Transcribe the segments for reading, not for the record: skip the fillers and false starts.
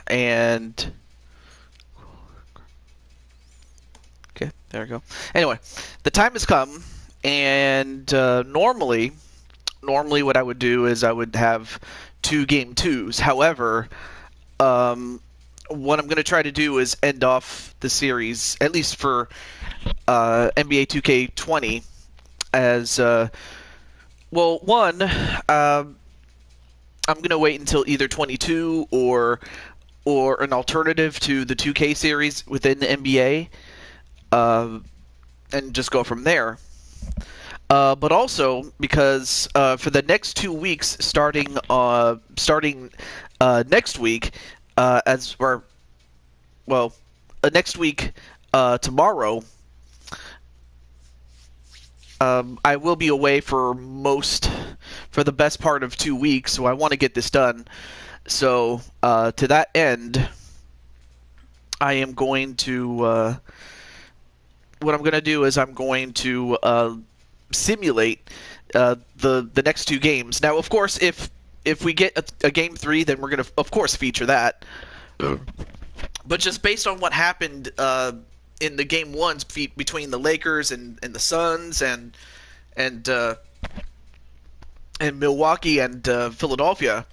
And okay, there we go. Anyway, the time has come, and normally what I would do is I would have two game twos. However, what I'm going to try to do is end off the series, at least for NBA 2K20, as well. One, I'm going to wait until either 22 or an alternative to the 2K series within the NBA, and just go from there. But also because for the next 2 weeks, starting next week, as or well, next week tomorrow, I will be away for the best part of 2 weeks, so I want to get this done. So to that end, I am going to what I'm going to do is I'm going to simulate the next two games. Now, of course, if we get a game 3, then we're going to, of course, feature that. But just based on what happened in the game 1s between the Lakers and the Suns and Milwaukee and Philadelphia,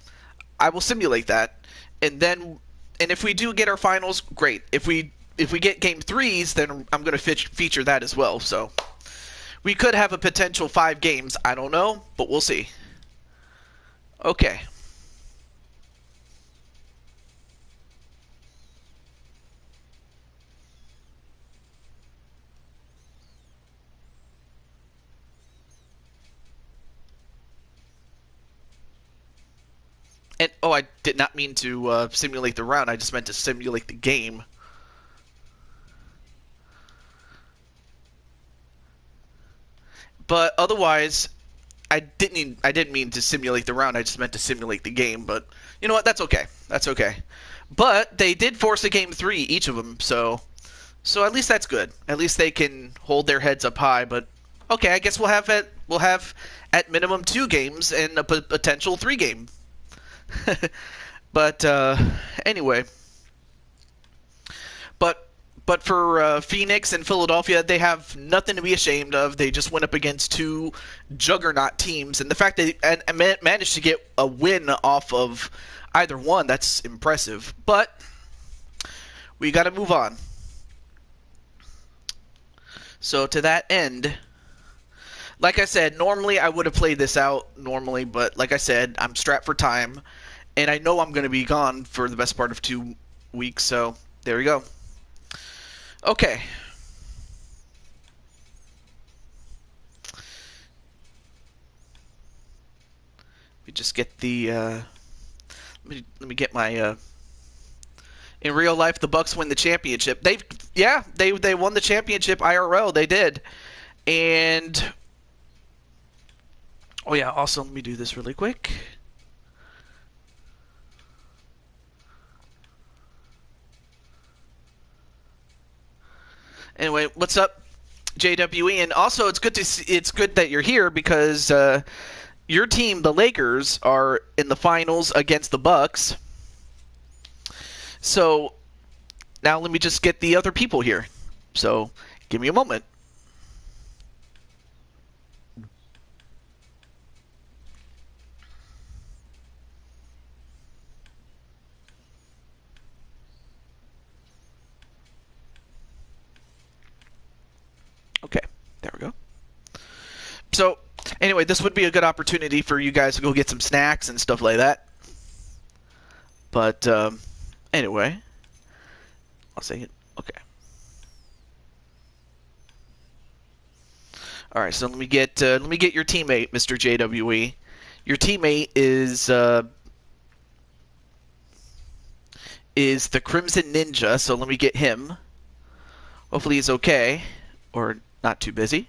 I will simulate that. And if we do get our finals, great. If we get game 3s, then I'm going to feature that as well. So we could have a potential 5 games. I don't know, but we'll see. Okay. And I did not mean to simulate the round. I just meant to simulate the game. But otherwise, I didn't mean to simulate the round. I just meant to simulate the game. But you know what? That's okay. That's okay. But they did force a game 3, each of them. So at least that's good. At least they can hold their heads up high. But okay, I guess we'll have at minimum 2 games and a potential 3 game. But anyway, but for Phoenix and Philadelphia, they have nothing to be ashamed of. They just went up against 2 juggernaut teams, and the fact that they managed to get a win off of either one, that's impressive. But we got to move on. So to that end, like I said, normally I would have played this out normally, but like I said, I'm strapped for time. And I know I'm going to be gone for the best part of 2 weeks, so there we go. Okay. We just get the. Let me get my. In real life, the Bucks win the championship. They won the championship IRL. They did, and oh yeah. Also, let me do this really quick. Anyway, what's up, JWE? And also, it's good that you're here because your team, the Lakers, are in the finals against the Bucks. So now let me just get the other people here. So give me a moment. Okay, there we go. So anyway, this would be a good opportunity for you guys to go get some snacks and stuff like that. But anyway, I'll say it. Okay. All right. So let me get your teammate, Mr. JWE. Your teammate is the Crimson Ninja. So let me get him. Hopefully he's okay or not too busy.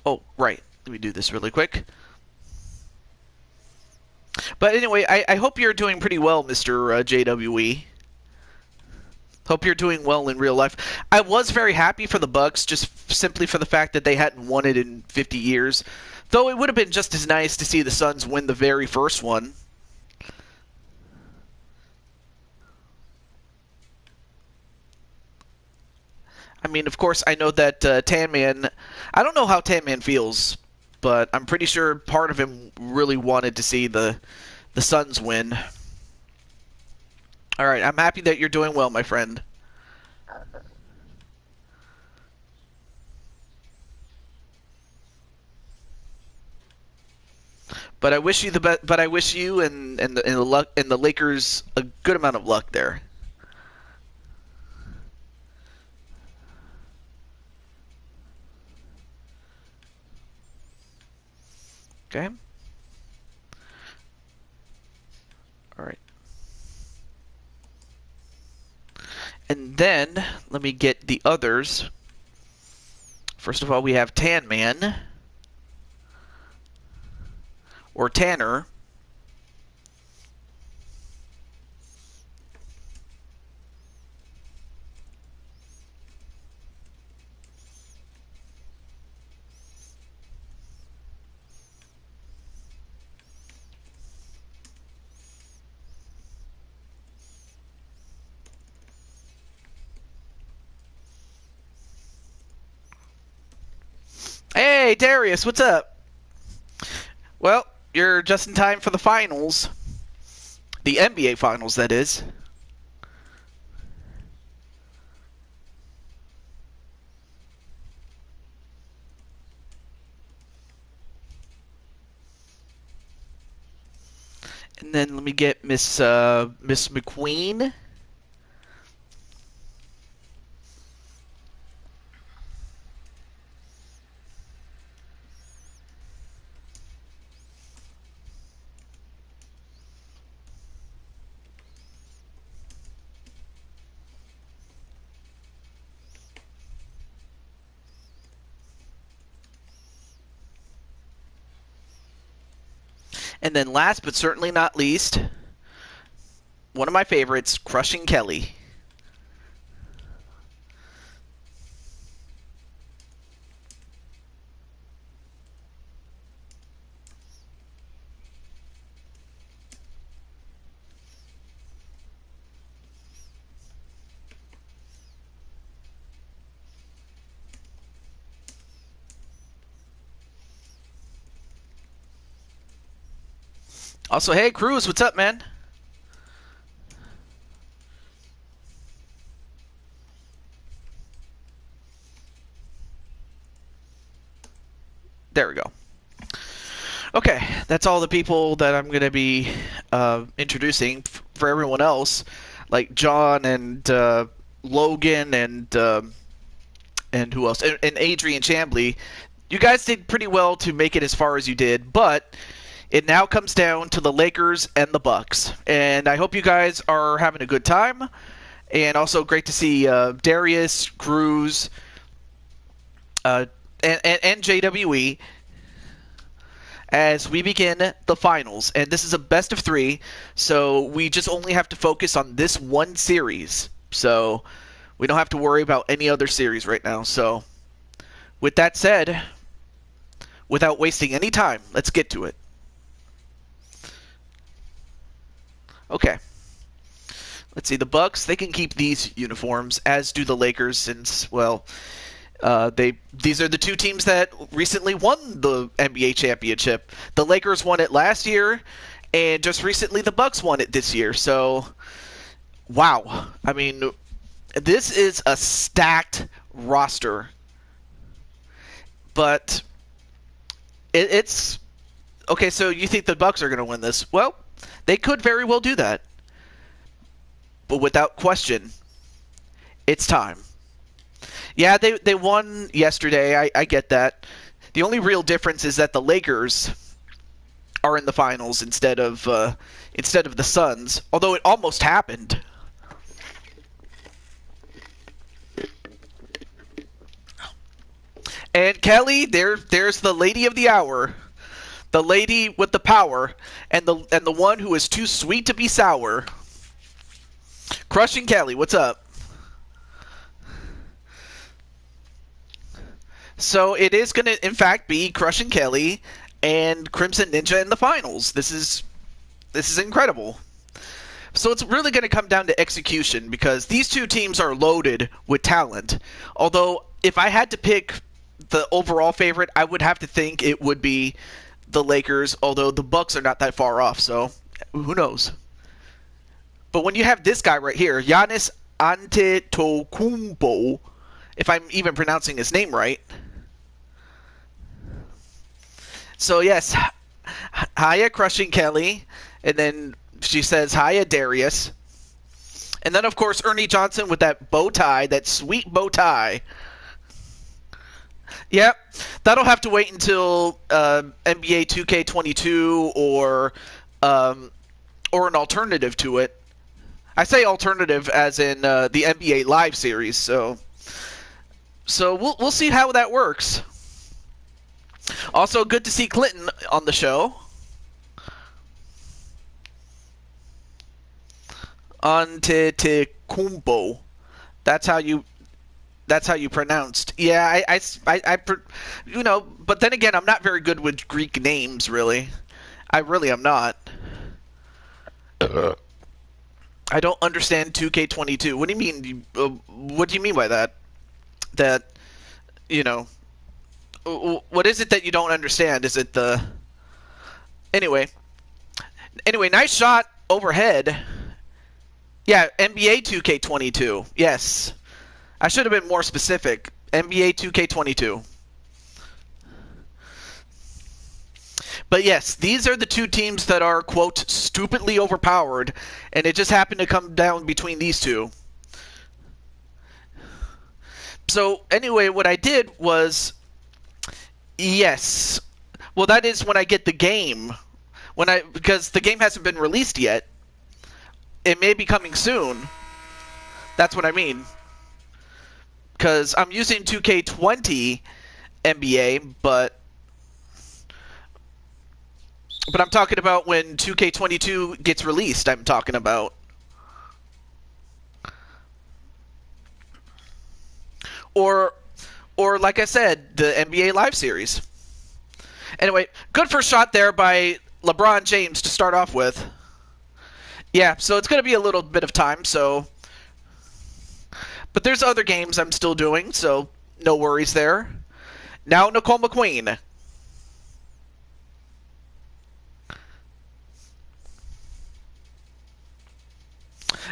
Oh, right. Let me do this really quick. But anyway, I hope you're doing pretty well, Mr. JWE. Hope you're doing well in real life. I was very happy for the Bucks, just simply for the fact that they hadn't won it in 50 years. Though it would have been just as nice to see the Suns win the very first one. I mean, of course, I know that Tan Man... I don't know how Tan Man feels, but I'm pretty sure part of him really wanted to see the Suns win. All right, I'm happy that you're doing well, my friend. But I wish you the best. But I wish you and the Lakers a good amount of luck there. Okay. All right. And then let me get the others. First of all, we have Tan Man or Tanner. Hey, Darius, what's up? Well, you're just in time for the finals. The NBA finals, that is. And then let me get Miss McQueen. And then last but certainly not least, one of my favorites, Crushing Kelly. Also, hey, Cruz, what's up, man? There we go. Okay, that's all the people that I'm going to be introducing. For everyone else, like John and Logan and who else? And Adrian Chambly, you guys did pretty well to make it as far as you did, but it now comes down to the Lakers and the Bucks. And I hope you guys are having a good time. And also great to see Darius, Cruz, and JWE as we begin the finals. And this is a best of 3, so we just only have to focus on this one series. So we don't have to worry about any other series right now. So with that said, without wasting any time, let's get to it. Okay. Let's see, the Bucks, they can keep these uniforms, as do the Lakers, since, well, these are the two teams that recently won the NBA championship. The Lakers won it last year, and just recently the Bucks won it this year. So, wow. I mean, this is a stacked roster. But it's okay, so you think the Bucks are going to win this? Well, they could very well do that. But without question, it's time. Yeah, they won yesterday. I get that. The only real difference is that the Lakers are in the finals instead of the Suns, although it almost happened. And Kelly, there's the lady of the hour. The lady with the power, and the one who is too sweet to be sour. Crushing Kelly, what's up? So it is going to, in fact, be Crushing Kelly and Crimson Ninja in the finals. This is incredible. So it's really going to come down to execution because these two teams are loaded with talent. Although, if I had to pick the overall favorite, I would have to think it would be the Lakers, although the Bucks are not that far off, so who knows. But when you have this guy right here, Giannis Antetokounmpo, if I'm even pronouncing his name right. So yes, hiya Crushing Kelly, and then she says hiya Darius. And then of course Ernie Johnson with that bow tie, that sweet bow tie. Yep, that'll have to wait until NBA 2K22 or an alternative to it. I say alternative as in the NBA Live series. So we'll see how that works. Also, good to see Clinton on the show. Antetokounmpo. That's how you pronounced. Yeah, I but then again, I'm not very good with Greek names, really. I really am not. I don't understand 2K22. What do you mean? What do you mean by that? That, what is it that you don't understand? Is it the... Anyway, nice shot overhead. Yeah, NBA 2K22. Yes. I should have been more specific. NBA 2K22. But yes, these are the two teams that are, quote, stupidly overpowered, and it just happened to come down between these two. So, anyway, what I did was, yes. Well, that is when I get the game. Because the game hasn't been released yet. It may be coming soon. That's what I mean. Because I'm using 2K20 NBA, but I'm talking about when 2K22 gets released, I'm talking about. Or like I said, the NBA Live series. Anyway, good first shot there by LeBron James to start off with. Yeah, so it's going to be a little bit of time, so... But there's other games I'm still doing, so no worries there. Now Nicole McQueen.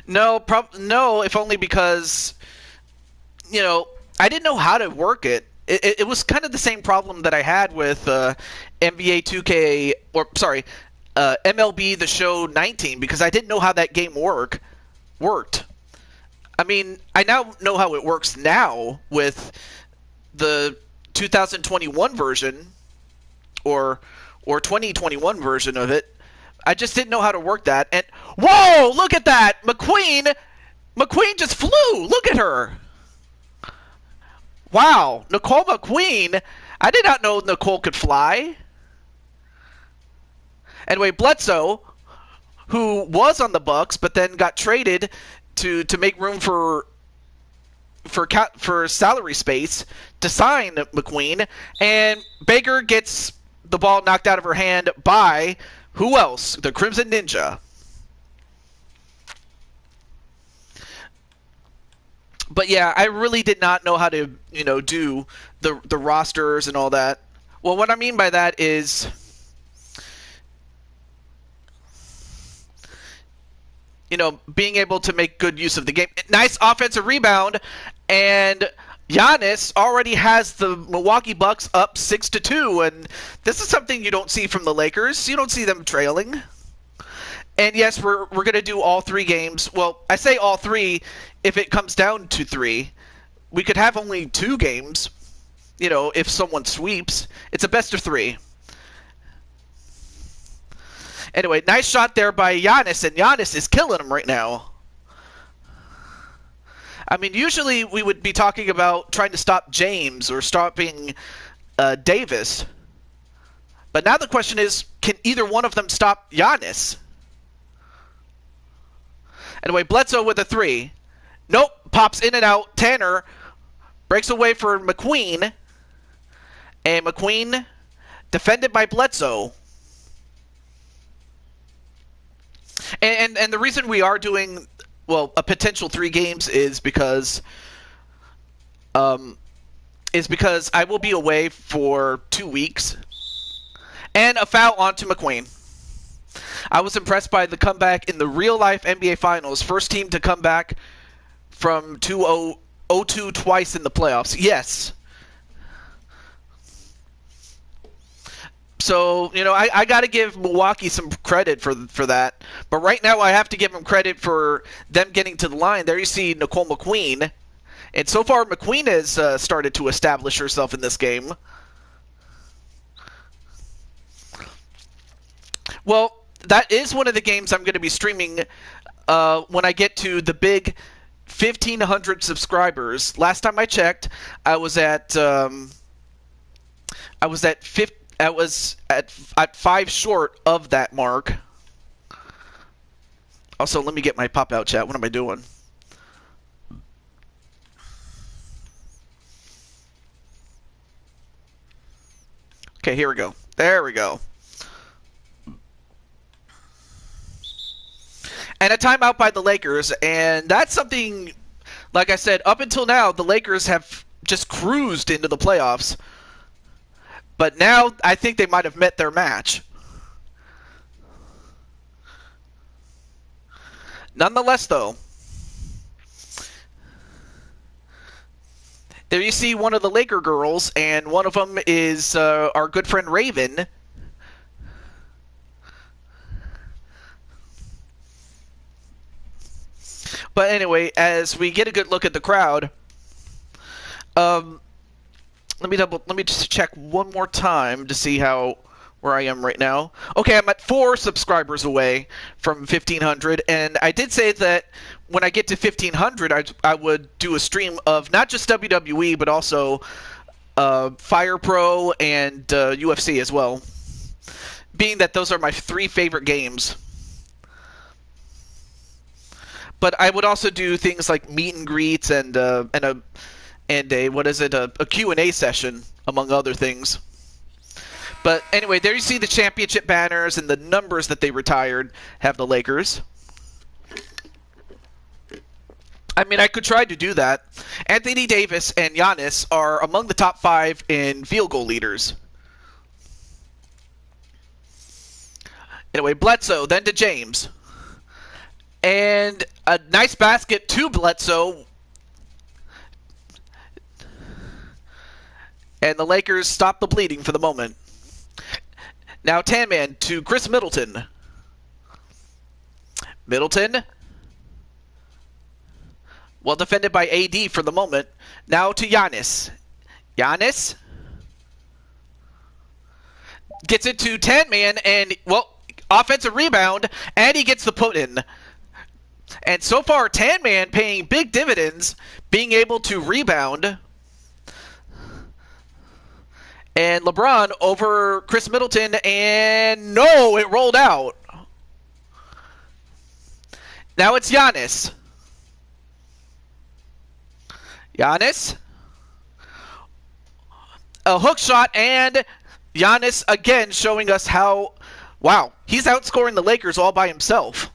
No, if only because, I didn't know how to work it. It was kind of the same problem that I had with NBA 2K, MLB The Show 19, because I didn't know how that game worked. I mean, I now know how it works now with the 2021 version or 2021 version of it. I just didn't know how to work that. And whoa, look at that! McQueen just flew. Look at her. Wow, Nicole McQueen. I did not know Nicole could fly. Anyway, Bledsoe, who was on the Bucks but then got traded to make room for salary space to sign McQueen, and Baker gets the ball knocked out of her hand by who else? The Crimson Ninja. But yeah, I really did not know how to, do the rosters and all that. Well, what I mean by that is, being able to make good use of the game. Nice offensive rebound, and Giannis already has the Milwaukee Bucks up 6-2, and this is something you don't see from the Lakers. You don't see them trailing. And yes, we're going to do all three games. Well, I say all three if it comes down to three. We could have only two games, if someone sweeps. It's a best of three. Anyway, nice shot there by Giannis, and Giannis is killing him right now. I mean, usually we would be talking about trying to stop James or stopping Davis. But now the question is, can either one of them stop Giannis? Anyway, Bledsoe with a three. Nope, pops in and out. Tanner breaks away for McQueen. And McQueen defended by Bledsoe. And the reason we are doing, well, a potential 3 games is because I will be away for 2 weeks. And a foul onto McQueen. I was impressed by the comeback in the real-life NBA Finals. First team to come back from 2-0-2 twice in the playoffs. Yes. So, you know, I got to give Milwaukee some credit for that. But right now I have to give them credit for them getting to the line. There you see Nicole McQueen. And so far McQueen has started to establish herself in this game. Well, that is one of the games I'm going to be streaming when I get to the big 1,500 subscribers. Last time I checked, I was at 5 short of that mark. Also, let me get my pop-out chat. What am I doing? Okay, here we go. There we go. And a timeout by the Lakers, and that's something, like I said, up until now, the Lakers have just cruised into the playoffs. But now, I think they might have met their match. Nonetheless, though, there you see one of the Laker girls, and one of them is our good friend Raven. But anyway, as we get a good look at the crowd, let me just check one more time to see where I am right now. Okay, I'm at 4 subscribers away from 1,500, and I did say that when I get to 1,500, I would do a stream of not just WWE, but also Fire Pro and UFC as well, being that those are my 3 favorite games. But I would also do things like meet and greets and a Q&A session, among other things. But anyway, there you see the championship banners and the numbers that they retired have the Lakers. I mean, I could try to do that. Anthony Davis and Giannis are among the top 5 in field goal leaders. Anyway, Bledsoe, then to James. And a nice basket to Bledsoe. And the Lakers stop the bleeding for the moment. Now Tan Man to Chris Middleton. Middleton. Well defended by AD for the moment. Now to Giannis. Giannis. Gets it to Tan Man and, well, offensive rebound. And he gets the put in. And so far, Tan Man paying big dividends, being able to rebound. And LeBron over Chris Middleton, and no, it rolled out. Now it's Giannis. Giannis. A hook shot, and Giannis again showing us how, wow, he's outscoring the Lakers all by himself.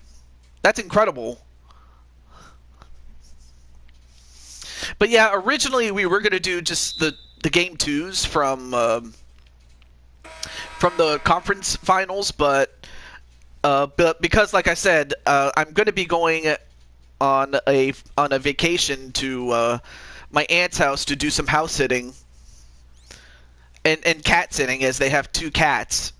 That's incredible. But yeah, originally we were going to do just the game 2s from the conference finals, but because, like I said, I'm going to be going on a vacation to my aunt's house to do some house sitting and cat sitting, as they have 2 cats.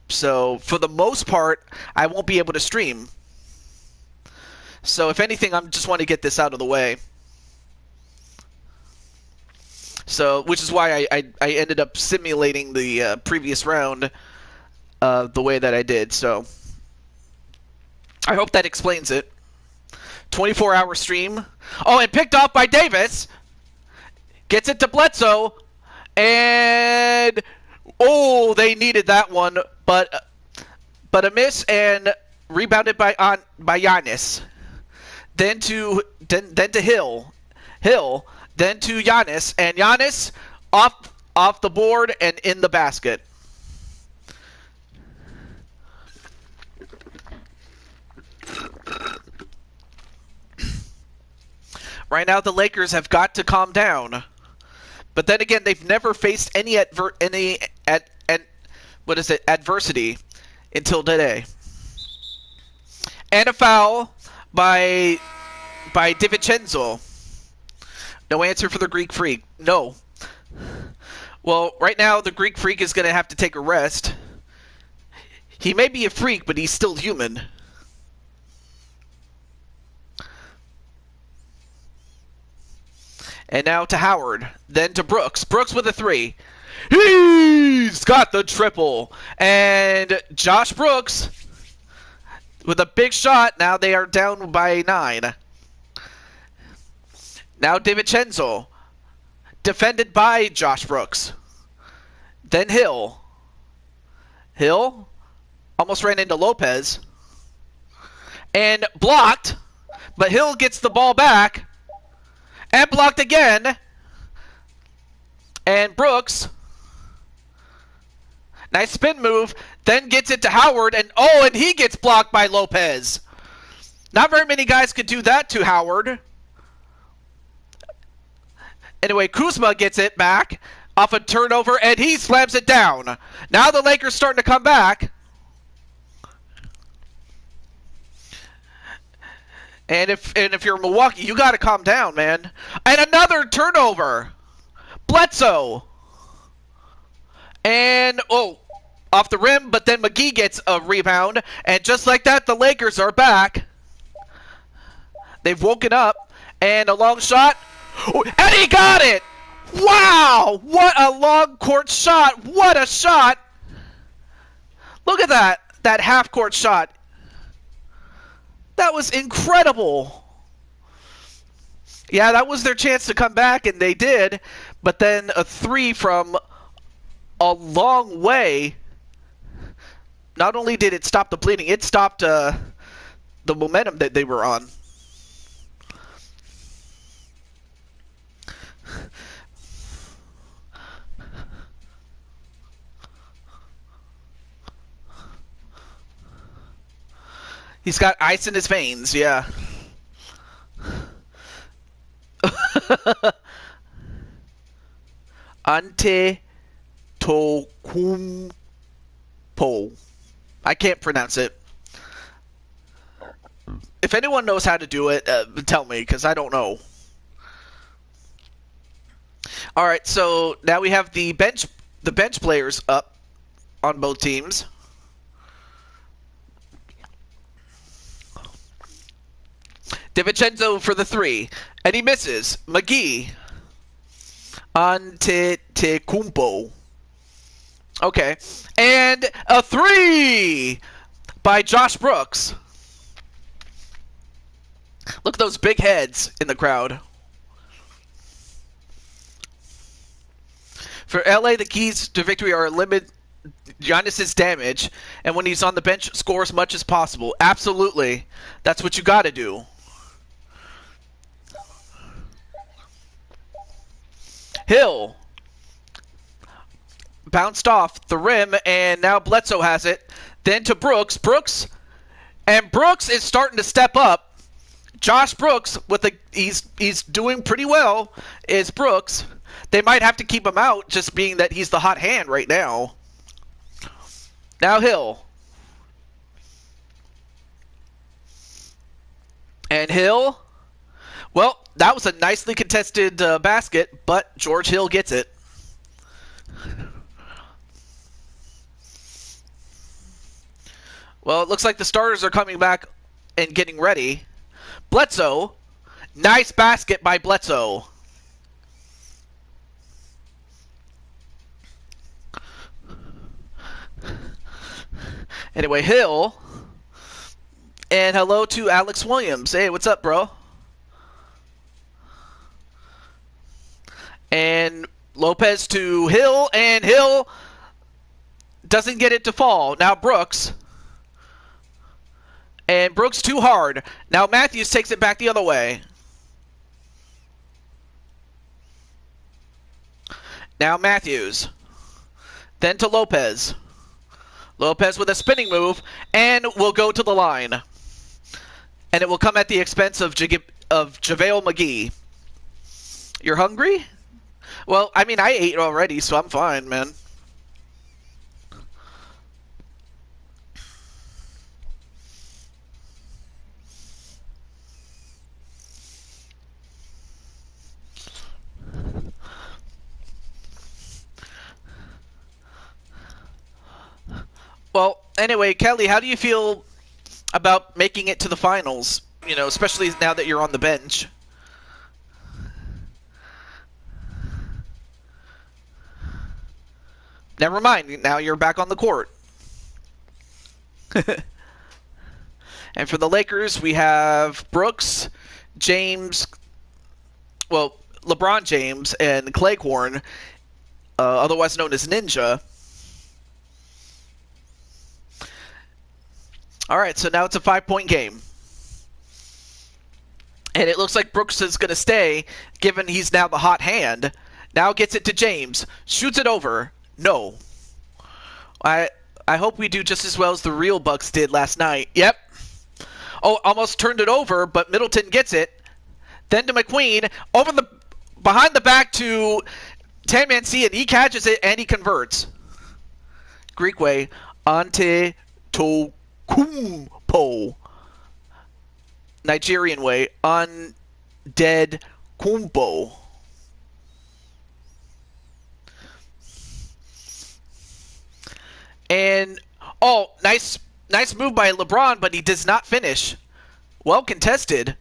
So for the most part, I won't be able to stream. So if anything, I just want to get this out of the way. So, which is why I ended up simulating the previous round the way that I did. So, I hope that explains it. 24-hour stream. Oh, and picked off by Davis. Gets it to Bledsoe. And, oh, they needed that one. But a miss, and rebounded by Giannis. Then to Hill. Then to Giannis, and Giannis off off the board and in the basket. Right now, the Lakers have got to calm down. But then again, they've never faced any adversity until today. And a foul by DiVincenzo. No answer for the Greek Freak. No. Well, right now, the Greek Freak is going to have to take a rest. He may be a freak, but he's still human. And now to Howard. Then to Brooks. Brooks with a 3. He's got the triple. And Josh Brooks with a big shot. Now they are down by 9. Now DiVincenzo. Defended by Josh Brooks. Then Hill. Hill almost ran into Lopez. And blocked. But Hill gets the ball back. And blocked again. And Brooks. Nice spin move. Then gets it to Howard. And he gets blocked by Lopez. Not very many guys could do that to Howard. Anyway, Kuzma gets it back off a turnover, and he slams it down. Now the Lakers starting to come back. And if you're Milwaukee, you got to calm down, man. And another turnover. Bledsoe. And, off the rim, but then McGee gets a rebound. And just like that, the Lakers are back. They've woken up. And a long shot. And he got it! Wow! What a long court shot. What a shot. Look at that. That half court shot. That was incredible. Yeah, that was their chance to come back, and they did. But then a 3 from a long way. Not only did it stop the bleeding, it stopped the momentum that they were on. He's got ice in his veins, yeah. Antetokounmpo. I can't pronounce it. If anyone knows how to do it, tell me, because I don't know. All right, so now we have the bench players up on both teams. DiVincenzo for the 3, and he misses. McGee. Antetokounmpo. Okay, and a 3 by Josh Brooks. Look at those big heads in the crowd. For LA, the keys to victory are limit Giannis's damage, and when he's on the bench, score as much as possible. Absolutely. That's what you got to do. Hill bounced off the rim, and now Bledsoe has it. Then to Brooks. Brooks is starting to step up. Josh Brooks he's doing pretty well. Is Brooks? They might have to keep him out, just being that he's the hot hand right now. Now Hill. And Hill. Well, that was a nicely contested basket, but George Hill gets it. Well, it looks like the starters are coming back and getting ready. Bledsoe. Nice basket by Bledsoe. Anyway, Hill. And hello to Alex Williams. Hey, what's up, bro? And Lopez to Hill, and Hill doesn't get it to fall. Now Brooks. And Brooks too hard. Now Matthews takes it back the other way. Now Matthews. Then to Lopez. Lopez with a spinning move, and will go to the line. And it will come at the expense of JaVale McGee. You're hungry? Well, I mean, I ate already, so I'm fine, man. Well, anyway, Kelly, how do you feel about making it to the finals? You know, especially now that you're on the bench. Never mind, now you're back on the court. And for the Lakers, we have Brooks, James, well, LeBron James, and Claycorn, otherwise known as Ninja. All right, so now it's a 5-point game. And it looks like Brooks is going to stay, given he's now the hot hand. Now gets it to James. Shoots it over. No. I hope we do just as well as the real Bucks did last night. Yep. Oh, almost turned it over, but Middleton gets it. Then to McQueen. Behind the back to Tan-Man C, and he catches it, and he converts. Greek way. Ante to Kumpo. Nigerian way. Undead Kumpo. And, oh, nice move by LeBron, but he does not finish. Well contested.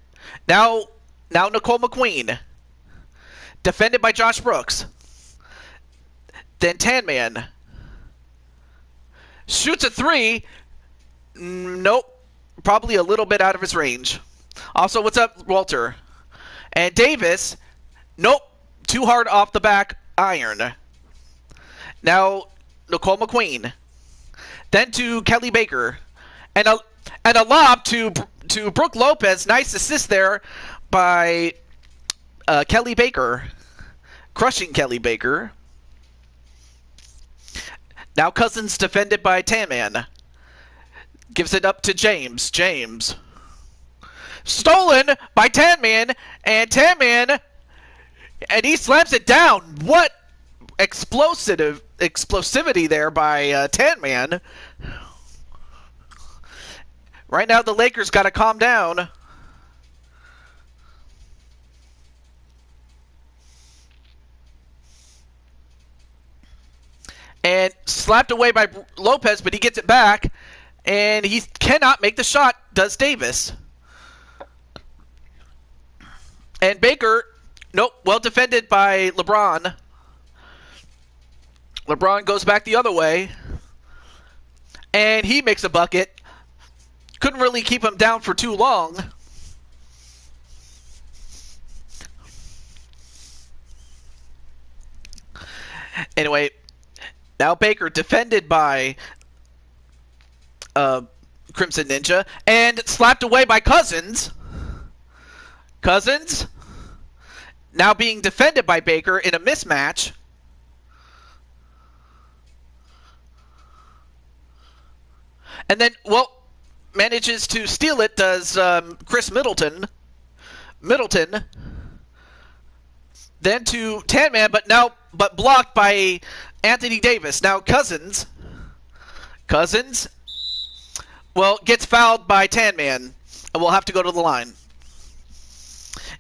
Now Nicole McQueen. Defended by Josh Brooks. Then Tan-Man. Shoots a three. Nope. Probably a little bit out of his range. Also, what's up, Walter? And Davis. Nope. Too hard off the back iron. Now, Nicole McQueen. Then to Kelly Baker. And a lob to Brooke Lopez. Nice assist there by Kelly Baker. Crushing Kelly Baker. Now Cousins defended by Tan-Man. Gives it up to James. James. Stolen by Tan-Man. And Tan-Man. And he slams it down. What explosivity there by Tan-Man. Right now the Lakers got to calm down. And slapped away by Lopez, but he gets it back. And he cannot make the shot, does Davis. And Baker, nope, well defended by LeBron. LeBron goes back the other way. And he makes a bucket. Couldn't really keep him down for too long. Anyway, now Baker defended by Crimson Ninja and slapped away by Cousins. Cousins now being defended by Baker in a mismatch. And then, well, manages to steal it, does Chris Middleton. Middleton. Then to Tan-Man, but blocked by Anthony Davis. Now Cousins. Cousins, well, gets fouled by Tan-Man. And we'll have to go to the line.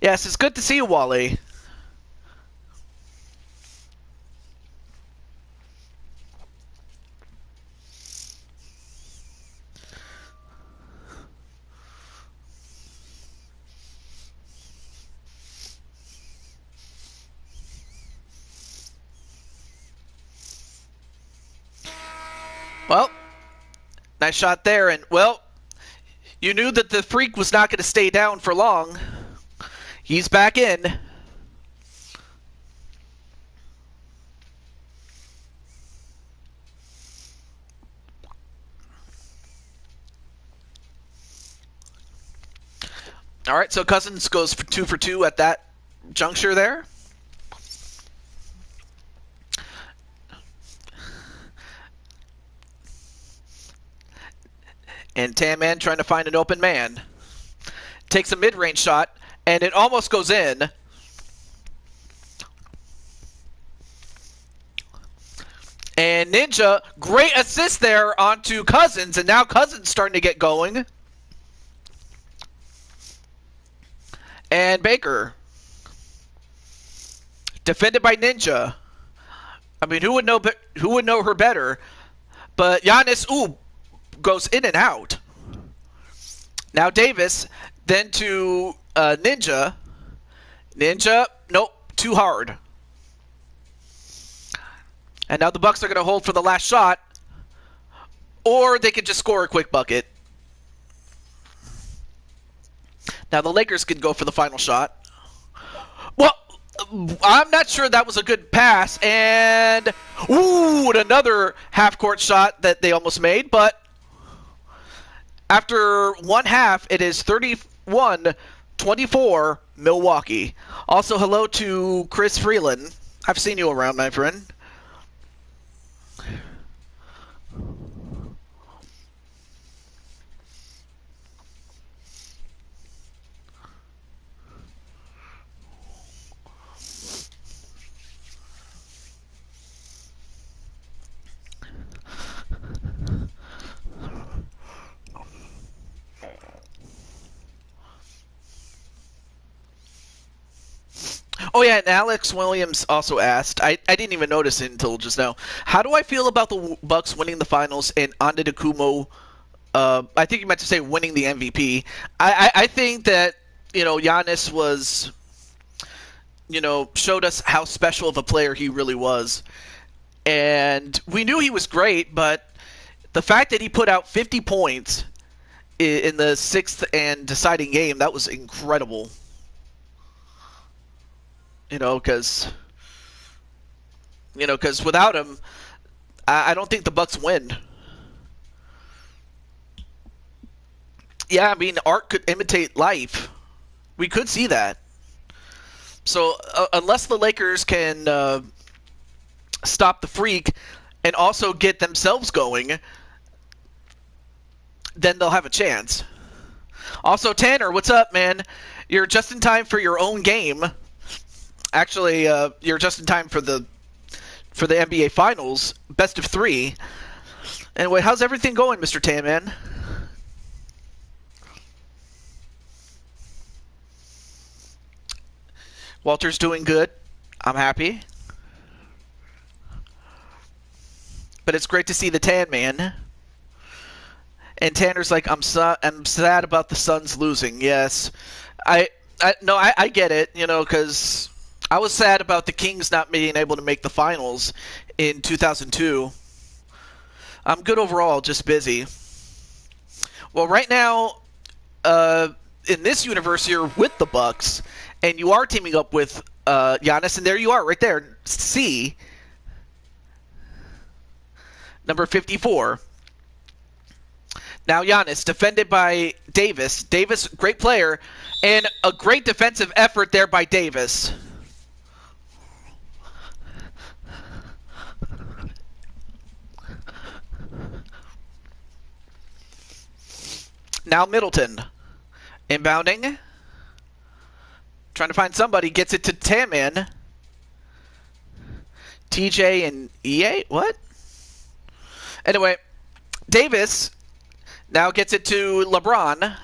Yes, it's good to see you, Wally. Well, nice shot there, and, well, you knew that the freak was not going to stay down for long. He's back in. All right, so Cousins goes for 2 for 2 at that juncture there. And Tan Man trying to find an open man. Takes a mid-range shot, and it almost goes in. And Ninja, great assist there onto Cousins, and now Cousins starting to get going. And Baker. Defended by Ninja. I mean, who would know her better? But Giannis, goes in and out. Now Davis, then to Ninja. Ninja, nope, too hard. And now the Bucks are going to hold for the last shot. Or they could just score a quick bucket. Now the Lakers could go for the final shot. Well, I'm not sure that was a good pass. And, another half-court shot that they almost made. But after one half, it is 31-24 Milwaukee. Also, hello to Chris Freeland. I've seen you around, my friend. Oh, yeah, and Alex Williams also asked, I didn't even notice it until just now, how do I feel about the Bucks winning the finals and Antetokounmpo, I think you meant to say winning the MVP. I think that, Giannis was, showed us how special of a player he really was. And we knew he was great, but the fact that he put out 50 points in the sixth and deciding game, that was incredible. Because without him, I don't think the Bucks win. Yeah, I mean, art could imitate life. We could see that. So unless the Lakers can stop the freak and also get themselves going, then they'll have a chance. Also, Tanner, what's up, man? You're just in time for your own game. Actually, you're just in time for the NBA Finals, best of 3. Anyway, how's everything going, Mr. Tanman? Walter's doing good. I'm happy. But it's great to see the Tan Man. And Tanner's like, I'm sad about the Suns losing. Yes, I get it. Because I was sad about the Kings not being able to make the finals in 2002. I'm good overall, just busy. Well, right now, in this universe, you're with the Bucks, and you are teaming up with Giannis, and there you are, right there, C, number 54. Now Giannis, defended by Davis. Davis, great player, and a great defensive effort there by Davis. Now Middleton, inbounding, trying to find somebody, gets it to Tanman. TJ and EA? What? Anyway, Davis now gets it to LeBron.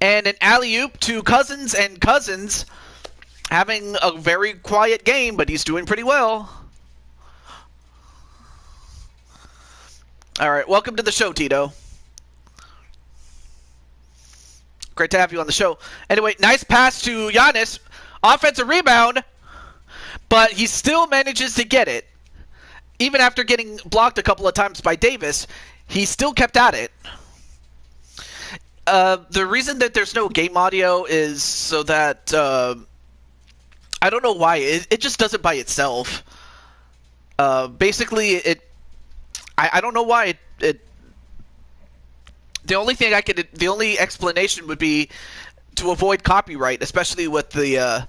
And an alley-oop to Cousins, and Cousins having a very quiet game, but he's doing pretty well. All right, welcome to the show, Tito. Great to have you on the show. Anyway, nice pass to Giannis. Offensive rebound, but he still manages to get it. Even after getting blocked a couple of times by Davis, he still kept at it. The reason that there's no game audio is so that I don't know why. It just does it by itself. Basically, I don't know why it the only explanation would be to avoid copyright, especially with the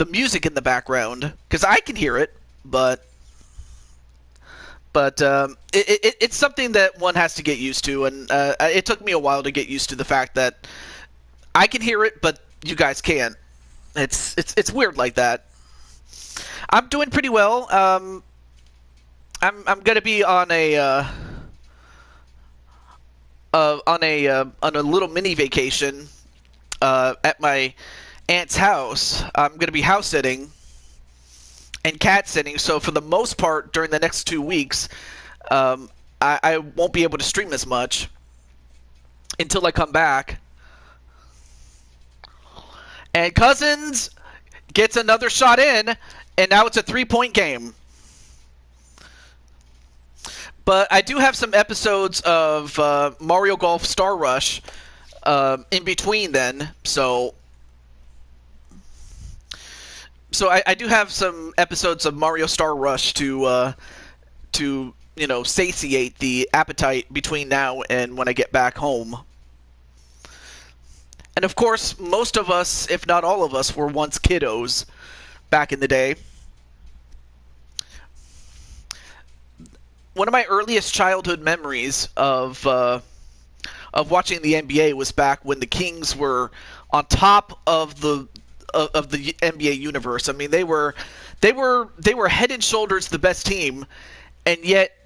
music in the background, because I can hear it, but But it's something that one has to get used to, and it took me a while to get used to the fact that I can hear it, but you guys can't. It's weird like that. I'm doing pretty well. I'm gonna be on a little mini vacation at my aunt's house. I'm gonna be house sitting and cat sitting. So for the most part, during the next 2 weeks, I won't be able to stream as much until I come back. And Cousins gets another shot in, and now it's a 3-point game. But I do have some episodes of Mario Golf Star Rush in between then, so I do have some episodes of Mario Star Rush to satiate the appetite between now and when I get back home. And of course, most of us, if not all of us, were once kiddos back in the day. One of my earliest childhood memories of watching the NBA was back when the Kings were on top of the NBA universe. I mean, they were head and shoulders the best team, and yet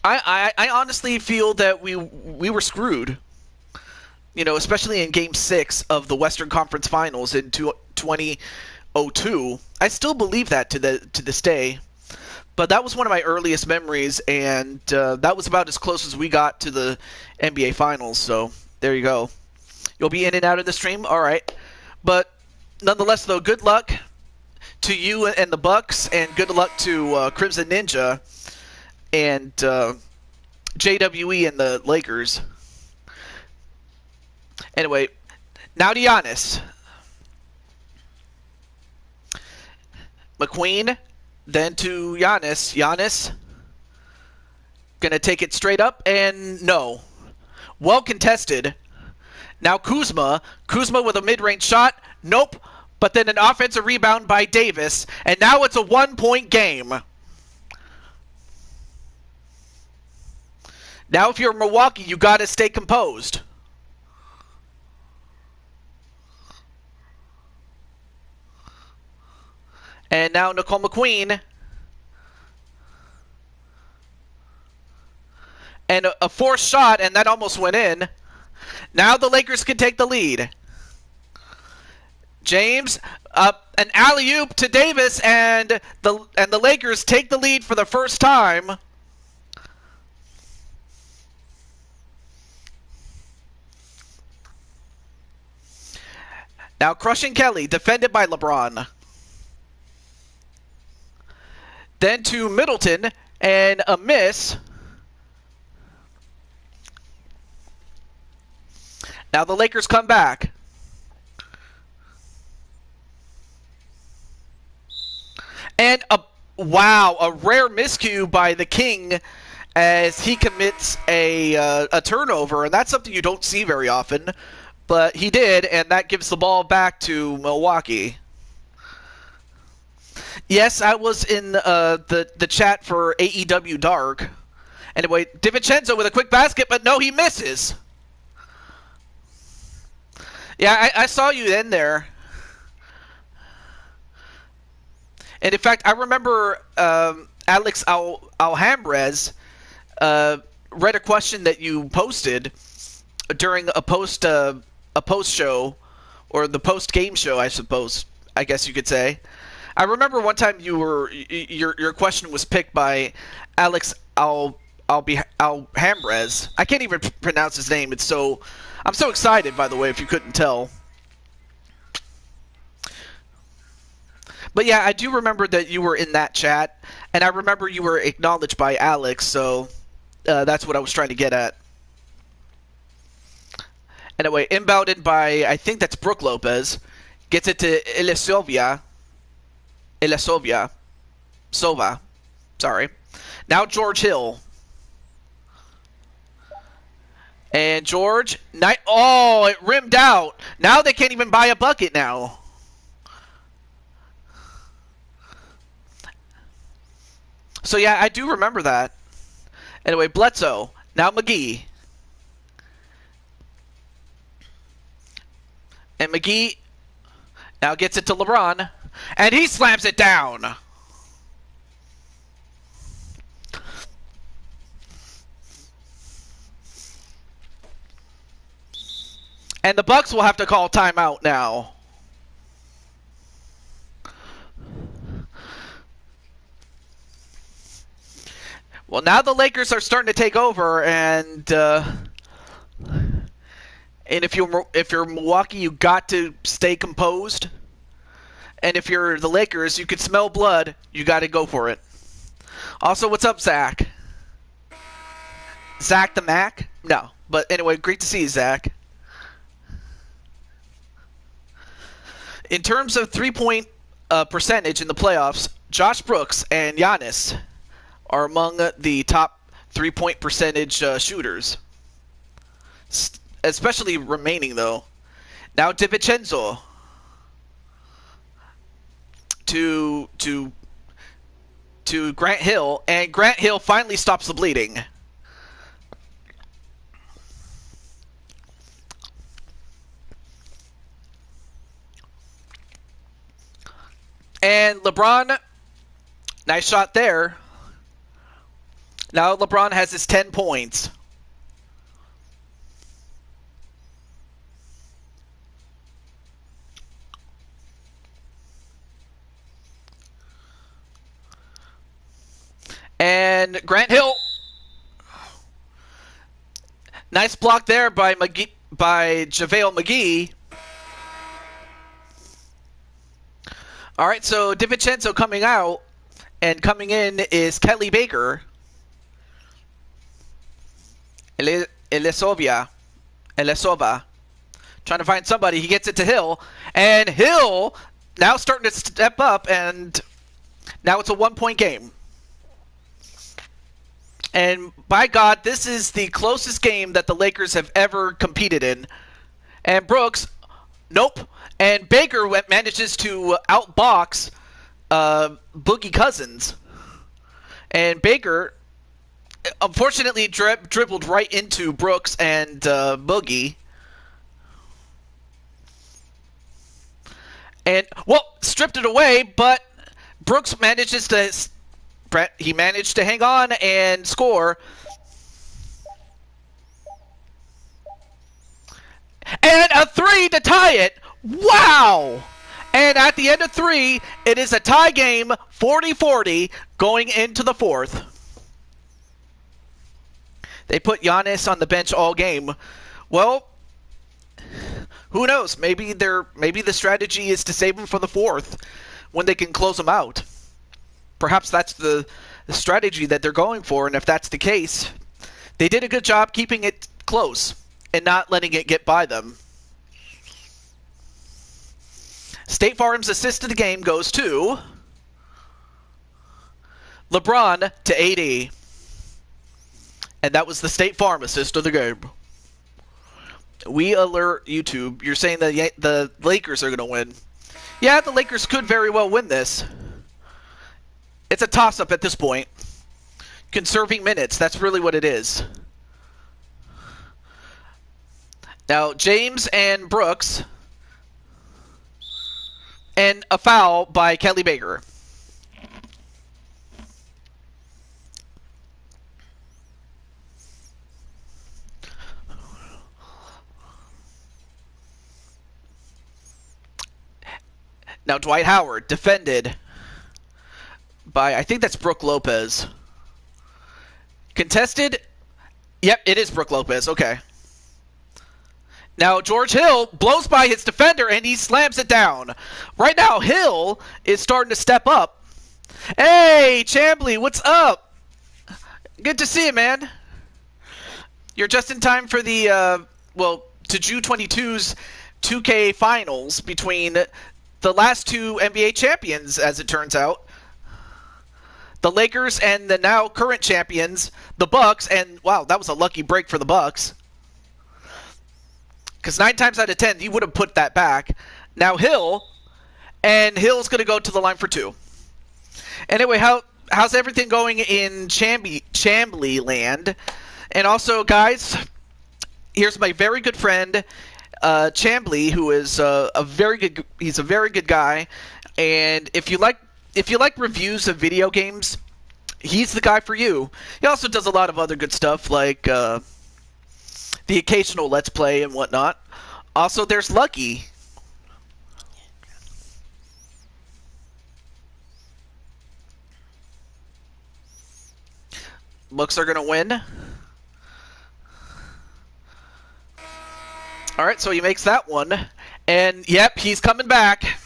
I honestly feel that we were screwed. Especially in Game 6 of the Western Conference Finals in 2002. I still believe that to this day. But that was one of my earliest memories, and that was about as close as we got to the NBA Finals. So there you go. You'll be in and out of the stream, all right. But nonetheless, though, good luck to you and the Bucks, and good luck to Crimson Ninja and JWE and the Lakers. Anyway, now to Giannis. McQueen, then to Giannis. Giannis gonna take it straight up, and no. Well contested. Now Kuzma. Kuzma with a mid-range shot. Nope. But then an offensive rebound by Davis, and now it's a 1-point game. Now if you're Milwaukee, you gotta stay composed. And now Nicole McQueen. And a forced shot, and that almost went in. Now the Lakers can take the lead. James, an alley-oop to Davis, and the Lakers take the lead for the first time. Now crushing Kelly, defended by LeBron. Then to Middleton, and a miss. Now the Lakers come back. And a rare miscue by the King as he commits a turnover, and that's something you don't see very often, but he did, and that gives the ball back to Milwaukee. Yes, I was in the chat for AEW Dark. Anyway, DiVincenzo with a quick basket, but no, he misses. Yeah, I saw you in there. And in fact, I remember Alex Alhambres read a question that you posted during a post show, or the post game show, I guess you could say. I remember one time your question was picked by Alex Alhambres. I can't even pronounce his name. I'm so excited, by the way, if you couldn't tell. But yeah, I do remember that you were in that chat, and I remember you were acknowledged by Alex, so that's what I was trying to get at. Anyway, inbounded by, I think that's Brooke Lopez. Gets it to Ilyasova. Sova. Sorry. Now George Hill. And George, it rimmed out. Now they can't even buy a bucket now. So yeah, I do remember that. Anyway, Bledsoe. Now McGee. And McGee now gets it to LeBron. And he slams it down. And the Bucks will have to call timeout now. Well, now the Lakers are starting to take over, and if you're Milwaukee, you got to stay composed. And if you're the Lakers, you could smell blood. You got to go for it. Also, what's up, Zach? Zach the Mac? No, but anyway, great to see you, Zach. In terms of three-point percentage in the playoffs, Josh Brooks and Giannis are among the top three-point percentage shooters. Especially remaining, though. Now DiVincenzo to Grant Hill, and Grant Hill finally stops the bleeding. And LeBron, nice shot there. Now LeBron has his 10 points. And Grant Hill. Nice block there by JaVale McGee. All right, so DiVincenzo coming out, and coming in is Kelly Baker. Elisova. Trying to find somebody. He gets it to Hill. And Hill now starting to step up, and now it's a one-point game. And by God, this is the closest game that the Lakers have ever competed in. And Brooks, nope. And Baker manages to outbox Boogie Cousins. And Baker, unfortunately, dribbled right into Brooks and Boogie. And, well, stripped it away, but Brooks manages to... He managed to hang on and score. And a three to tie it. Wow! And at the end of three, it is a tie game, 40-40, going into the fourth. They put Giannis on the bench all game. Well, who knows? Maybe the strategy is to save him for the fourth when they can close him out. Perhaps that's the strategy that they're going for, and if that's the case, they did a good job keeping it close and not letting it get by them. State Farm's assist of the game goes to LeBron to AD. And that was the State Farm assist of the game. We alert YouTube. You're saying that the Lakers are going to win. Yeah, the Lakers could very well win this. It's a toss-up at this point. Conserving minutes, that's really what it is. Now, James and Brooks. And a foul by Kelly Baker. Now, Dwight Howard defended by, I think that's Brooke Lopez. Contested. Yep, it is Brooke Lopez. Okay. Now, George Hill blows by his defender, and he slams it down. Right now, Hill is starting to step up. Hey, Chambly, what's up? Good to see you, man. You're just in time for the, to June 22's 2K finals between the last two NBA champions, as it turns out. The Lakers and the now current champions, the Bucks, and wow, that was a lucky break for the Bucks. Because 9 times out of 10, he would have put that back. Now Hill, and Hill's going to go to the line for 2. Anyway, how's everything going in Chambly land? And also, guys, here's my very good friend, Chambly, who is a very good. He's a very good guy, and if you like reviews of video games, he's the guy for you. He also does a lot of other good stuff, like the occasional Let's Play and whatnot. Also, there's Lucky. Looks are gonna win. Alright, so he makes that one. And, yep, he's coming back.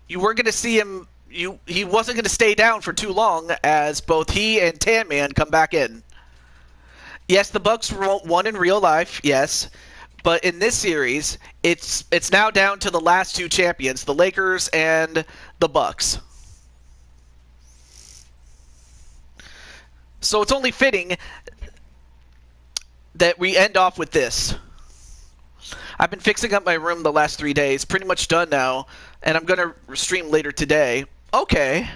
You were going to see him... He wasn't going to stay down for too long, as both he and Tan Man come back in. Yes, the Bucks won in real life, yes. But in this series, it's now down to the last two champions, the Lakers and the Bucks. So it's only fitting that we end off with this. I've been fixing up my room the last 3 days. Pretty much done now. And I'm going to stream later today. Okay.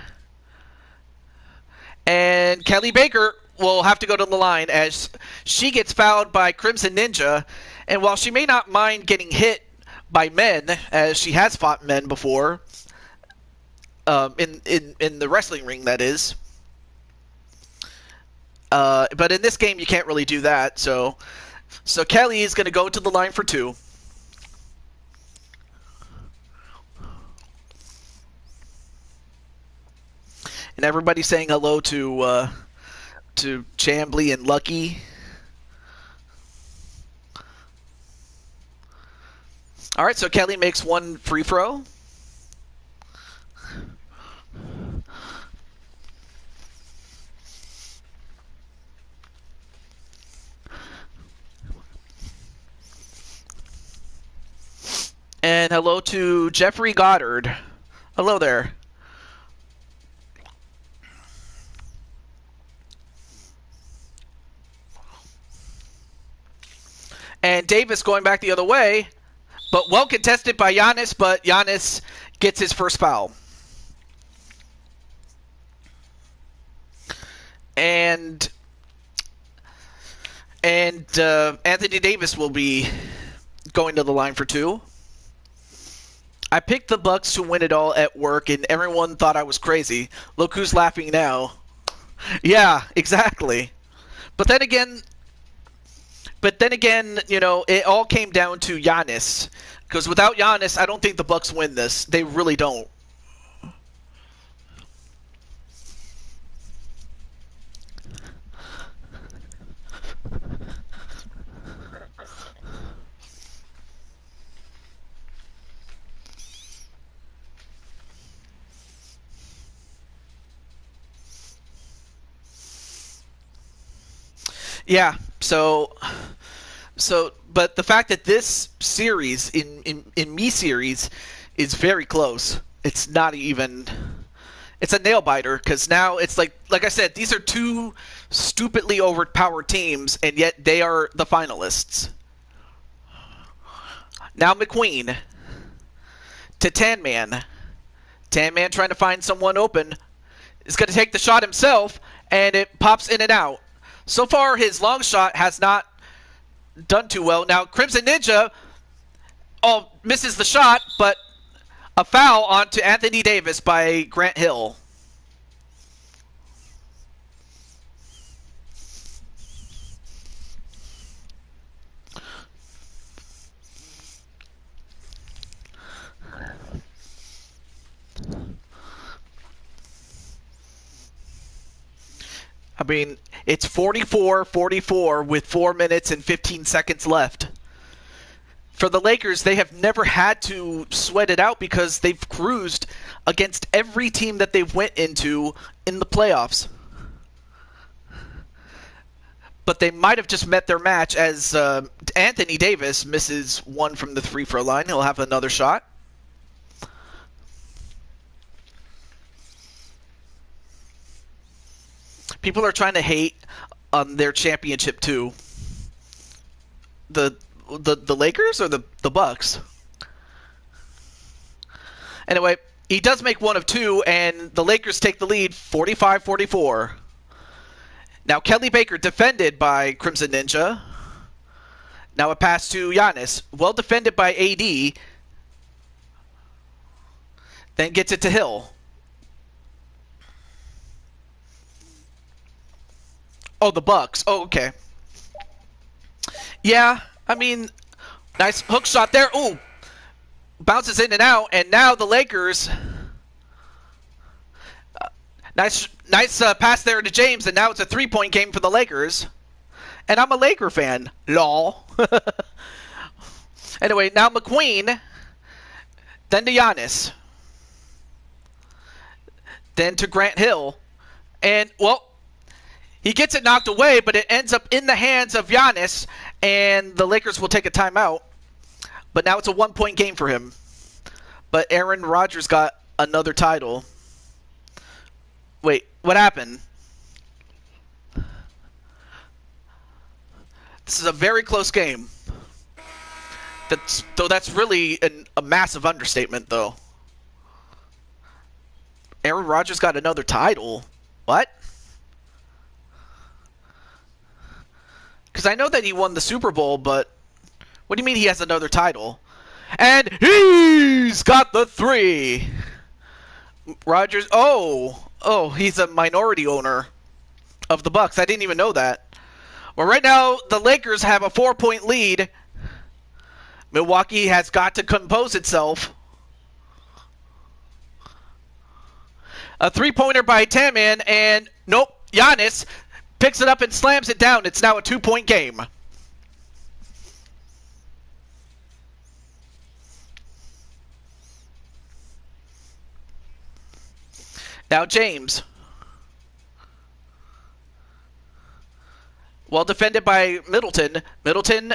And Kelly Baker will have to go to the line as she gets fouled by Crimson Ninja. And while she may not mind getting hit by men, as she has fought men before, in the wrestling ring, that is. But in this game, you can't really do that. So Kelly is going to go to the line for 2. And everybody's saying hello to Chambly and Lucky. All right, so Kelly makes one free throw. And hello to Jeffrey Goddard. Hello there. And Davis going back the other way, but well contested by Giannis, but Giannis gets his first foul. And Anthony Davis will be going to the line for 2. I picked the Bucks to win it all at work, and everyone thought I was crazy. Look who's laughing now. Yeah, exactly. But then again, you know, it all came down to Giannis. Because without Giannis, I don't think the Bucks win this. They really don't. Yeah, but the fact that this series, in me series, is very close. It's not even... It's a nail-biter, because now it's like I said, these are two stupidly overpowered teams, and yet they are the finalists. Now McQueen to Tan Man. Tan Man trying to find someone open. Is going to take the shot himself, and it pops in and out. So far, his long shot has not done too well. Now, Crimson Ninja misses the shot, but a foul onto Anthony Davis by Grant Hill. I mean, it's 44-44 with 4 minutes and 15 seconds left. For the Lakers, they have never had to sweat it out because they've cruised against every team that they've went into in the playoffs. But they might have just met their match as Anthony Davis misses one from the free throw line. He'll have another shot. People are trying to hate on their championship too. The Lakers or the Bucks? Anyway, He does make one of two, and the Lakers take the lead 45-44. Now Kelly Baker defended by Crimson Ninja. Now a pass to Giannis. Well defended by AD. Then gets it to Hill. Oh, the Bucks. Oh, okay. Yeah, I mean, nice hook shot there. Ooh. Bounces in and out, and now the Lakers. Nice pass there to James, and now it's a three-point game for the Lakers. And I'm a Laker fan. Lol. Anyway, now McQueen. Then to Giannis. Then to Grant Hill. And, well, he gets it knocked away, but it ends up in the hands of Giannis, and the Lakers will take a timeout. But now it's a one-point game for him. But Aaron Rodgers got another title. Wait, what happened? This is a very close game. That's really a massive understatement, though. Aaron Rodgers got another title. What? Because I know that he won the Super Bowl, but what do you mean he has another title? And he's got the three. Rodgers. Oh, he's a minority owner of the Bucks. I didn't even know that. Well, right now the Lakers have a 4-point lead. Milwaukee has got to compose itself. A three-pointer by Taman, and nope, Giannis picks it up and slams it down. It's now a 2-point game. Now James. Well defended by Middleton. Middleton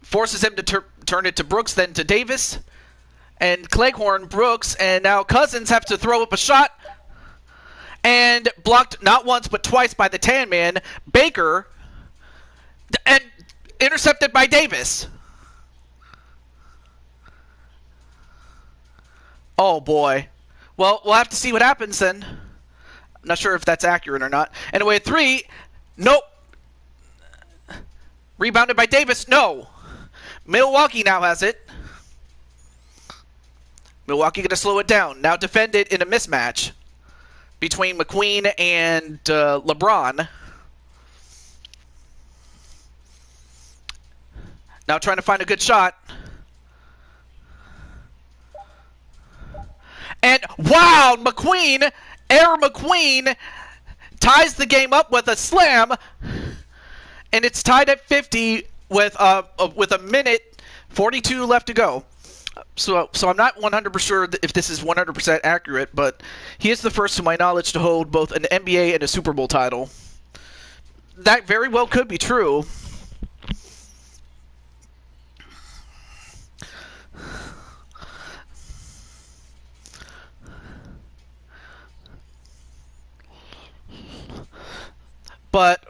forces him to turn it to Brooks, then to Davis. And Cleghorn, Brooks, and now Cousins have to throw up a shot. And blocked not once but twice by the Tan Man, Baker. And intercepted by Davis. Oh boy. Well, we'll have to see what happens then. I'm not sure if that's accurate or not. Anyway, three. Nope. Rebounded by Davis. No. Milwaukee now has it. Milwaukee going to slow it down. Now defended in a mismatch between McQueen and LeBron. Now trying to find a good shot. And wow, Air McQueen ties the game up with a slam, and it's tied at 50 with a minute 42 left to go. So I'm not 100% sure if this is 100% accurate, but he is the first, to my knowledge, to hold both an NBA and a Super Bowl title. That very well could be true. But,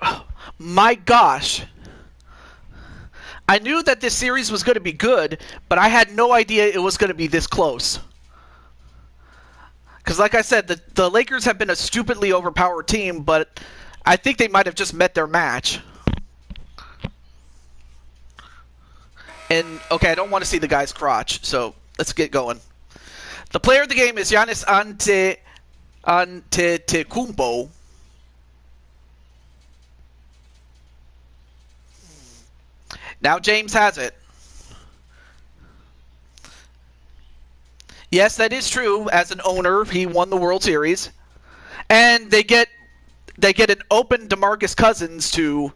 my gosh, I knew that this series was going to be good, but I had no idea it was going to be this close. Because like I said, the Lakers have been a stupidly overpowered team, but I think they might have just met their match. And, okay, I don't want to see the guy's crotch, so let's get going. The player of the game is Giannis Antetokounmpo. Now James has it. Yes, that is true. As an owner, he won the World Series. And they get an open DeMarcus Cousins to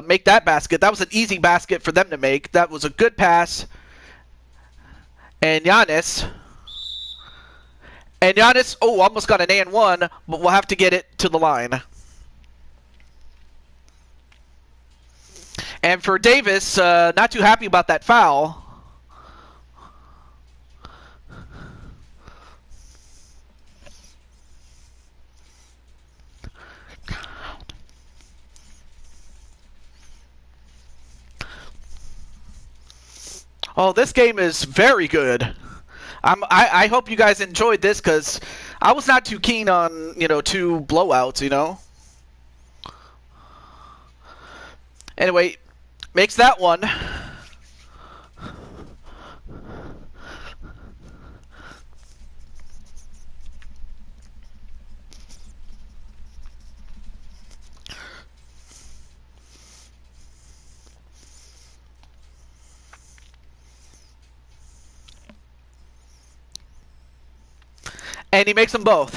make that basket. That was an easy basket for them to make. That was a good pass. And Giannis, almost got an and one, but we'll have to get it to the line. And for Davis, not too happy about that foul. Oh, this game is very good. I hope you guys enjoyed this because I was not too keen on, two blowouts, Anyway, makes that one. And he makes them both.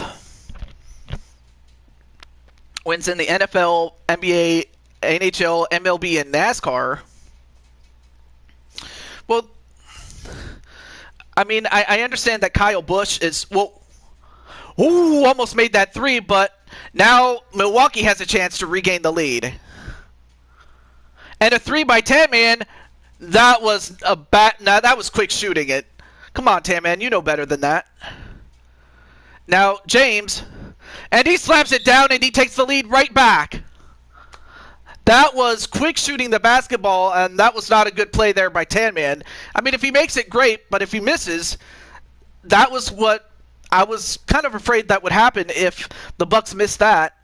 Wins in the NFL, NBA, NHL, MLB, and NASCAR. Well, I mean, I understand that Kyle Busch is, almost made that 3, but now Milwaukee has a chance to regain the lead. And a 3 by Tan-Man, that was that was quick shooting it. Come on, Tan-Man, you know better than that. Now, James, and he slaps it down and he takes the lead right back. That was quick shooting the basketball, and that was not a good play there by Tan-Man. I mean, if he makes it, great, but if he misses, that was what I was kind of afraid that would happen if the Bucks missed that.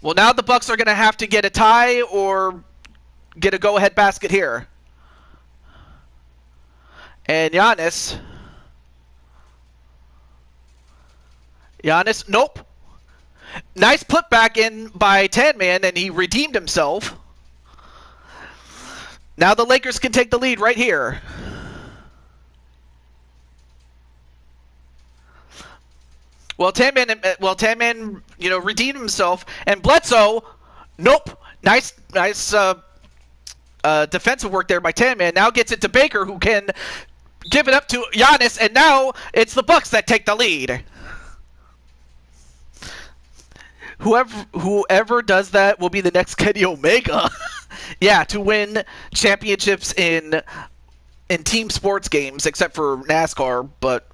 Well, now the Bucks are going to have to get a tie or get a go-ahead basket here. And Giannis, nope. Nice putback in by Tan-Man, and he redeemed himself. Now the Lakers can take the lead right here. Well, Tan-Man, redeemed himself, and Bledsoe, nope. Nice defensive work there by Tan-Man. Now gets it to Baker, who can give it up to Giannis, and now it's the Bucks that take the lead. Whoever does that will be the next Kenny Omega. Yeah, to win championships in team sports games, except for NASCAR. But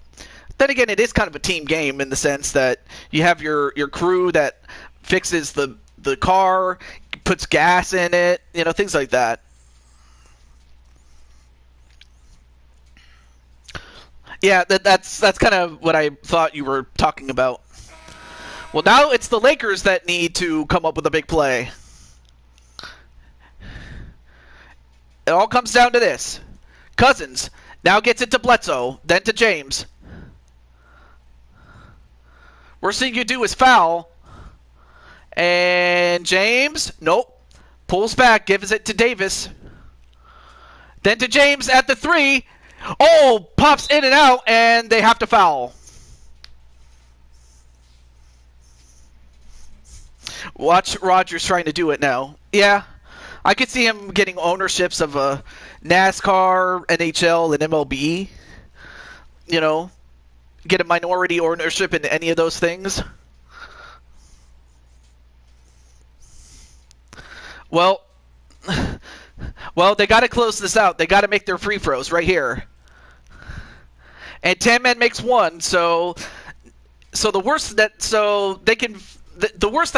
then again, it is kind of a team game in the sense that you have your crew that fixes the car, puts gas in it, things like that. Yeah, that's kind of what I thought you were talking about. Well, now it's the Lakers that need to come up with a big play. It all comes down to this. Cousins now gets it to Bledsoe, then to James. Worst thing you do is foul. And James, nope. Pulls back, gives it to Davis. Then to James at the 3. Oh, pops in and out, and they have to foul. Watch Rogers trying to do it now. Yeah, I could see him getting ownerships of a NASCAR, NHL, and MLB. Get a minority ownership in any of those things. Well, they got to close this out. They got to make their free throws right here. And Tan-Man makes one, so the worst that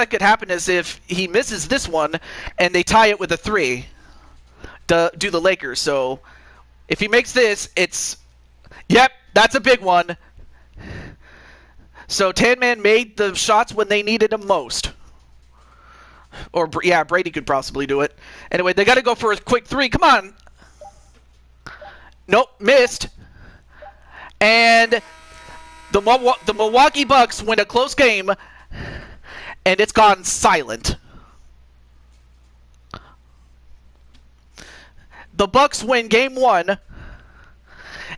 could happen is if he misses this one and they tie it with a 3 to do the Lakers. So if he makes this, that's a big one. So Tan-Man made the shots when they needed them most. Or, yeah, Brady could possibly do it. Anyway, they got to go for a quick 3. Come on. Nope, missed. And the Milwaukee Bucks win a close game, and it's gone silent. The Bucks win game 1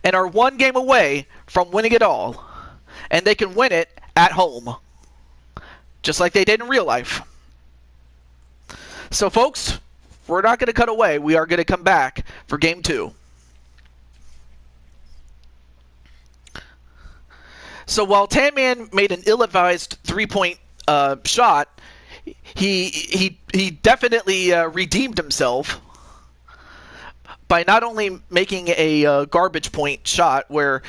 and are 1 game away from winning it all. And they can win it at home, just like they did in real life. So, folks, we're not going to cut away. We are going to come back for game 2. So while Tan-Man made an ill-advised 3-point shot, he definitely redeemed himself by not only making a garbage point shot where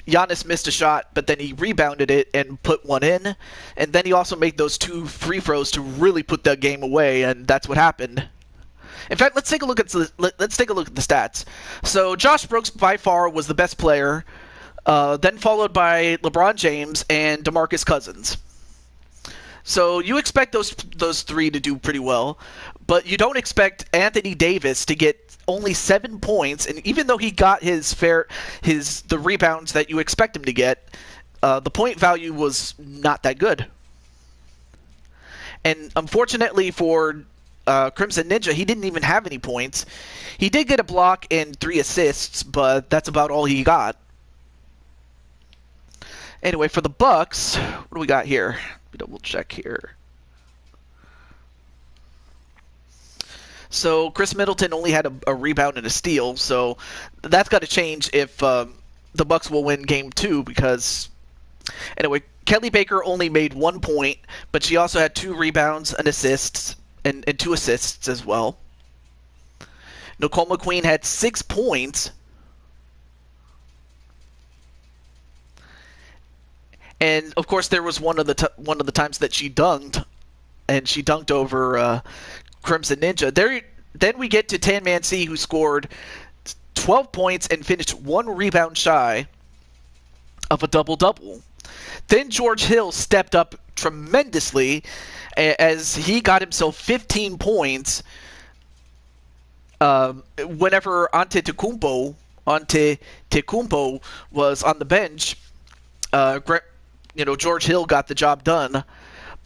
Giannis missed a shot, but then he rebounded it and put one in, and then he also made those 2 free throws to really put the game away, and that's what happened. In fact, let's take a look at the stats. So Josh Brooks by far was the best player, then followed by LeBron James and DeMarcus Cousins. So you expect those three to do pretty well, but you don't expect Anthony Davis to get only 7 points, and even though he got the rebounds that you expect him to get, the point value was not that good. And unfortunately for Crimson Ninja, he didn't even have any points. He did get a block and 3 assists, but that's about all he got. Anyway, for the Bucks, what do we got here? Let me double check here. So Chris Middleton only had a rebound and a steal, so that's got to change if the Bucks will win Game 2, because anyway, Kelly Baker only made 1 point, but she also had 2 rebounds and assists, and 2 assists as well. Nicole McQueen had 6 points. And of course, there was one of the times that she dunked, and she dunked over Crimson Ninja. Then we get to Tan Man C, who scored 12 points and finished 1 rebound shy of a double-double. Then George Hill stepped up tremendously as he got himself 15 points whenever Antetokounmpo was on the bench. George Hill got the job done.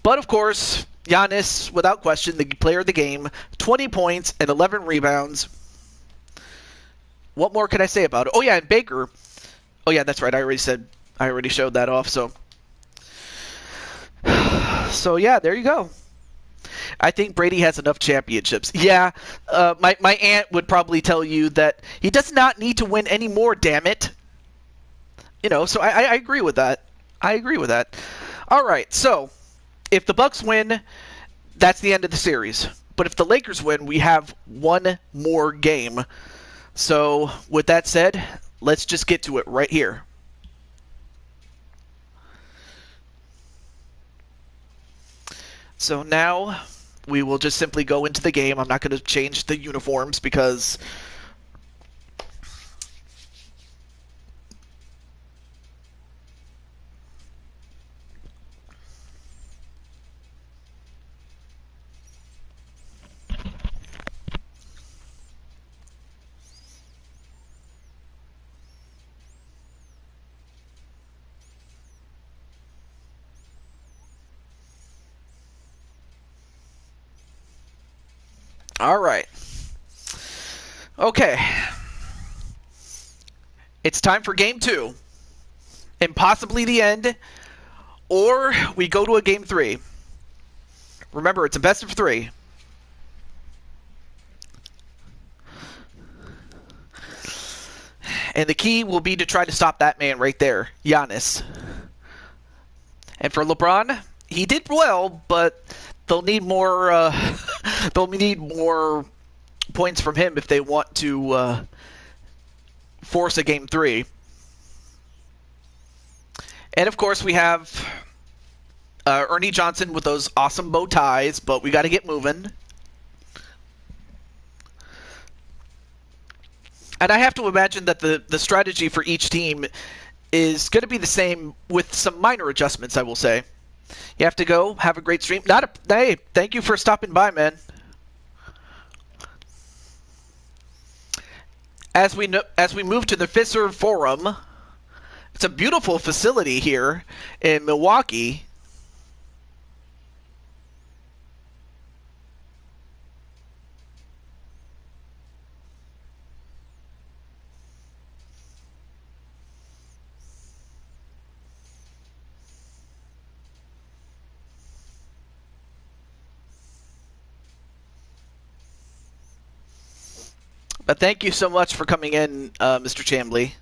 But of course, Giannis, without question, the player of the game, 20 points and 11 rebounds. What more can I say about it? Oh yeah, and Baker. Oh yeah, that's right. I already showed that off. So yeah, there you go. I think Brady has enough championships. Yeah, my aunt would probably tell you that he does not need to win any more. Damn it. So I agree with that. All right, so if the Bucks win, that's the end of the series. But if the Lakers win, we have one more game. So with that said, let's just get to it right here. So now we will just simply go into the game. I'm not going to change the uniforms because all right. Okay. It's time for Game 2. And possibly the end. Or we go to a Game 3. Remember, it's a best of 3. And the key will be to try to stop that man right there, Giannis. And for LeBron, he did well, but they'll need more. They'll need more points from him if they want to force a Game 3. And of course, we have Ernie Johnson with those awesome bow ties, but we got to get moving. And I have to imagine that the strategy for each team is going to be the same with some minor adjustments, I will say. You have to go. Have a great stream. Hey, thank you for stopping by, man. As we move to the Fisser Forum, it's a beautiful facility here in Milwaukee. But thank you so much for coming in, Mr. Chambly.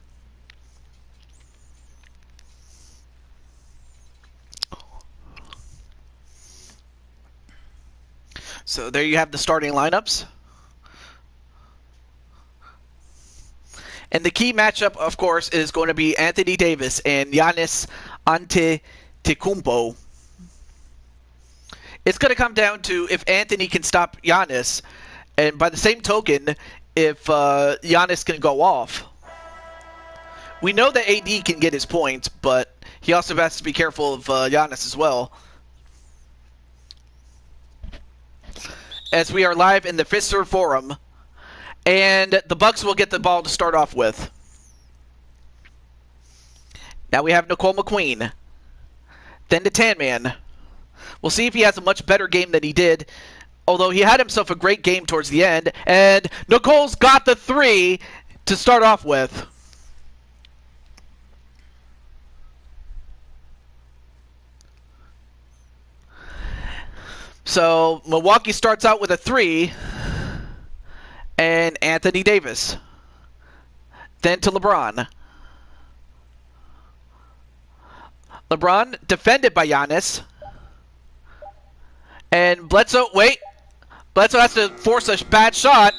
So there you have the starting lineups. And the key matchup, of course, is going to be Anthony Davis and Giannis Antetokounmpo. It's going to come down to if Anthony can stop Giannis, And by the same token, if Giannis can go off, we know that AD can get his points, but he also has to be careful of Giannis as well. As we are live in the Fister Forum, and the Bucks will get the ball to start off with. Now we have Nicole McQueen. Then to Tan Man. We'll see if he has a much better game than he did, although he had himself a great game towards the end. And Nicole's got the 3 to start off with. So Milwaukee starts out with a 3, and Anthony Davis. Then to LeBron. LeBron defended by Giannis. And Bledsoe, wait. Bledsoe has to force a bad shot,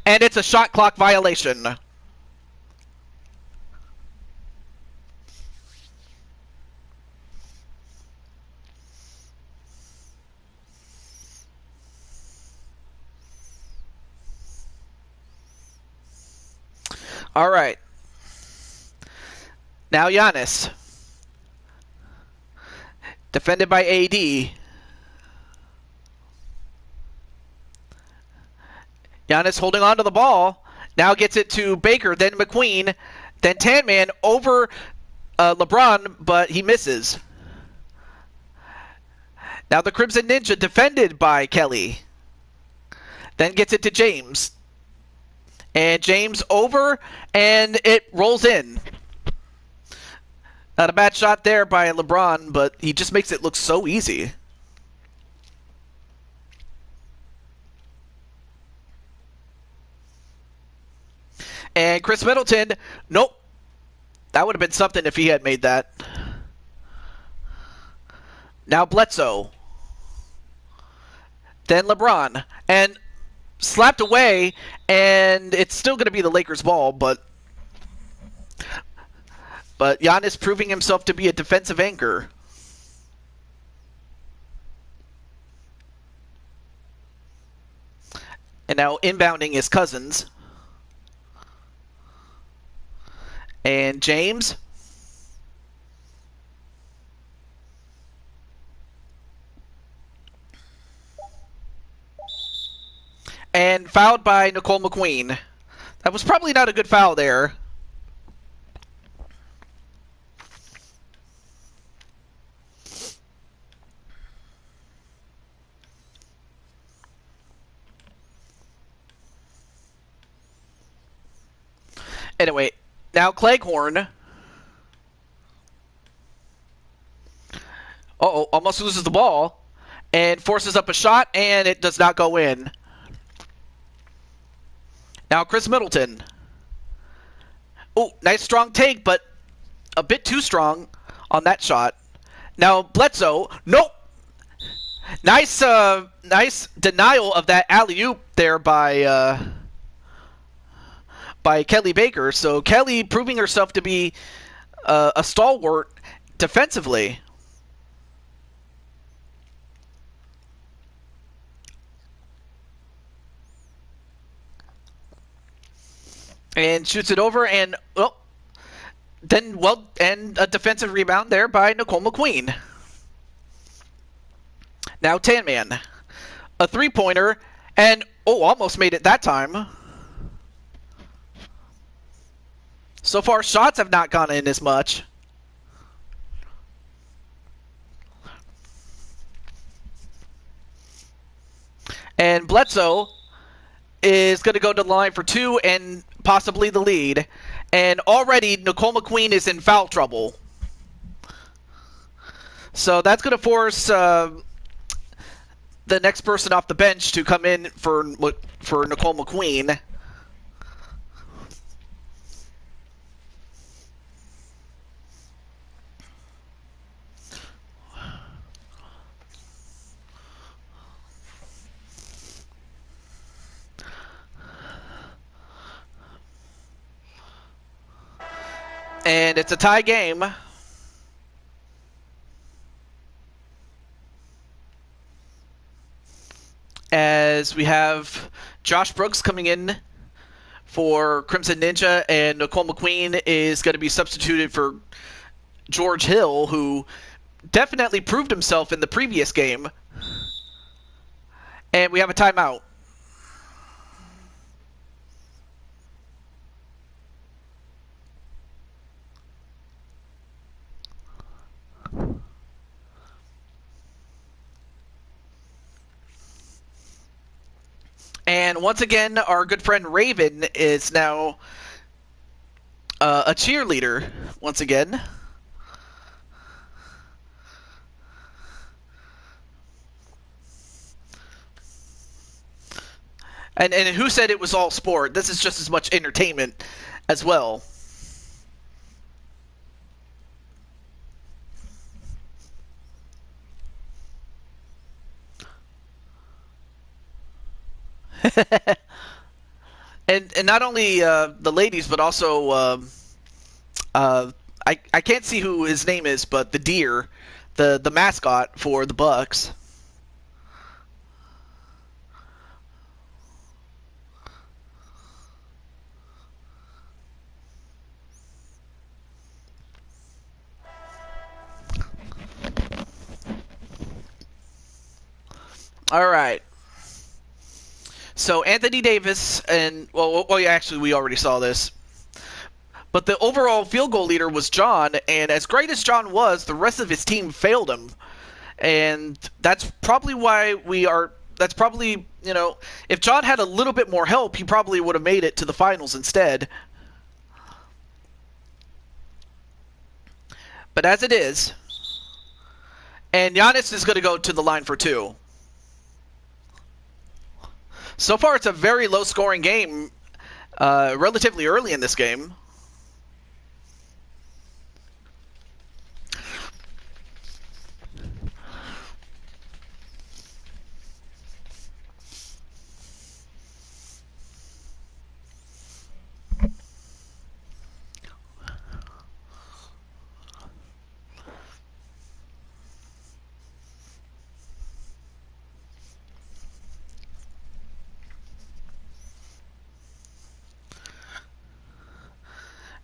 and it's a shot clock violation. All right. Now Giannis. Defended by AD. Giannis holding on to the ball. Now gets it to Baker, then McQueen, then Tan Man over LeBron, but he misses. Now the Crimson Ninja defended by Kelly. Then gets it to James. And James over, and it rolls in. Not a bad shot there by LeBron, but he just makes it look so easy. And Chris Middleton, nope. That would have been something if he had made that. Now Bledsoe. Then LeBron. And slapped away, and it's still going to be the Lakers' ball, but Giannis proving himself to be a defensive anchor. And now inbounding is Cousins. And James. And fouled by Nicole McQueen. That was probably not a good foul there. Anyway, now Cleghorn. Uh-oh, almost loses the ball. And forces up a shot, and it does not go in. Now Chris Middleton. Oh, nice strong take, but a bit too strong on that shot. Now Bledsoe. Nope. Nice denial of that alley-oop there by Kelly Baker. So Kelly proving herself to be a stalwart defensively. And shoots it over, and and a defensive rebound there by Nicole McQueen. Now Tan Man, a 3-pointer, and almost made it that time. So far, shots have not gone in as much. And Bledsoe is going to go to the line for 2 and possibly the lead. And already Nicole McQueen is in foul trouble. So that's going to force the next person off the bench to come in for Nicole McQueen. And it's a tie game. As as we have Josh Brooks coming in for Crimson Ninja, and Nicole McQueen is going to be substituted for George Hill, who definitely proved himself in the previous game. And we have a timeout. And once again, our good friend Raven is now a cheerleader once again. And who said it was all sport? This is just as much entertainment as well. and not only the ladies, but also I can't see who his name is, but the deer, the mascot for the Bucks. All right. So Anthony Davis and yeah, actually we already saw this. But the overall field goal leader was John, and as great as John was, the rest of his team failed him. And that's probably why that's probably, if John had a little bit more help, he probably would have made it to the finals instead. But as it is, and Giannis is going to go to the line for two. So far, it's a very low-scoring game, relatively early in this game.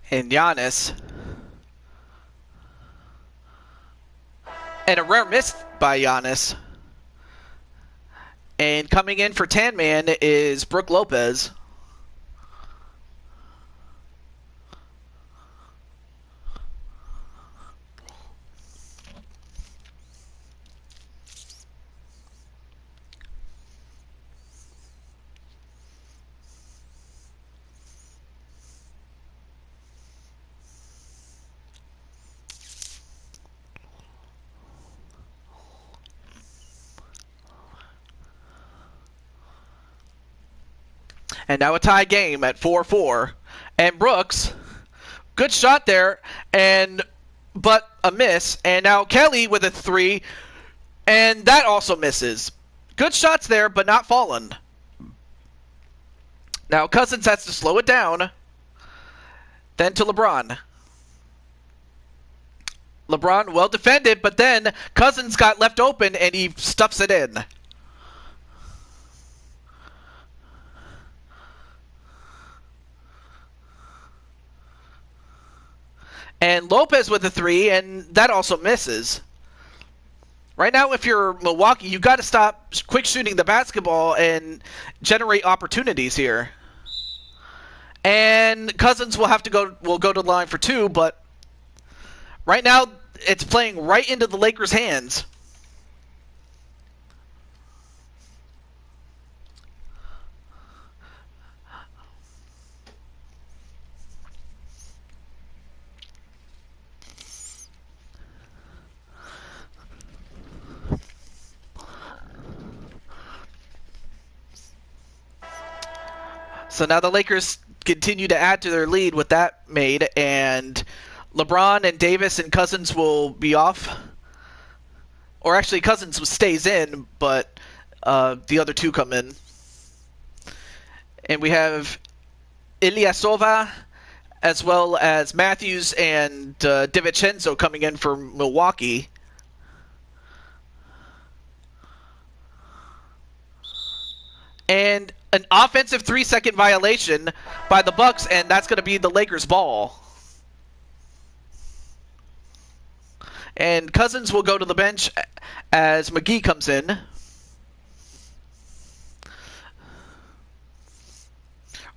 And Giannis. And a rare miss by Giannis. And coming in for Tan Man is Brooke Lopez. And now a tie game at 4-4. And Brooks, good shot there, but a miss. And now Kelly with a three, and that also misses. Good shots there, but not fallen. Now Cousins has to slow it down. Then to LeBron. LeBron well defended, but then Cousins got left open, and he stuffs it in. And Lopez with a three, and that also misses. Right now, if you're Milwaukee, you got to stop quick shooting the basketball and generate opportunities here. And Cousins will go to the line for two, but right now it's playing right into the Lakers' hands. So now the Lakers continue to add to their lead with that made, and LeBron and Davis and Cousins will be off. Or actually, Cousins stays in, but the other two come in. And we have Ilyasova as well as Matthews and DiVincenzo coming in for Milwaukee. And an offensive 3-second violation by the Bucks, and that's going to be the Lakers' ball. And Cousins will go to the bench as McGee comes in.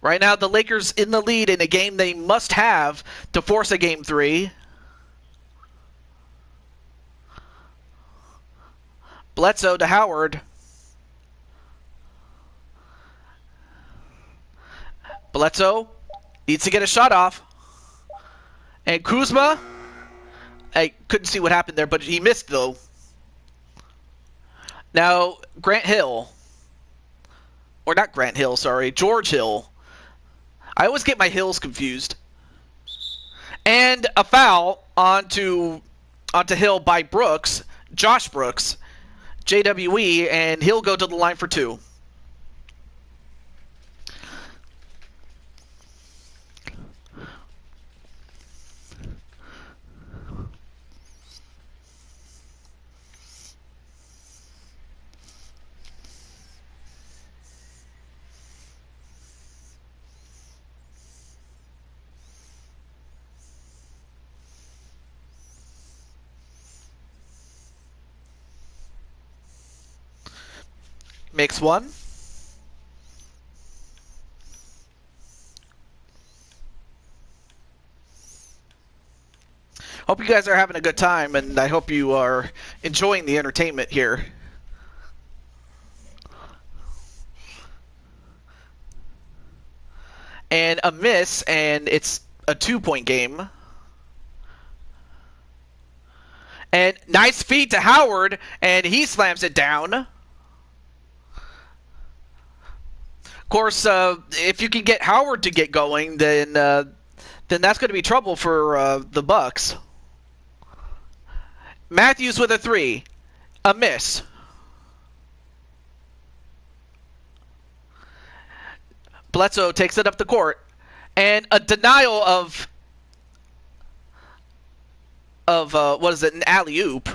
Right now, the Lakers in the lead in a game they must have to force a Game 3. Bledsoe to Howard. Bledsoe needs to get a shot off. And Kuzma, I couldn't see what happened there, but he missed, though. Now, Grant Hill. Or not Grant Hill, sorry. George Hill. I always get my Hills confused. And a foul onto Hill by Brooks, Josh Brooks, JWE, and he'll go to the line for 2. Makes 1. Hope you guys are having a good time, and I hope you are enjoying the entertainment here. And a miss, and it's a 2-point game. And nice feed to Howard, and he slams it down. Of course, if you can get Howard to get going, then that's going to be trouble for the Bucks. Matthews with a 3. A miss. Bledsoe takes it up the court. And a denial of what is it, an alley-oop.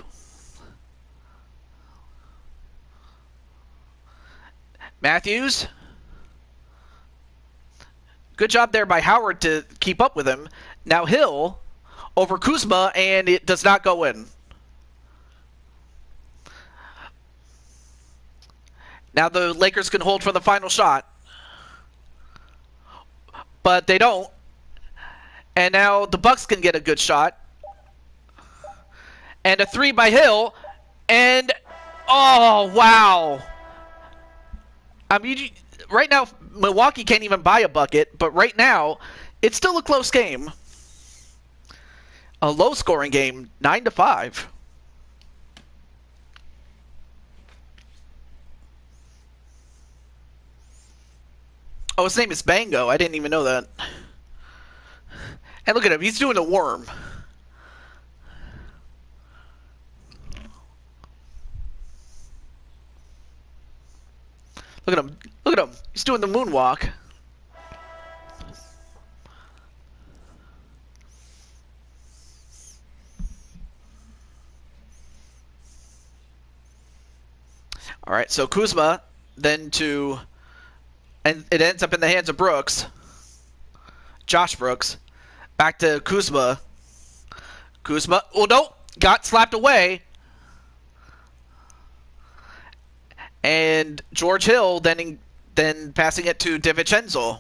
Matthews. Good job there by Howard to keep up with him. Now Hill over Kuzma, and it does not go in. Now the Lakers can hold for the final shot. But they don't. And now the Bucks can get a good shot. And a 3 by Hill. And, oh, wow. I mean, right now, Milwaukee can't even buy a bucket. But right now, it's still a close game. A low-scoring game, 9-5. Oh, his name is Bango. I didn't even know that. And look at him. He's doing a worm. Look at him. Look at him. He's doing the moonwalk. All right, so Kuzma then to... And it ends up in the hands of Brooks. Josh Brooks. Back to Kuzma. Kuzma. Oh, no. Got slapped away. And George Hill then passing it to DiVincenzo.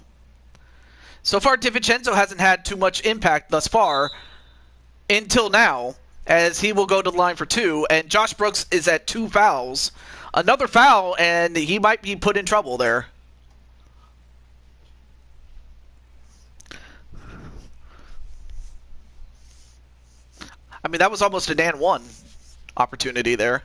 So far, DiVincenzo hasn't had too much impact thus far until now, as he will go to the line for 2. And Josh Brooks is at 2 fouls. Another foul, and he might be put in trouble there. I mean, that was almost an and one opportunity there.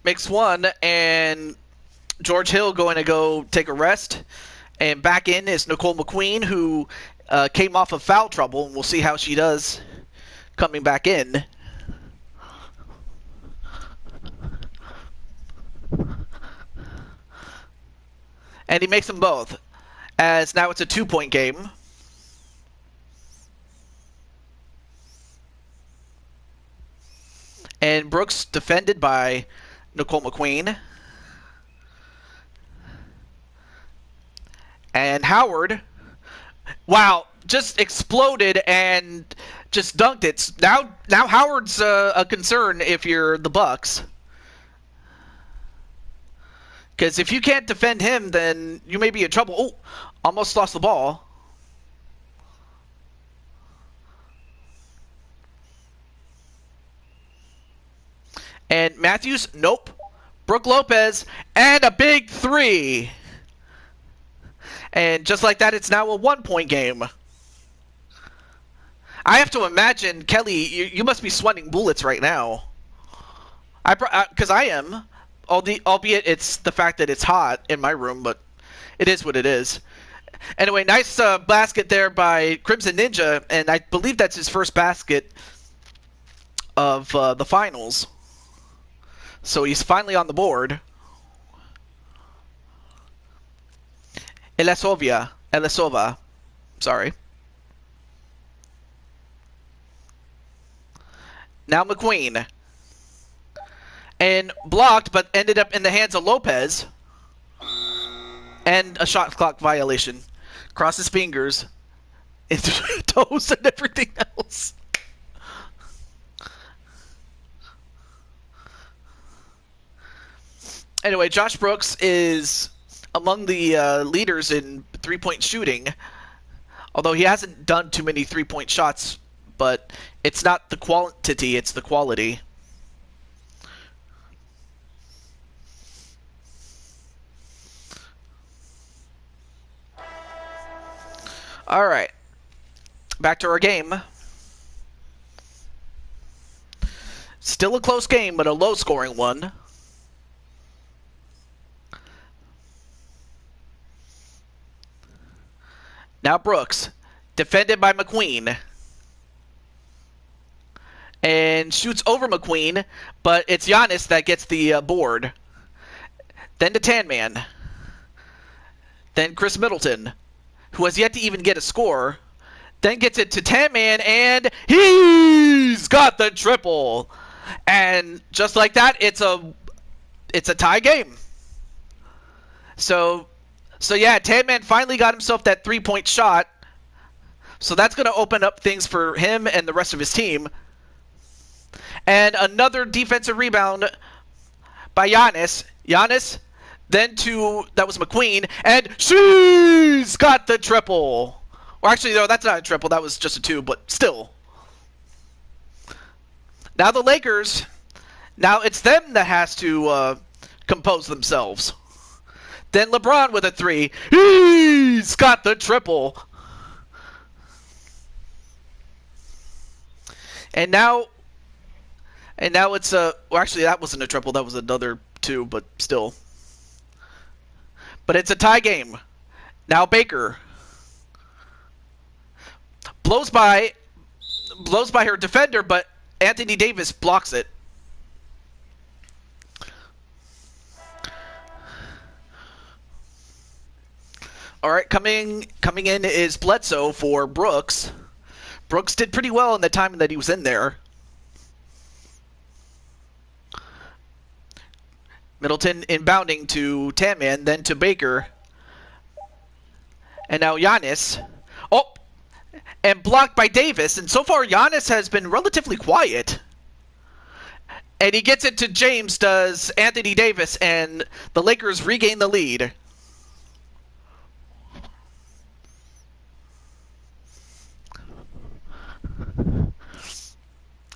Makes 1, and George Hill going to go take a rest. And back in is Nicole McQueen, who came off of foul trouble, and we'll see how she does coming back in. And he makes them both, as now it's a 2-point game. And Brooks defended by Nicole McQueen. And Howard, wow, just exploded and just dunked it. Now Howard's a concern if you're the Bucks. Because if you can't defend him, then you may be in trouble. Oh, almost lost the ball. And Matthews, nope. Brooke Lopez, and a big 3. And just like that, it's now a 1-point game. I have to imagine, Kelly, you must be sweating bullets right now. Because I am. Albeit it's the fact that it's hot in my room, but it is what it is. Anyway, nice basket there by Crimson Ninja, and I believe that's his first basket of the finals. So he's finally on the board. Elesova. Sorry. Now McQueen. And blocked, but ended up in the hands of Lopez. And a shot clock violation. Cross his fingers. Into toes and everything else. Anyway, Josh Brooks is among the leaders in three-point shooting. Although he hasn't done too many three-point shots, but it's not the quantity, it's the quality. All right, back to our game. Still a close game, but a low-scoring one. Now Brooks, defended by McQueen. And shoots over McQueen, but it's Giannis that gets the board. Then to Tan Man. Then Chris Middleton, who has yet to even get a score. Then gets it to Tan Man, and he's got the triple. And just like that, it's a tie game. So yeah, Tan Man finally got himself that three-point shot. So that's going to open up things for him and the rest of his team. And another defensive rebound by Giannis. Then that was McQueen, and she's got the triple. Or actually, no, that's not a triple. That was just a 2, but still. Now the Lakers, now it's them that has to compose themselves. Then LeBron with a 3. He's got the triple. And now it's well, actually, that wasn't a triple. That was another 2, but still. But it's a tie game. Now Baker blows by her defender, but Anthony Davis blocks it. All right, coming in is Bledsoe for Brooks. Brooks did pretty well in the time that he was in there. Middleton inbounding to Tan Man, then to Baker. And now Giannis. Oh! And blocked by Davis. And so far, Giannis has been relatively quiet. And he gets it to James, does Anthony Davis, and the Lakers regain the lead.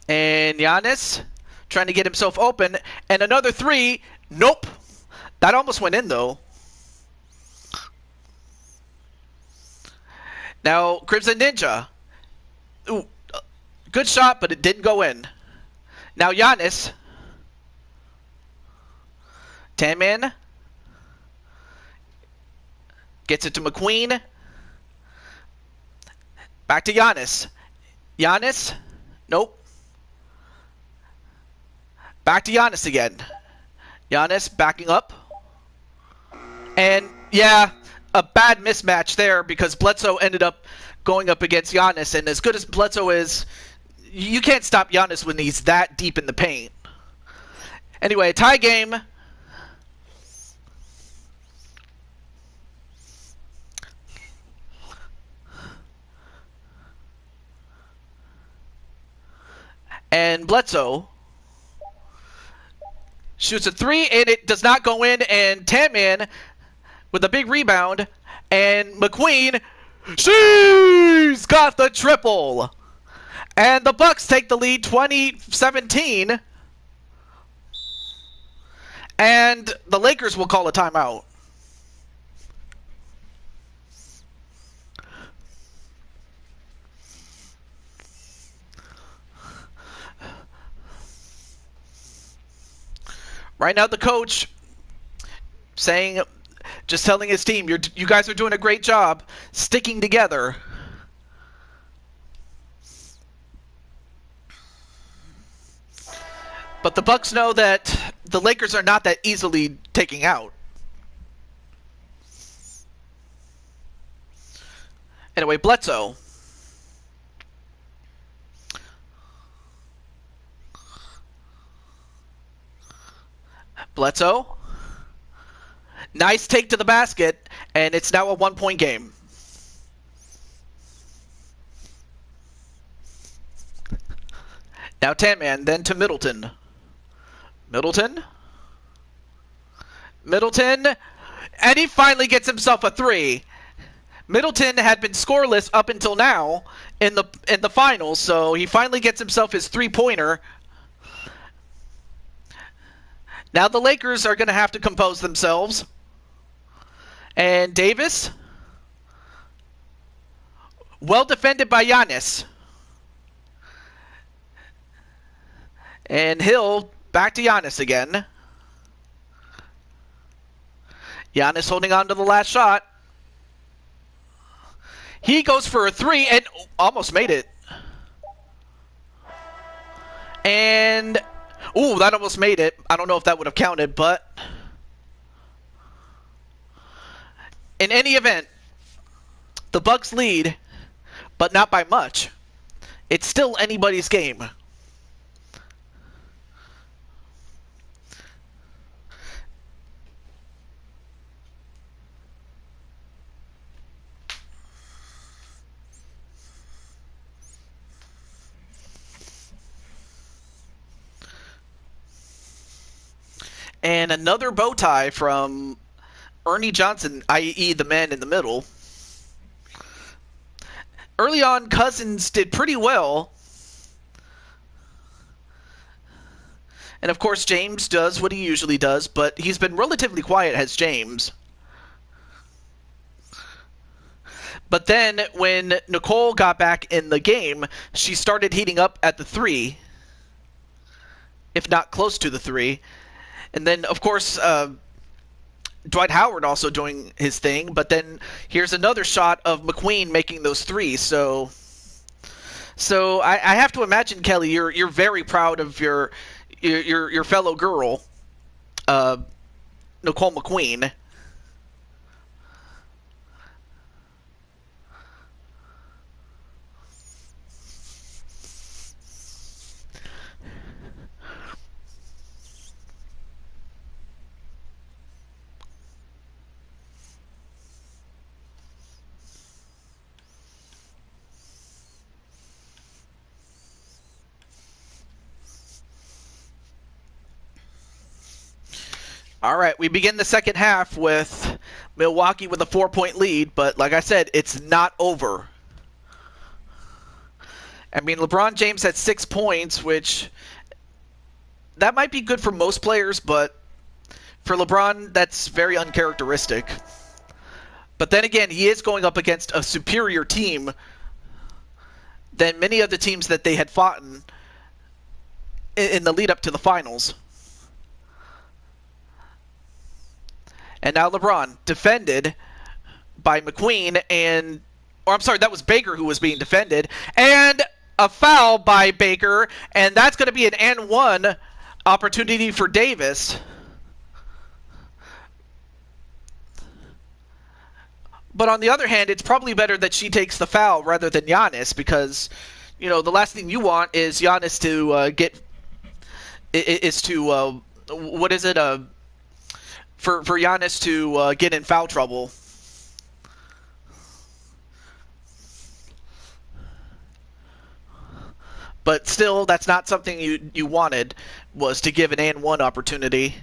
And Giannis trying to get himself open. And another 3. Nope. That almost went in, though. Now, Crimson Ninja. Ooh, good shot, but it didn't go in. Now, Giannis. Tan Man. Gets it to McQueen. Back to Giannis. Giannis. Nope. Back to Giannis again. Giannis backing up. And, yeah, a bad mismatch there because Bledsoe ended up going up against Giannis. And as good as Bledsoe is, you can't stop Giannis when he's that deep in the paint. Anyway, tie game. And Bledsoe shoots a three, and it does not go in. And Tanman with a big rebound. And McQueen, she's got the triple. And the Bucks take the lead 20-17. And the Lakers will call a timeout. Right now, the coach saying, just telling his team, you guys are doing a great job sticking together. But the Bucks know that the Lakers are not that easily taking out. Anyway, Bledsoe. Bledsoe. Nice take to the basket, and it's now a 1-point game. Now Tanman, then to Middleton. Middleton, and he finally gets himself a three. Middleton had been scoreless up until now in the finals, so he finally gets himself his three-pointer. Now the Lakers are going to have to compose themselves. And Davis, well defended by Giannis. And Hill, back to Giannis again. Giannis holding on to the last shot. He goes for a three and almost made it. And, ooh, that almost made it. I don't know if that would have counted, but in any event, the Bucks lead, but not by much. It's still anybody's game. And another bow tie from Ernie Johnson, i.e. the man in the middle. Early on, Cousins did pretty well. And of course, James does what he usually does, but he's been relatively quiet as James. But then when Nicole got back in the game, she started heating up at the three, if not close to the three. And then, of course, Dwight Howard also doing his thing. But then here's another shot of McQueen making those threes. So I have to imagine, Kelly, you're very proud of your fellow girl, Nicole McQueen. All right, we begin the second half with Milwaukee with a 4-point lead, but like I said, it's not over. I mean, LeBron James had 6 points, which that might be good for most players, but for LeBron, that's very uncharacteristic. But then again, he is going up against a superior team than many of the teams that they had fought in the lead up to the finals. And now LeBron, defended by McQueen, and or I'm sorry, that was Baker who was being defended, and a foul by Baker, and that's going to be an N1 opportunity for Davis. But on the other hand, it's probably better that she takes the foul rather than Giannis, because, you know, the last thing you want is Giannis to for Giannis to get in foul trouble. But still, that's not something you wanted, was to give an and one opportunity.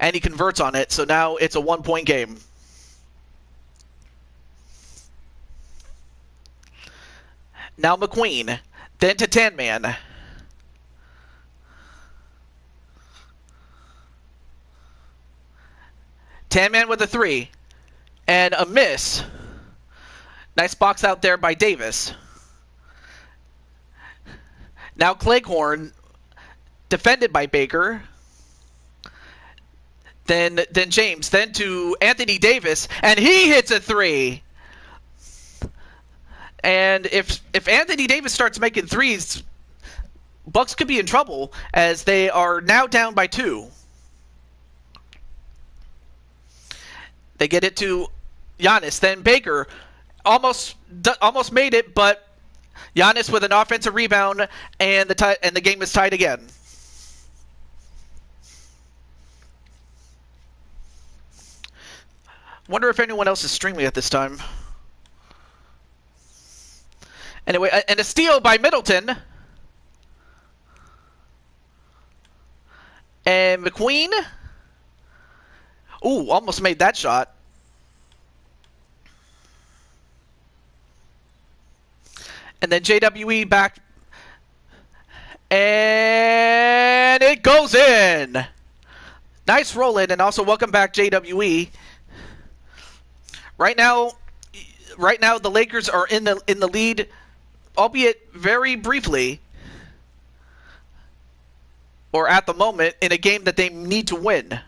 And he converts on it, so now it's a 1-point game. Now McQueen, then to Tanman. Tanman with a 3. And a miss. Nice box out there by Davis. Now Cleghorn, defended by Baker. Then James, then to Anthony Davis, and he hits a 3. And if Anthony Davis starts making threes, Bucks could be in trouble, as they are now down by 2. They get it to Giannis, then Baker almost made it, but Giannis with an offensive rebound, and the game is tied again. Wonder if anyone else is streaming at this time. Anyway, and a steal by Middleton. And McQueen. Ooh, almost made that shot. And then JWE back. And it goes in. Nice roll in, and also welcome back, JWE. Right now the Lakers are in the lead, albeit very briefly, or at the moment, in a game that they need to win.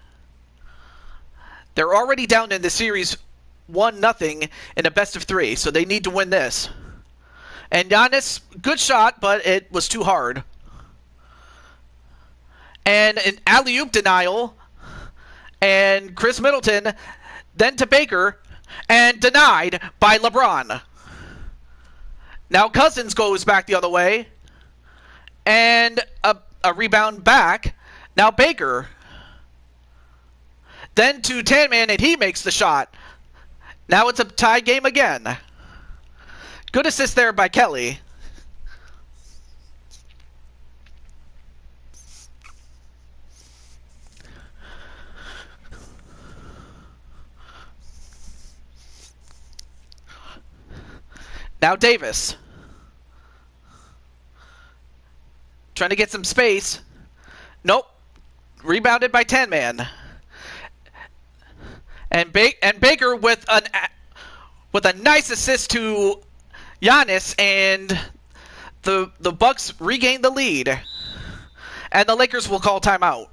They're already down in the series 1-0 in a best of 3, so they need to win this. And Giannis, good shot, but it was too hard. And an alley-oop denial, and Chris Middleton, then to Baker, and denied by LeBron. Now Cousins goes back the other way, and a rebound back. Now Baker, then to Tanman, and he makes the shot. Now it's a tie game again. Good assist there by Kelly. Now Davis. Trying to get some space. Nope. Rebounded by Tanman. And Baker with a nice assist to Giannis, and the Bucks regain the lead. And the Lakers will call timeout.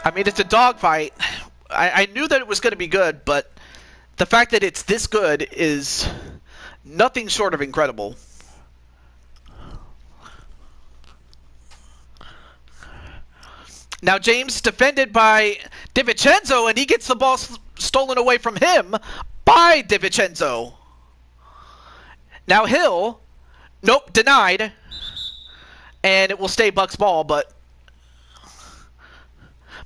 I mean, it's a dogfight. I knew that it was going to be good, but the fact that it's this good is nothing short of incredible. Now James defended by DiVincenzo, and he gets the ball stolen away from him by DiVincenzo. Now Hill, nope, denied, and it will stay Bucks ball, but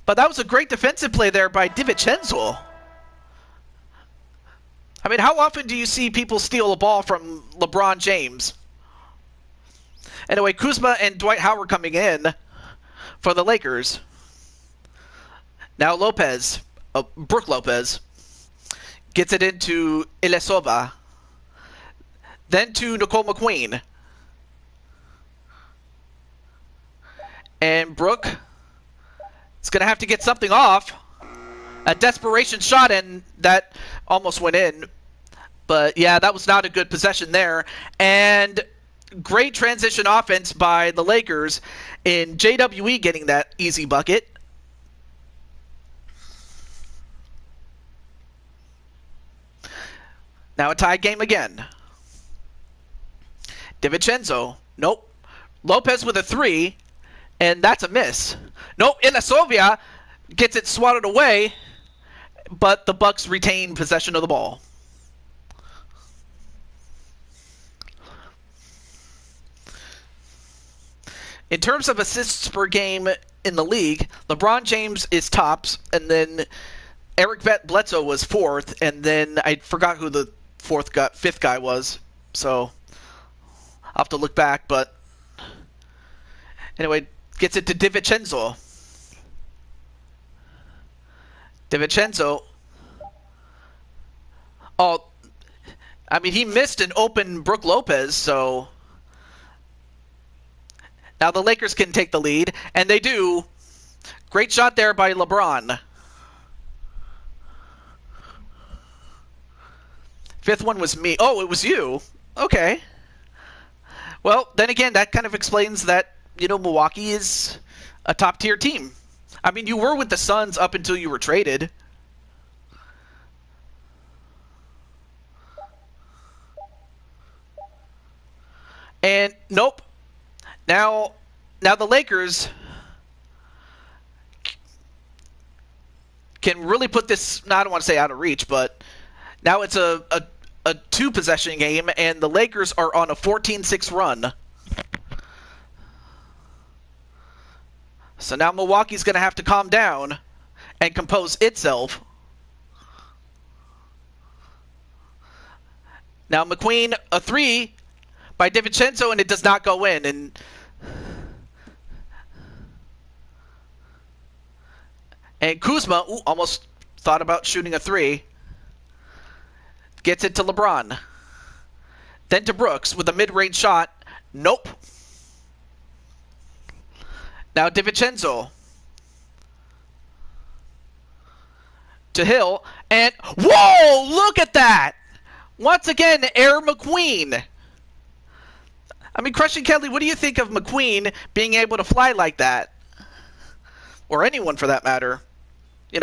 that was a great defensive play there by DiVincenzo. I mean, how often do you see people steal a ball from LeBron James? Anyway, Kuzma and Dwight Howard coming in for the Lakers. Now Lopez, Brook Lopez, gets it into Ilyasova. Then to Nicole McQueen. And Brook is going to have to get something off. A desperation shot, and that almost went in. But yeah, that was not a good possession there. And great transition offense by the Lakers in JWE getting that easy bucket. Now a tie game again. DiVincenzo. Nope. Lopez with a three, and that's a miss. Nope. Ilyasova gets it swatted away, but the Bucks retain possession of the ball. In terms of assists per game in the league, LeBron James is tops, and then Eric Bledsoe was fourth, and then I forgot who the fifth guy was, so I'll have to look back, but anyway, gets it to DiVincenzo. DiVincenzo. Oh, I mean, he missed an open Brook Lopez, so now the Lakers can take the lead, and they do. Great shot there by LeBron. Fifth one was me. Oh, it was you. Okay. Well, then again, that kind of explains that, Milwaukee is a top-tier team. I mean, you were with the Suns up until you were traded. And, nope. Now the Lakers can really put this, I don't want to say out of reach, but now it's a two-possession game, and the Lakers are on a 14-6 run. So now Milwaukee's going to have to calm down and compose itself. Now McQueen, a three by DiVincenzo, and it does not go in. And Kuzma almost thought about shooting a three. Gets it to LeBron. Then to Brooks with a mid-range shot. Nope. Now DiVincenzo. To Hill. And, whoa! Look at that! Once again, Air McQueen. I mean, Crushing Kelly, what do you think of McQueen being able to fly like that? Or anyone for that matter.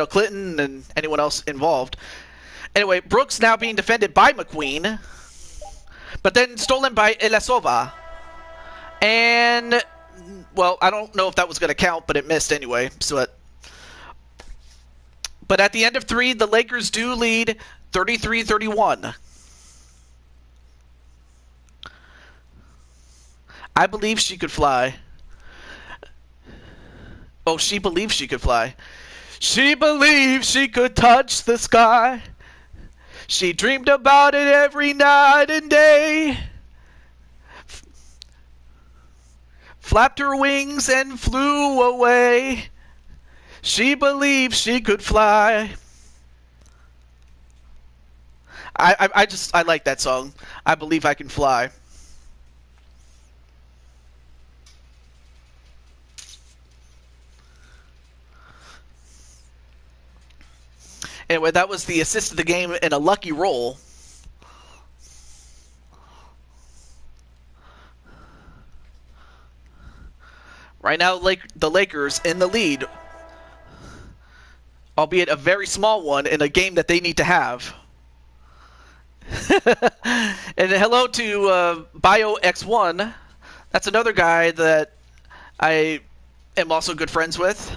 Clinton and anyone else involved. Anyway, Brooks now being defended by McQueen. But then stolen by Ilyasova. And, well, I don't know if that was going to count, but it missed anyway. But at the end of three, the Lakers do lead 33-31. I believe she could fly. Oh, she believes she could fly. She believed she could touch the sky. She dreamed about it every night and day. Flapped her wings and flew away. She believed she could fly. I like that song. I believe I can fly. Anyway, that was the assist of the game in a lucky roll. Right now, the Lakers in the lead, albeit a very small one in a game that they need to have. And hello to Bio X1. That's another guy that I am also good friends with.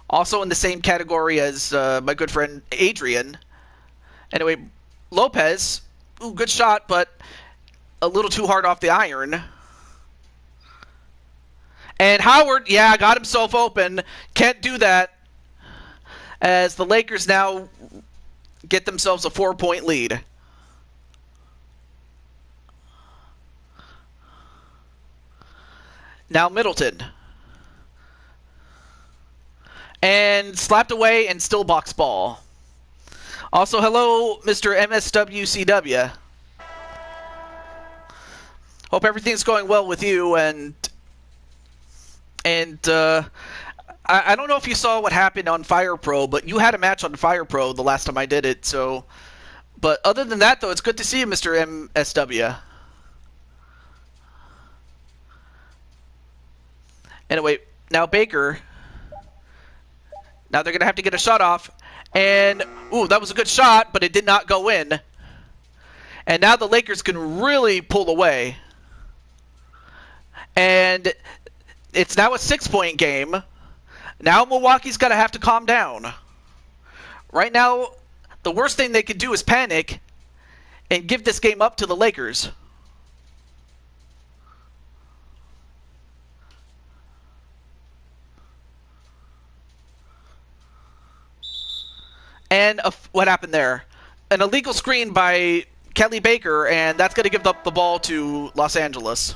Also in the same category as my good friend Adrian. Anyway, Lopez, good shot, but a little too hard off the iron. And Howard, got himself open. Can't do that, as the Lakers now get themselves a 4-point lead. Now Middleton. And slapped away and still box ball. Also, hello, Mr. MSWCW. Hope everything's going well with you, and I don't know if you saw what happened on Fire Pro, but you had a match on Fire Pro the last time I did it, so But other than that, though, it's good to see you, Mr. MSW. Anyway, now Baker. Now they're going to have to get a shot off. And, ooh, that was a good shot, but it did not go in. And now the Lakers can really pull away. And it's now a 6-point game. Now Milwaukee's got to have to calm down. Right now, the worst thing they could do is panic and give this game up to the Lakers. And what happened there? An illegal screen by Kelly Baker, and that's going to give up the ball to Los Angeles.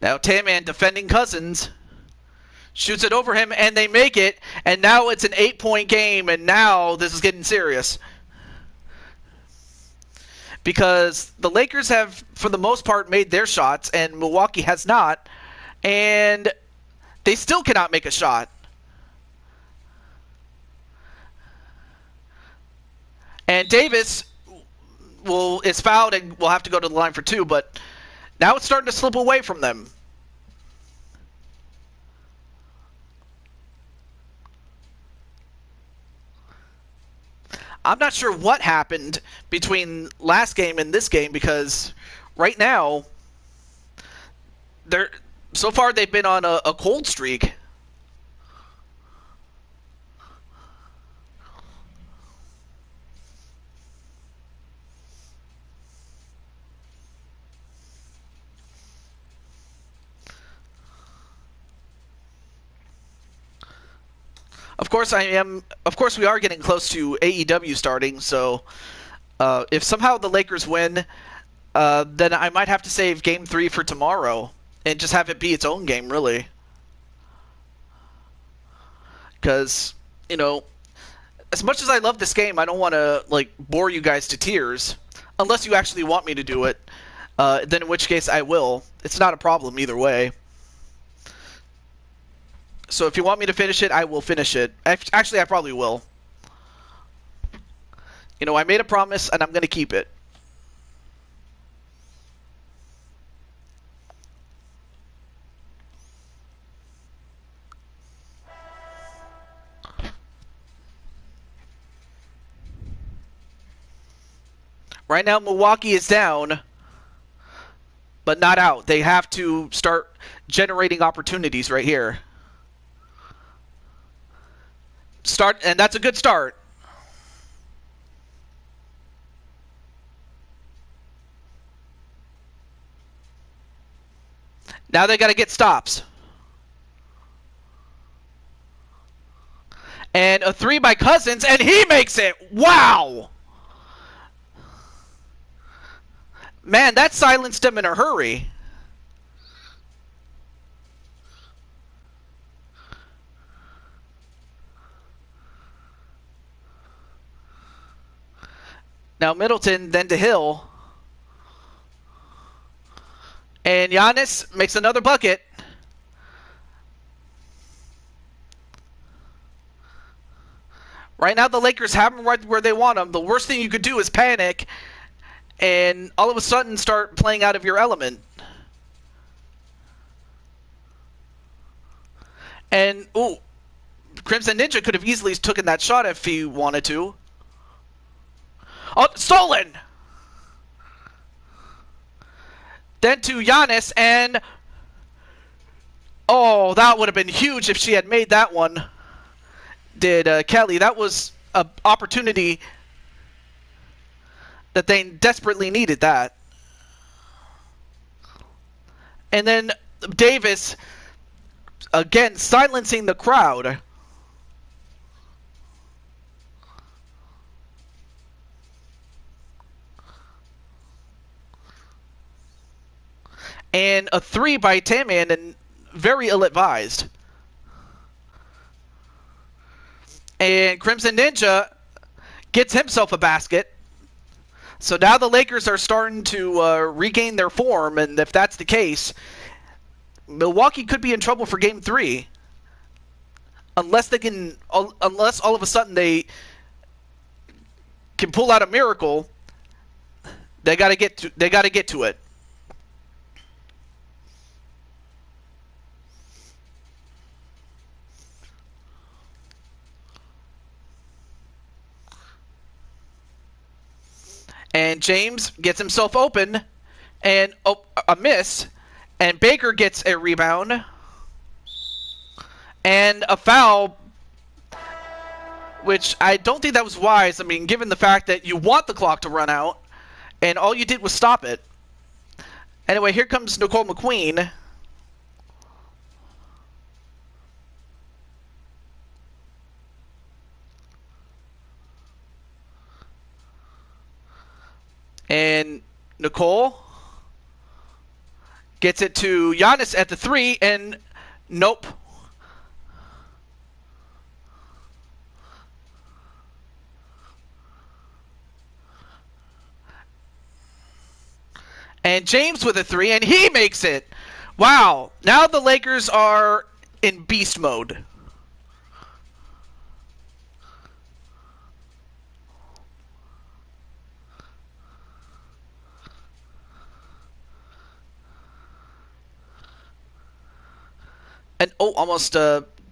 Now Taman defending Cousins. Shoots it over him, and they make it. And now it's an 8-point game, and now this is getting serious. Because the Lakers have, for the most part, made their shots, and Milwaukee has not. And they still cannot make a shot. And Davis is fouled and will have to go to the line for 2, but now it's starting to slip away from them. I'm not sure what happened between last game and this game, because right now, so far they've been on a cold streak. Of course, we are getting close to AEW starting. So, if somehow the Lakers win, then I might have to save Game 3 for tomorrow and just have it be its own game, really. Because, as much as I love this game, I don't want to bore you guys to tears, unless you actually want me to do it. Then in which case I will. It's not a problem either way. So if you want me to finish it, I will finish it. Actually, I probably will. I made a promise, and I'm going to keep it. Right now, Milwaukee is down, but not out. They have to start generating opportunities right here. And that's a good start. Now they got to get stops. And a 3 by Cousins, and he makes it! Wow! Man, that silenced him in a hurry. Now Middleton, then to Hill. And Giannis makes another bucket. Right now the Lakers have them right where they want them. The worst thing you could do is panic and all of a sudden start playing out of your element. And, ooh, Crimson Ninja could have easily taken that shot if he wanted to. Oh, stolen! Then to Giannis, and... oh, that would have been huge if she had made that one. Did Kelly. That was an opportunity that they desperately needed that. And then Davis, again, silencing the crowd. And a 3 by Taman, and very ill-advised. And Crimson Ninja gets himself a basket. So now the Lakers are starting to regain their form, and if that's the case, Milwaukee could be in trouble for Game 3, unless all of a sudden they can pull out a miracle. They got to get to it. And James gets himself open, and a miss, and Baker gets a rebound, and a foul, which I don't think that was wise. I mean, given the fact that you want the clock to run out, and all you did was stop it. Anyway, here comes Nicole McQueen. And Nicole gets it to Giannis at the 3, and nope. And James with a 3, and he makes it. Wow. Now the Lakers are in beast mode. And almost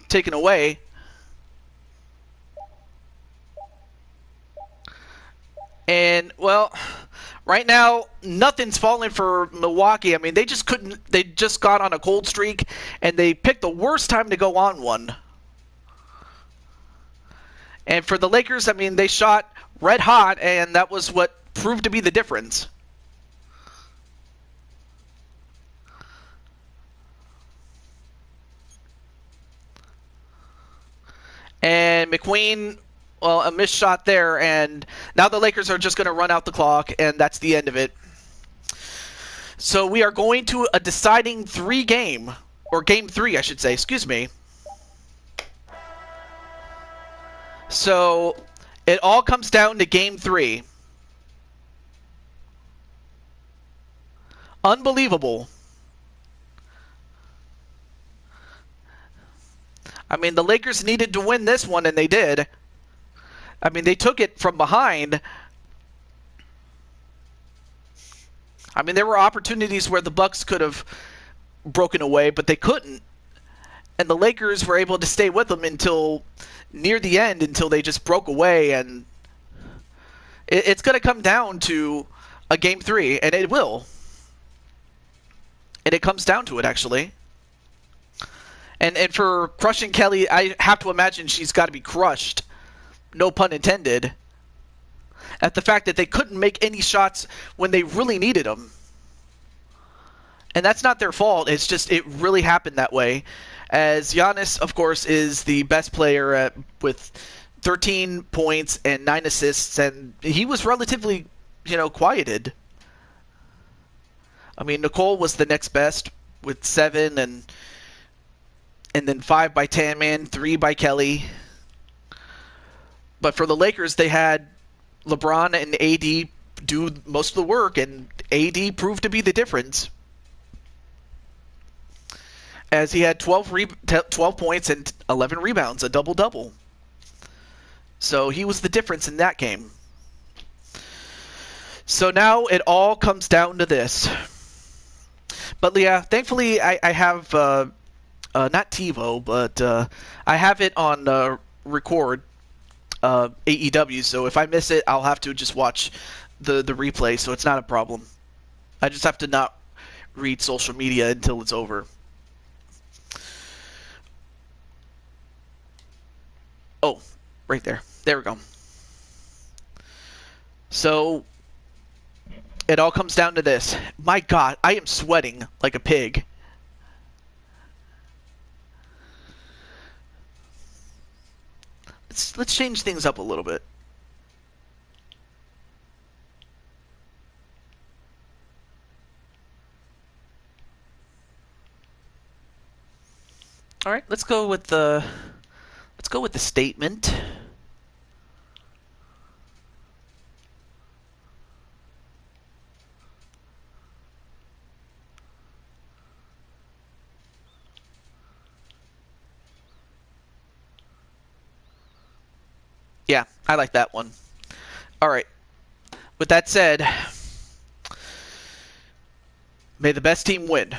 taken away. And well, right now nothing's falling for Milwaukee. I mean, they just couldn't. They just got on a cold streak, and they picked the worst time to go on one. And for the Lakers, I mean, they shot red hot, and that was what proved to be the difference. And McQueen, well, a missed shot there, and now the Lakers are just going to run out the clock, and that's the end of it. So we are going to a deciding game 3, I should say, excuse me. So it all comes down to Game 3. Unbelievable. I mean, the Lakers needed to win this one, and they did. I mean, they took it from behind. I mean, there were opportunities where the Bucks could have broken away, but they couldn't. And the Lakers were able to stay with them until near the end, until they just broke away. And it's going to come down to a Game 3, and it will. And it comes down to it, actually. And for crushing Kelly, I have to imagine she's got to be crushed, no pun intended, at the fact that they couldn't make any shots when they really needed them. And that's not their fault. It's just it really happened that way. As Giannis, of course, is the best player with 13 points and 9 assists, and he was relatively, quieted. I mean, Nicole was the next best with 7, and then 5 by Tanman, 3 by Kelly. But for the Lakers, they had LeBron and AD do most of the work, and AD proved to be the difference, as he had 12 points and 11 rebounds, a double-double. So he was the difference in that game. So now it all comes down to this. But yeah, thankfully I have not TiVo, but I have it on record, AEW. So if I miss it, I'll have to just watch the replay. So it's not a problem. I just have to not read social media until it's over. Oh, right there. There we go. So it all comes down to this. My God, I am sweating like a pig. Let's change things up a little bit. All right, let's go with the statement. I like that one. All right. With that said, may the best team win.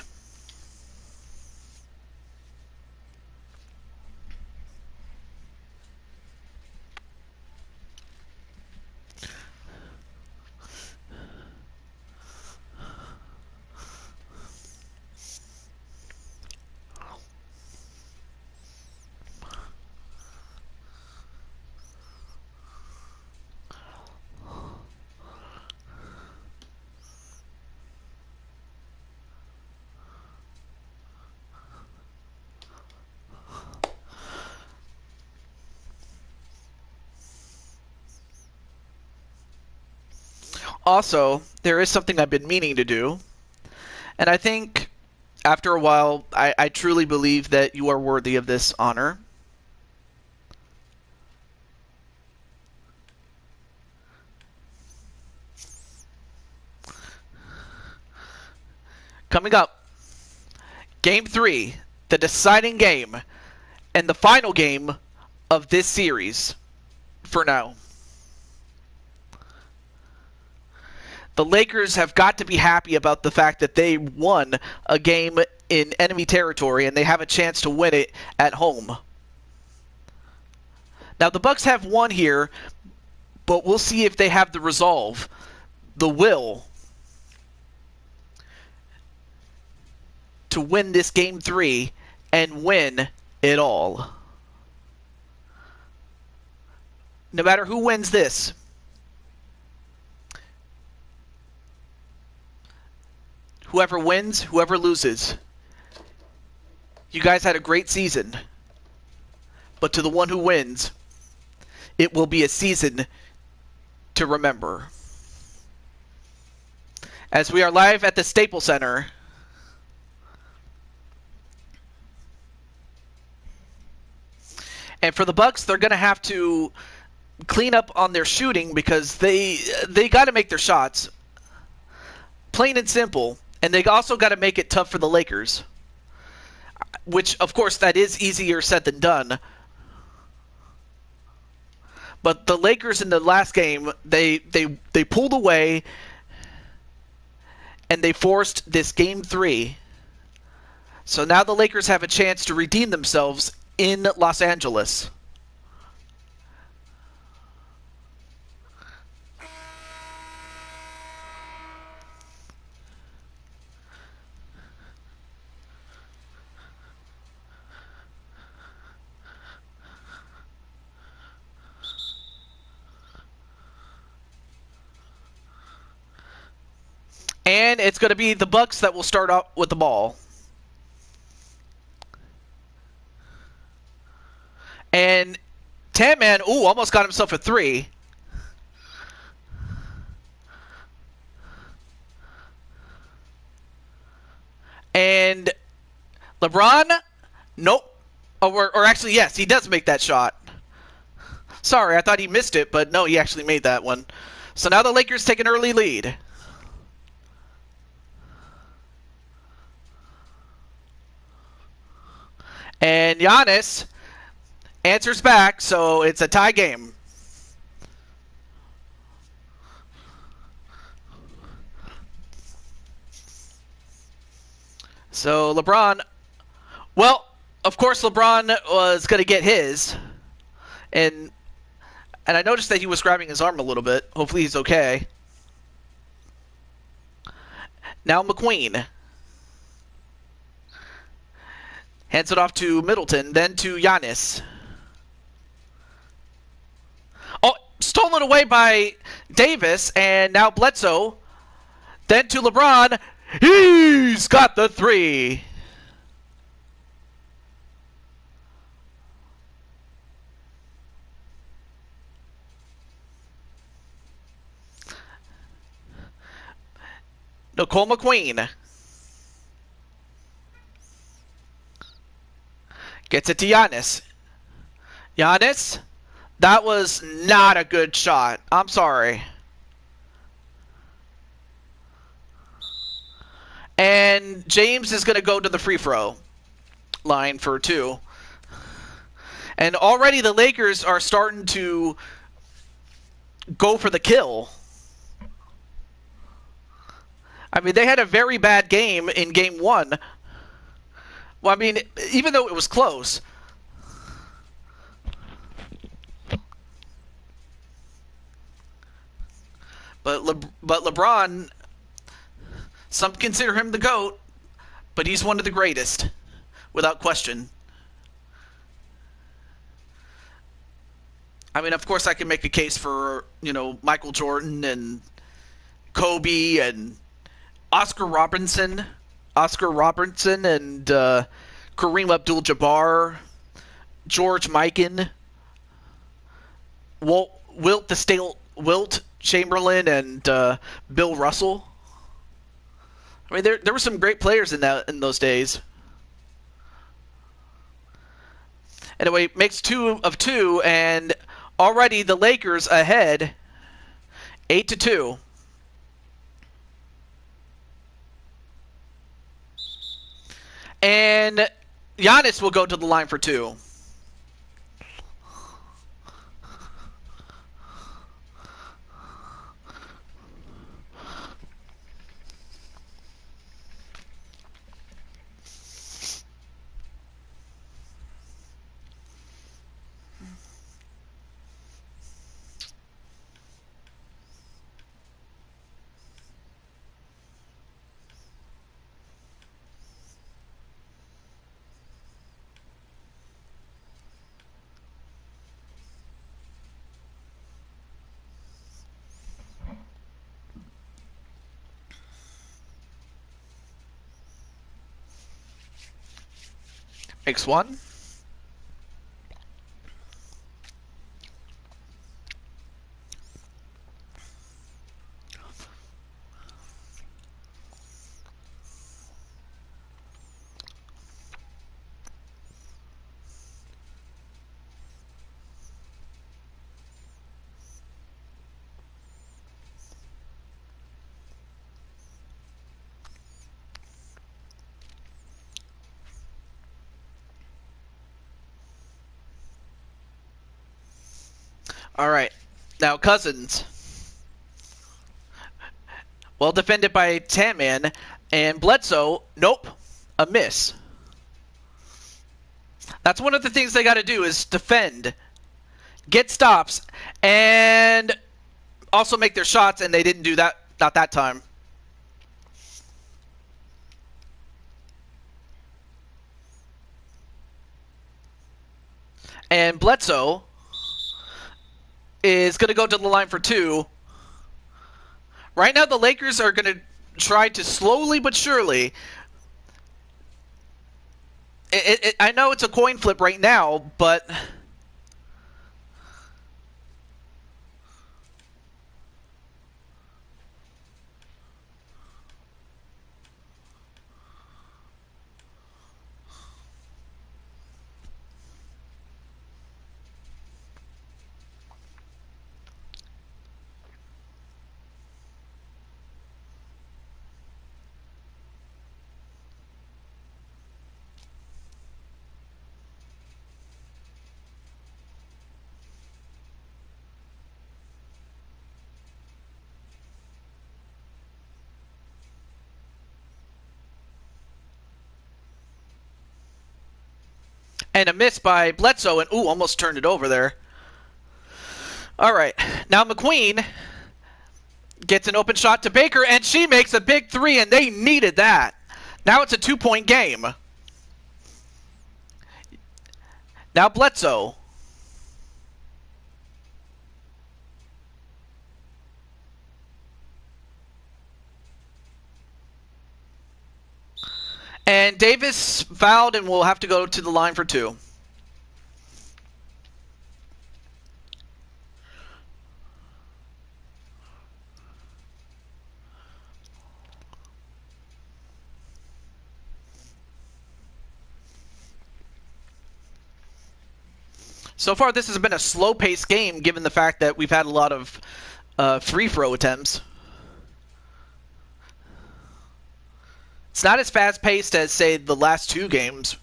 Also, there is something I've been meaning to do, and I think after a while, I truly believe that you are worthy of this honor. Coming up, Game 3, the deciding game, and the final game of this series for now. The Lakers have got to be happy about the fact that they won a game in enemy territory and they have a chance to win it at home. Now, the Bucks have won here, but we'll see if they have the resolve, the will, to win this Game 3 and win it all. No matter who wins this, whoever wins, whoever loses, you guys had a great season. But to the one who wins, it will be a season to remember. As we are live at the Staples Center, and for the Bucks, they're going to have to clean up on their shooting because they got to make their shots. Plain and simple. And they also got to make it tough for the Lakers. Which, of course, that is easier said than done. But the Lakers in the last game, they pulled away and they forced this Game 3. So now the Lakers have a chance to redeem themselves in Los Angeles. And it's going to be the Bucks that will start out with the ball. And Tan-Man, almost got himself a 3. And LeBron, nope. Or actually, yes, he does make that shot. Sorry, I thought he missed it, but no, he actually made that one. So now the Lakers take an early lead. And Giannis answers back, so it's a tie game. So LeBron, well, of course LeBron was going to get his. And I noticed that he was grabbing his arm a little bit. Hopefully he's okay. Now McQueen. Hands it off to Middleton, then to Giannis. Oh, stolen away by Davis, and now Bledsoe. Then to LeBron. He's got the 3. Nicole McQueen. Gets it to Giannis. Giannis, that was not a good shot. I'm sorry. And James is going to go to the free throw line for 2. And already the Lakers are starting to go for the kill. I mean, they had a very bad game in game one. Well, I mean, even though it was close. But LeBron, some consider him the GOAT, but he's one of the greatest, without question. I mean, of course, I can make a case for, Michael Jordan and Kobe and Oscar Robertson and Kareem Abdul-Jabbar, George Mikan, Wilt Chamberlain, and Bill Russell. I mean, there were some great players in those days. Anyway, makes 2 of 2, and already the Lakers ahead, 8-2. And Giannis will go to the line for 2. Makes 1. All right. Now, Cousins. Well defended by Tanman. And Bledsoe, nope, a miss. That's one of the things they got to do is defend, get stops, and also make their shots, and they didn't do that, not that time. And Bledsoe is going to go to the line for 2. Right now, the Lakers are going to try to slowly but surely. I know it's a coin flip right now, but and a miss by Bledsoe, and almost turned it over there. All right, now McQueen gets an open shot to Baker, and she makes a big 3, and they needed that. Now it's a 2-point game. Now Bledsoe. And Davis fouled and will have to go to the line for 2. So far, this has been a slow-paced game, given the fact that we've had a lot of free throw attempts. It's not as fast-paced as, say, the last 2 games,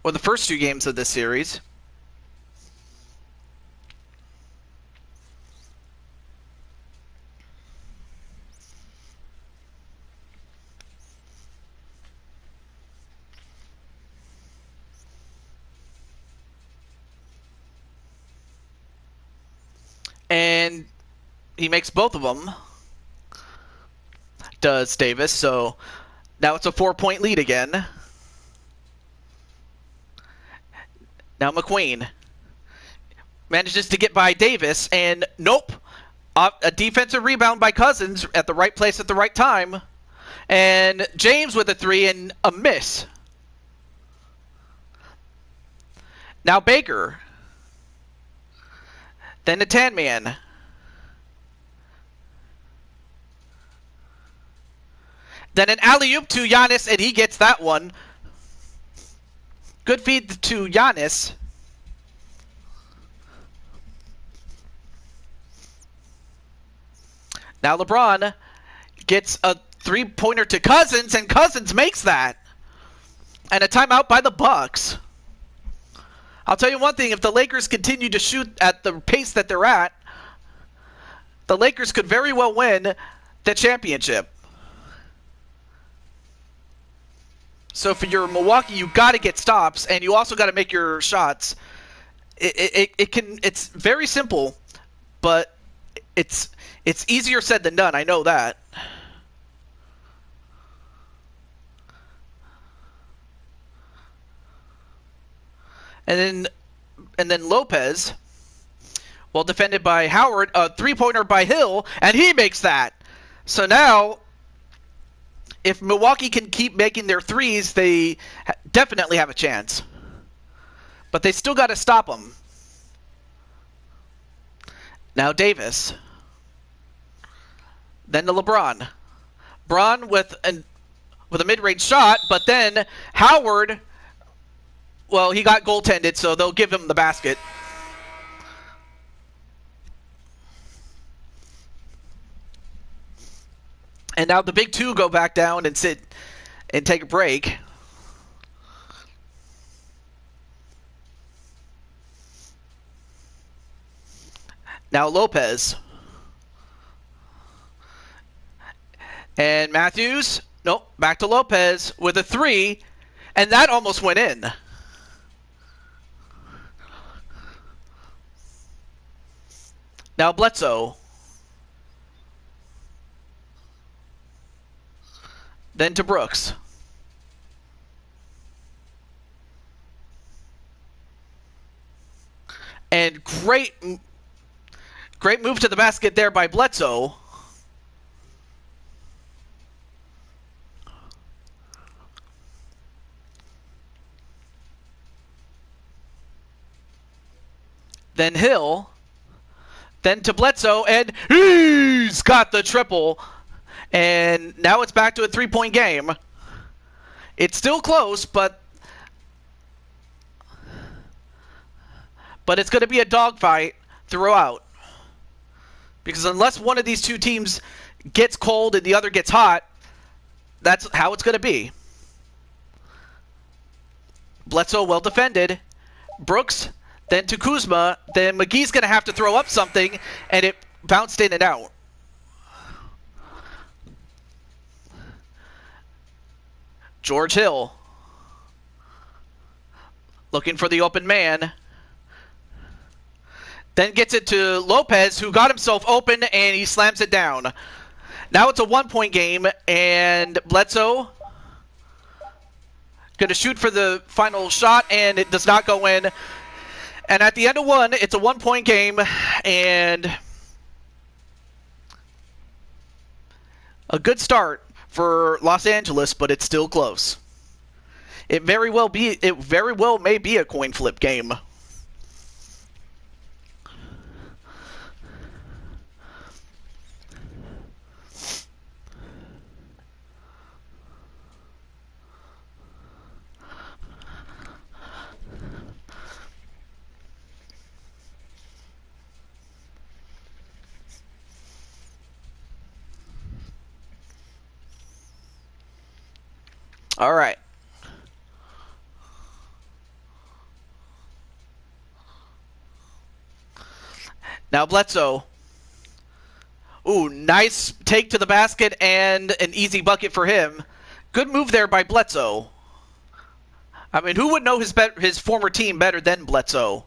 or the first 2 games of this series. he makes both of them. Does Davis. So now it's a 4-point lead again. Now McQueen manages to get by Davis, and nope. A defensive rebound by Cousins at the right place at the right time. And James with a 3 and a miss. Now Baker. Then the Tan Man. Then an alley-oop to Giannis, and he gets that one. Good feed to Giannis. Now LeBron gets a 3-pointer to Cousins, and Cousins makes that. And a timeout by the Bucks. I'll tell you one thing, if the Lakers continue to shoot at the pace that they're at, the Lakers could very well win the championship. So for your Milwaukee, you got to get stops, and you also got to make your shots. It's very simple, but it's easier said than done. I know that. And then Lopez, well defended by Howard, a 3-pointer by Hill, and he makes that. So now, if Milwaukee can keep making their threes, they definitely have a chance. But they still got to stop them. Now Davis. Then to LeBron. Bron with a mid-range shot, but then Howard, well, he got goaltended, so they'll give him the basket. And now the big two go back down and sit and take a break. Now Lopez. And Matthews, nope, back to Lopez with a 3, and that almost went in. Now Bledsoe. Then to Brooks. And great move to the basket there by Bledsoe. Then Hill. Then to Bledsoe, and he's got the triple. And now it's back to a 3-point game. It's still close, but it's going to be a dogfight throughout. Because unless one of these two teams gets cold and the other gets hot, that's how it's going to be. Bledsoe well defended. Brooks, then to Kuzma. Then McGee's going to have to throw up something, and it bounced in and out. George Hill. Looking for the open man. Then gets it to Lopez, who got himself open, and he slams it down. Now it's a 1-point game, and Bledsoe going to shoot for the final shot, and it does not go in. And at the end of one, it's a 1-point game, and a good start for Los Angeles, but it's still close. It very well may be a coin flip game. All right. Now Bledsoe. Ooh, nice take to the basket and an easy bucket for him. Good move there by Bledsoe. I mean, who would know his former team better than Bledsoe?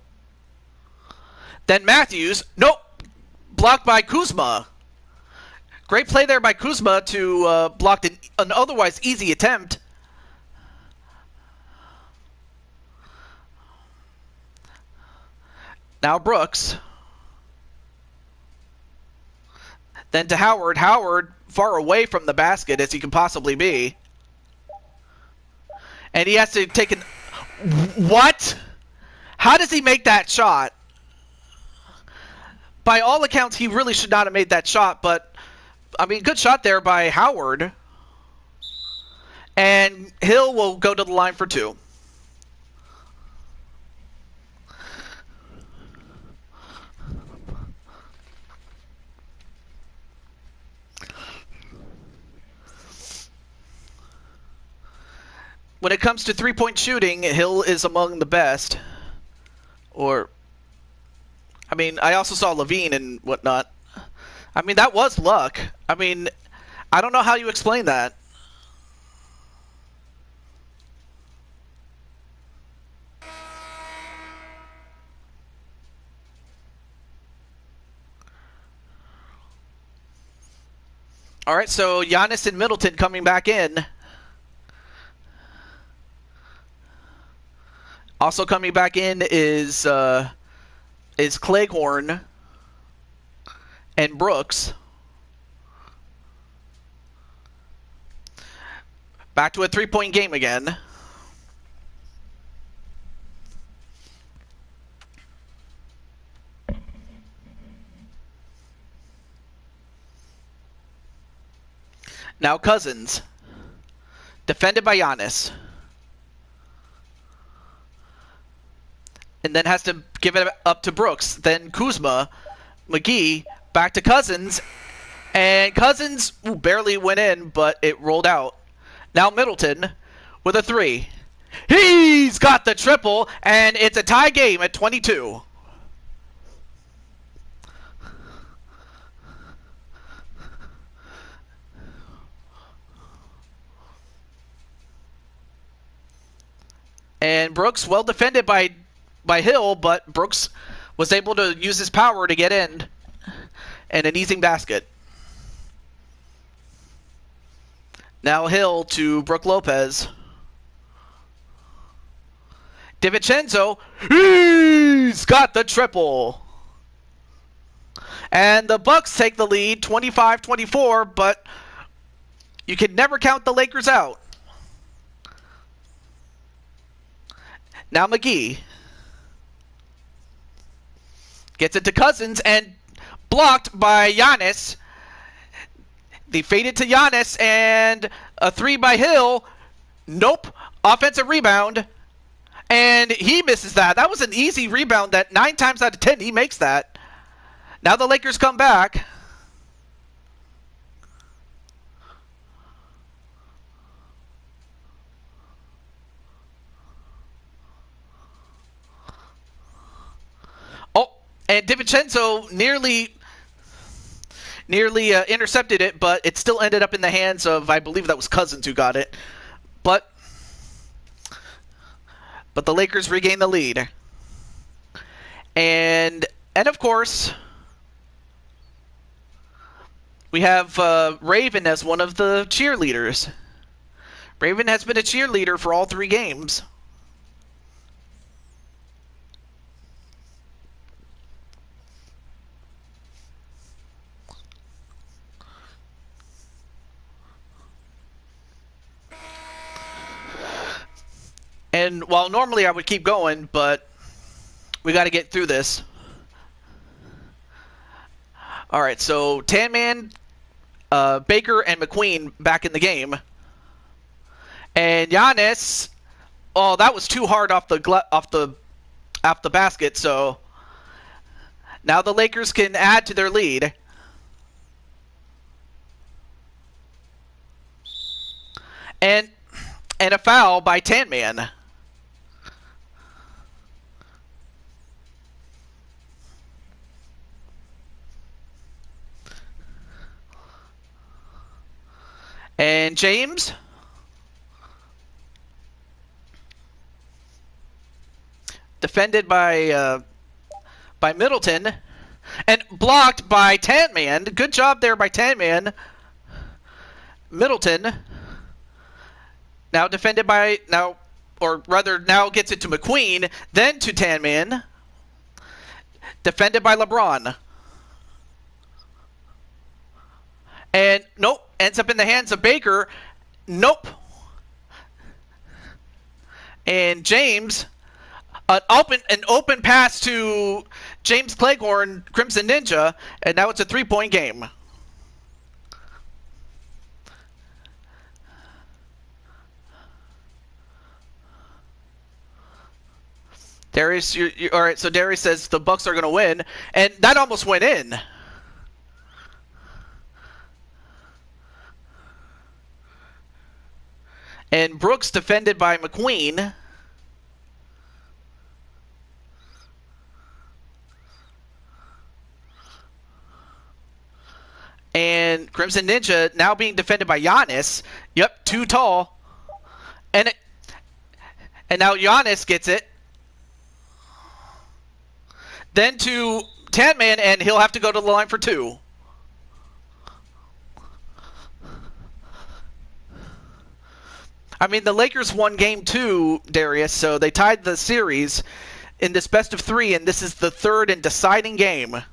Then Matthews. Nope. blocked by Kuzma. Great play there by Kuzma to block an otherwise easy attempt. Now Brooks. Then to Howard. Howard far away from the basket as he can possibly be. And he has to take an... What? How does he make that shot? By all accounts, he really should not have made that shot, but, I mean, good shot there by Howard. And Hill will go to the line for two. When it comes to three-point shooting, Hill is among the best. Or, I mean, I also saw Levine and whatnot. I mean, that was luck. I mean, I don't know how you explain that. All right, so Giannis and Middleton coming back in. Also coming back in is Cleghorn and Brooks. Back to a three-point game again. Now Cousins. Defended by Giannis. And then has to give it up to Brooks. Then Kuzma, McGee, back to Cousins. And Cousins barely went in, but it rolled out. Now Middleton with a three. He's got the triple, and it's a tie game at 22. And Brooks, well defended by Hill, but Brooks was able to use his power to get in and an easy basket. Now Hill to Brook Lopez. DiVincenzo, he's got the triple. And the Bucks take the lead 25-24, but you can never count the Lakers out. Now McGee. Gets it to Cousins and blocked by Giannis. They faded to Giannis and a three by Hill. Nope. Offensive rebound. And he misses that. That was an easy rebound that 9 times out of 10 he makes that. Now the Lakers come back. And DiVincenzo nearly intercepted it, but it still ended up in the hands of, I believe that was Cousins who got it. But the Lakers regain the lead. And of course, we have Raven as one of the cheerleaders. Raven has been a cheerleader for all 3 games. And while normally I would keep going, but we got to get through this. All right, so Tanman, Baker, and McQueen back in the game. And Giannis, oh, that was too hard off the basket. So now the Lakers can add to their lead. And a foul by Tanman. And James. Defended by Middleton. And blocked by Tan Man. Good job there by Tan Man. Middleton. Now defended by... now, or rather, now gets it to McQueen. Then to Tan Man. Defended by LeBron. And nope. Ends up in the hands of Baker. Nope. And James... an open pass to James Cleghorn, Crimson Ninja, and now it's a 3-point game. Darius, all right. So Darius says the Bucks are going to win, and that almost went in. And Brooks defended by McQueen. And Crimson Ninja now being defended by Giannis. Yep, too tall. And now Giannis gets it. Then to Tan Man, and he'll have to go to the line for 2. I mean, the Lakers won game 2, Darius, so they tied the series in this best of 3, and this is the 3rd and deciding game.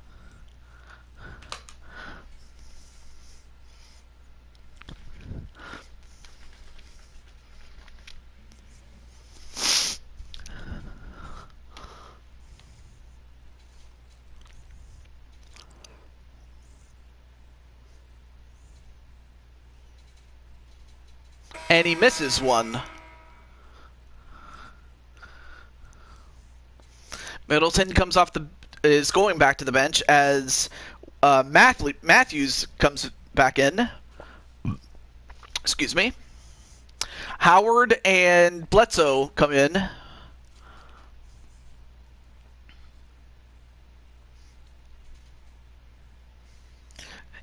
And he misses one. Middleton comes off is going back to the bench as Matthews comes back in. Excuse me. Howard and Bledsoe come in.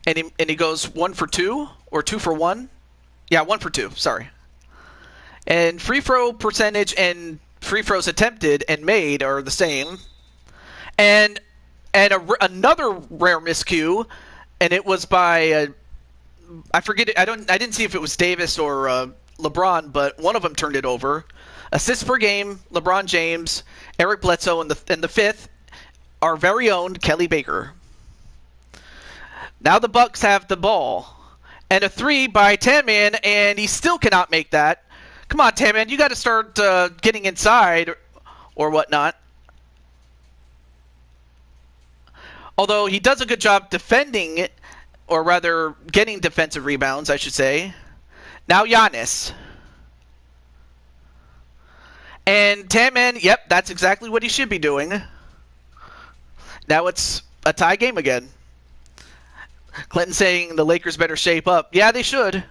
And he goes 1 for 2 or 2 for 1. Yeah, 1 for 2. Sorry. And free throw percentage and free throws attempted and made are the same. And another rare miscue, and it was by I forget it. I didn't see if it was Davis or LeBron, but one of them turned it over. Assists per game, LeBron James, Eric Bledsoe, and the fifth, our very own Kelly Baker. Now the Bucks have the ball. And a 3 by Tan Man, and he still cannot make that. Come on, Tan Man, you got to start getting inside or whatnot. Although he does a good job defending, or rather getting defensive rebounds, I should say. Now Giannis. And Tan Man, yep, that's exactly what he should be doing. Now it's a tie game again. Clinton saying the Lakers better shape up. Yeah, they should.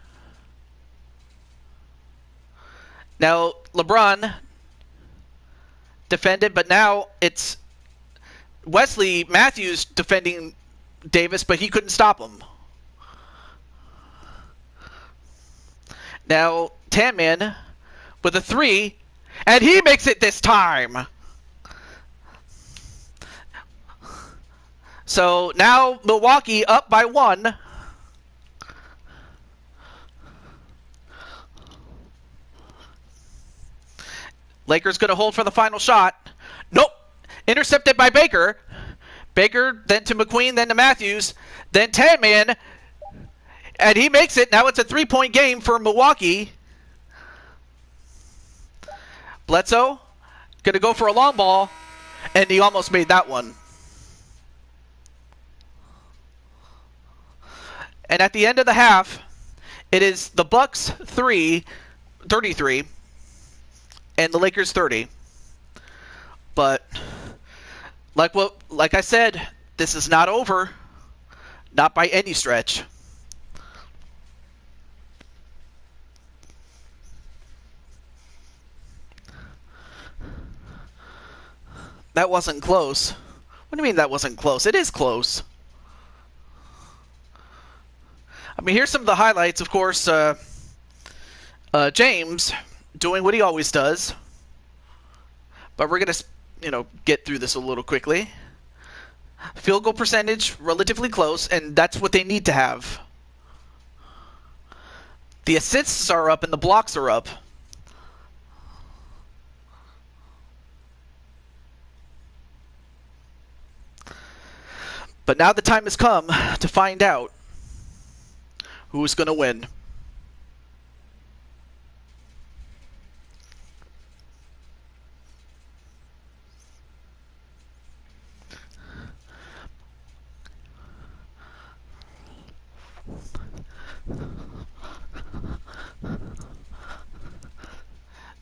Now, LeBron defended, but now it's Wesley Matthews defending Davis, but he couldn't stop him. Now, Tan Man with a 3, and he makes it this time. So now Milwaukee up by 1. Lakers going to hold for the final shot. Nope. Intercepted by Baker. Baker, then to McQueen, then to Matthews, then Tan Man. And he makes it. Now it's a 3-point game for Milwaukee. Bledsoe going to go for a long ball. And he almost made that one. And at the end of the half, it is the Bucks 33, and the Lakers 30. But like I said, this is not over, not by any stretch. That wasn't close. What do you mean that wasn't close? It is close. I mean, here's some of the highlights, of course. James doing what he always does. But we're going to, get through this a little quickly. Field goal percentage, relatively close, and that's what they need to have. The assists are up and the blocks are up. But now the time has come to find out who's going to win.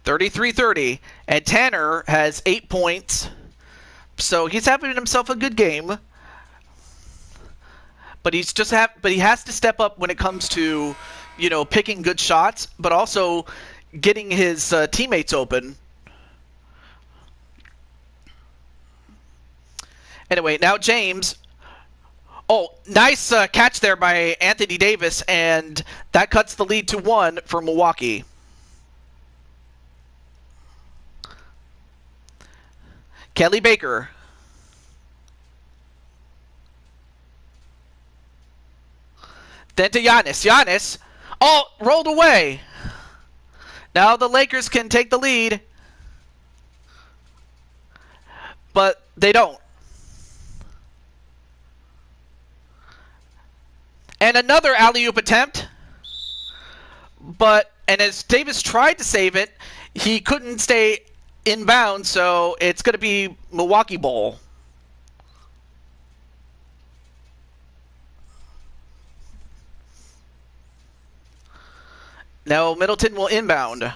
$33-30, and Tanner has 8 points, so he's having himself a good game. But he has to step up when it comes to, picking good shots, but also getting his teammates open. Anyway, now James. Oh, nice catch there by Anthony Davis, and that cuts the lead to 1 for Milwaukee. Kelly Baker. Then to Giannis. Giannis. Oh, rolled away. Now the Lakers can take the lead. But they don't. And another alley-oop attempt. And as Davis tried to save it, he couldn't stay inbound, so it's going to be Milwaukee ball. Now Middleton will inbound.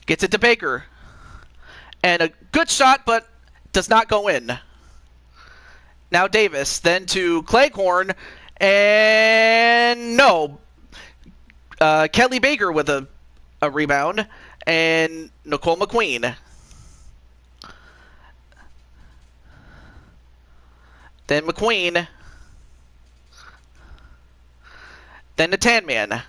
Gets it to Baker. And a good shot, but does not go in. Now Davis, then to Cleghorn, and no. Kelly Baker with a rebound, and Nicole McQueen. Then McQueen. Then to Tanman.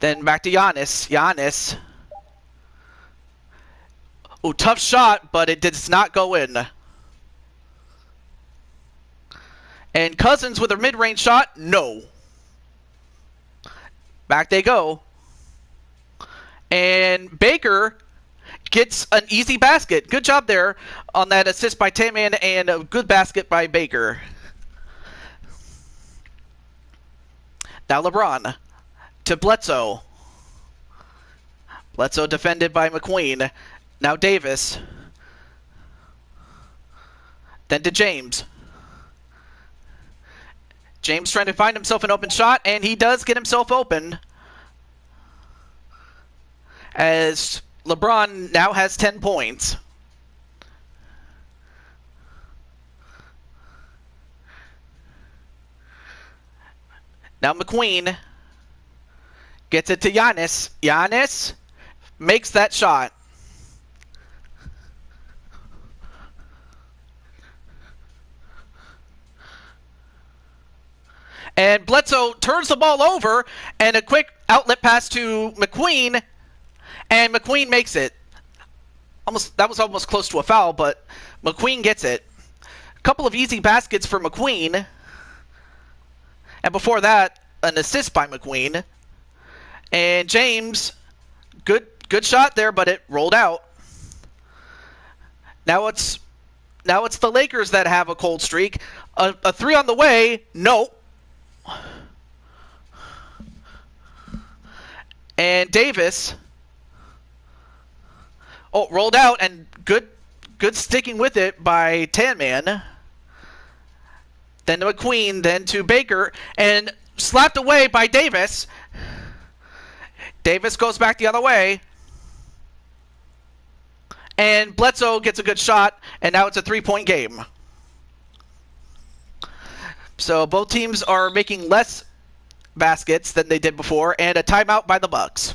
Then back to Giannis. Giannis. Oh, tough shot, but it does not go in. And Cousins with a mid-range shot, no. Back they go. And Baker gets an easy basket. Good job there on that assist by Tanman, and a good basket by Baker. Now LeBron to Bledsoe. Bledsoe defended by McQueen. Now Davis. Then to James. James trying to find himself an open shot, and he does get himself open. As LeBron now has 10 points. Now McQueen gets it to Giannis. Giannis makes that shot. And Bledsoe turns the ball over, and a quick outlet pass to McQueen, and McQueen makes it. That was almost close to a foul, but McQueen gets it. A couple of easy baskets for McQueen. And before that, an assist by McQueen. And James, good shot there, but it rolled out. Now it's the Lakers that have a cold streak. A 3 on the way, no. And Davis, rolled out, and good sticking with it by Tanman. Then to McQueen, then to Baker, and slapped away by Davis. Davis goes back the other way. And Bledsoe gets a good shot, and now it's a 3-point game. So both teams are making less baskets than they did before, and a timeout by the Bucks.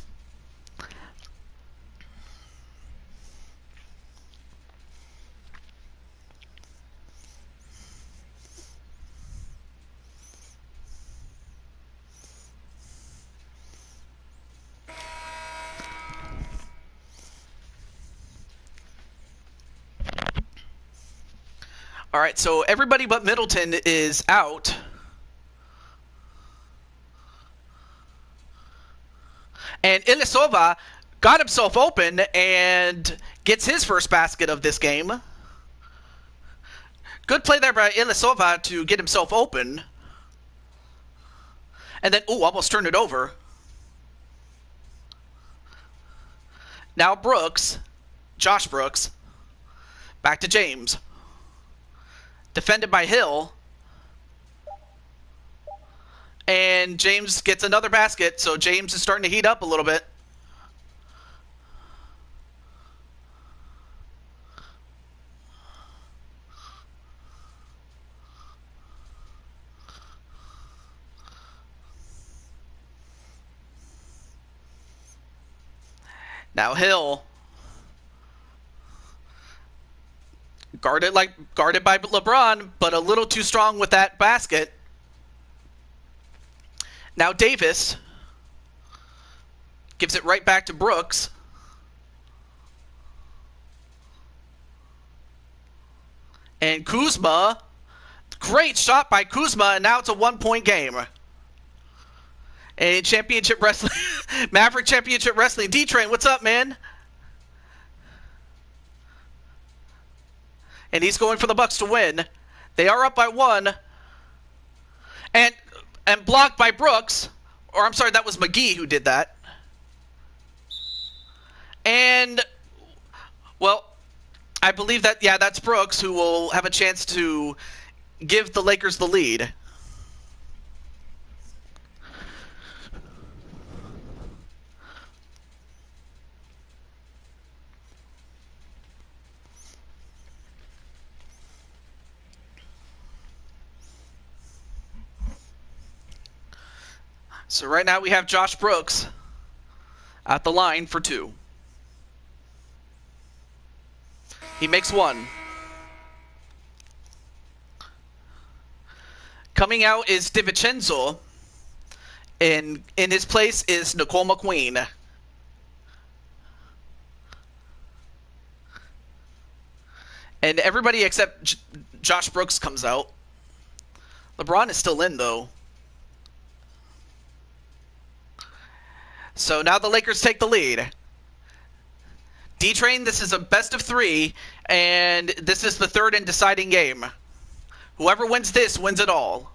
All right, so everybody but Middleton is out. And Ilisova got himself open and gets his first basket of this game. Good play there by Ilisova to get himself open. And then, almost turned it over. Now Brooks, Josh Brooks, back to James. Defended by Hill. And James gets another basket, so James is starting to heat up a little bit. Now Hill, guarded by LeBron, but a little too strong with that basket. Now Davis gives it right back to Brooks. And Kuzma, great shot by Kuzma, and now it's a 1-point game. And Championship Wrestling, Maverick Championship Wrestling, D-Train, what's up, man? And he's going for the Bucks to win. They are up by 1. And blocked by Brooks. Or I'm sorry, that was McGee who did that. And, well, I believe that, yeah, that's Brooks who will have a chance to give the Lakers the lead. So right now we have Josh Brooks at the line for 2. He makes 1. Coming out is DiVincenzo. And in his place is Nicole McQueen. And everybody except Josh Brooks comes out. LeBron is still in, though. So now the Lakers take the lead. D-Train, this is a best of 3, and this is the 3rd and deciding game. Whoever wins this wins it all.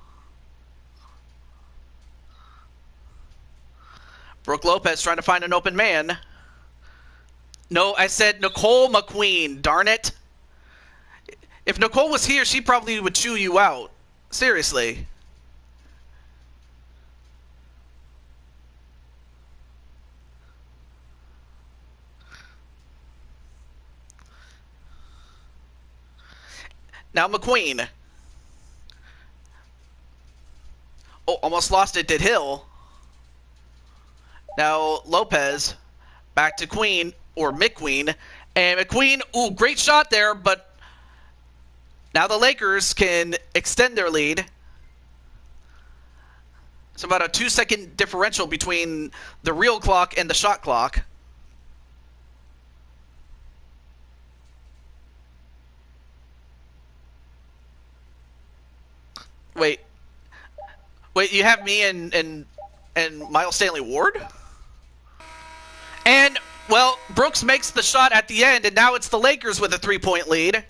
Brooke Lopez trying to find an open man. No, I said Nicole McQueen, darn it. If Nicole was here, she probably would chew you out. Seriously. Now McQueen. Oh, almost lost it, did Hill. Now Lopez. Back to Queen, or McQueen. And McQueen, great shot there, but now the Lakers can extend their lead. It's about a 2-second differential between the real clock and the shot clock. Wait, you have me and Miles Stanley Ward? And, well, Brooks makes the shot at the end, and now it's the Lakers with a 3-point lead.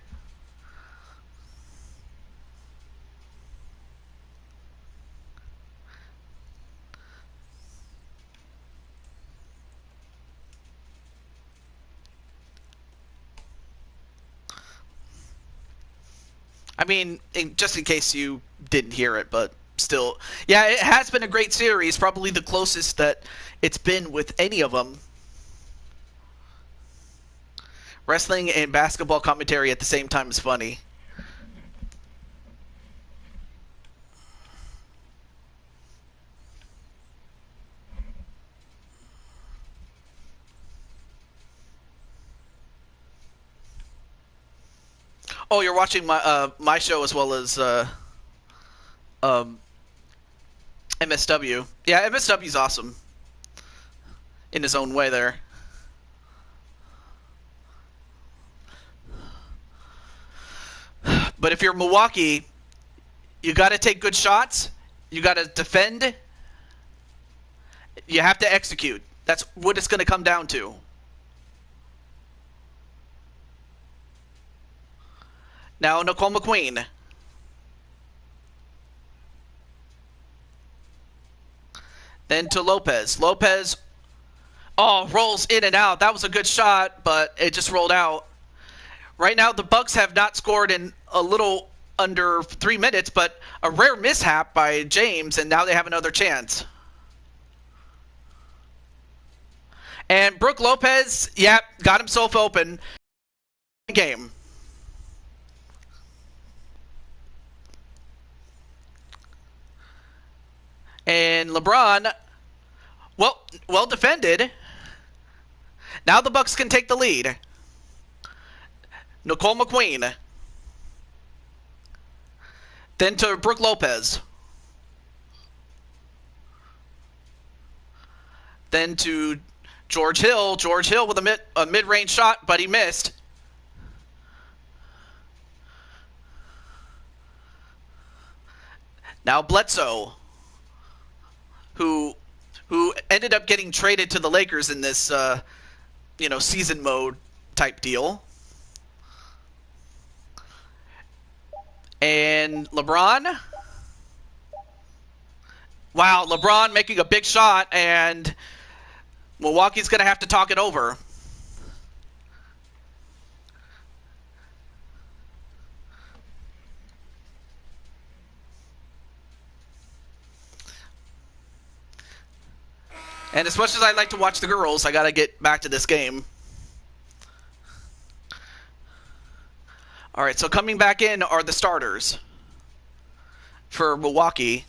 I mean, just in case you didn't hear it, but still. Yeah, it has been a great series, probably the closest that it's been with any of them. Wrestling and basketball commentary at the same time is funny. Oh, you're watching my show as well as MSW. Yeah, MSW's awesome in his own way there. But if you're Milwaukee, you got to take good shots. You got to defend. You have to execute. That's what it's going to come down to. Now, Nicole McQueen. Then to Lopez. Lopez, oh, rolls in and out. That was a good shot, but it just rolled out. Right now, the Bucks have not scored in a little under 3 minutes, but a rare mishap by James, and now they have another chance. And Brook Lopez, yeah, got himself open. Game. And LeBron, well defended. Now the Bucks can take the lead. Nicole McQueen. Then to Brook Lopez. Then to George Hill. George Hill with a mid-range shot, but he missed. Now Bledsoe, who ended up getting traded to the Lakers in this season mode type deal. And LeBron. Wow, LeBron making a big shot, and Milwaukee's going to have to talk it over. And as much as I like to watch the girls, I got to get back to this game. All right, so coming back in are the starters for Milwaukee.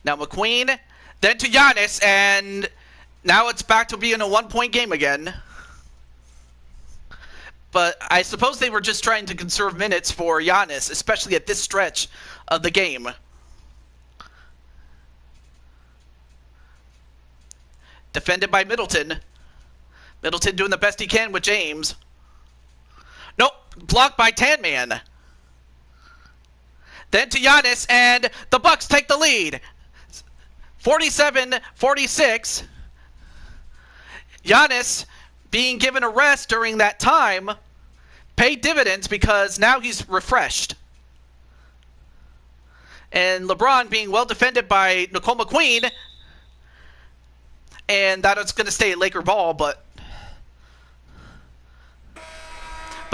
Now McQueen, then to Giannis, and now it's back to being a one-point game again. But I suppose they were just trying to conserve minutes for Giannis, especially at this stretch of the game. Defended by Middleton. Middleton doing the best he can with James. Nope, blocked by Tan Man. Then to Giannis, and the Bucks take the lead. 47-46. Giannis being given a rest during that time paid dividends because now he's refreshed. And LeBron being well defended by Nicole McQueen, and that is going to stay Laker ball, but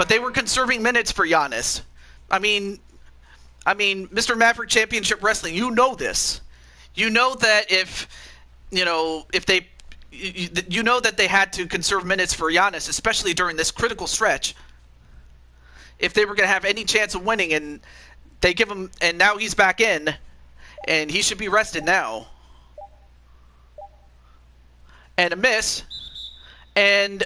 they were conserving minutes for Giannis. I mean, Mr. Maverick Championship Wrestling, you know this. You know that if they had to conserve minutes for Giannis, especially during this critical stretch, if they were going to have any chance of winning, and they give him, and now he's back in, and he should be rested now. And a miss, and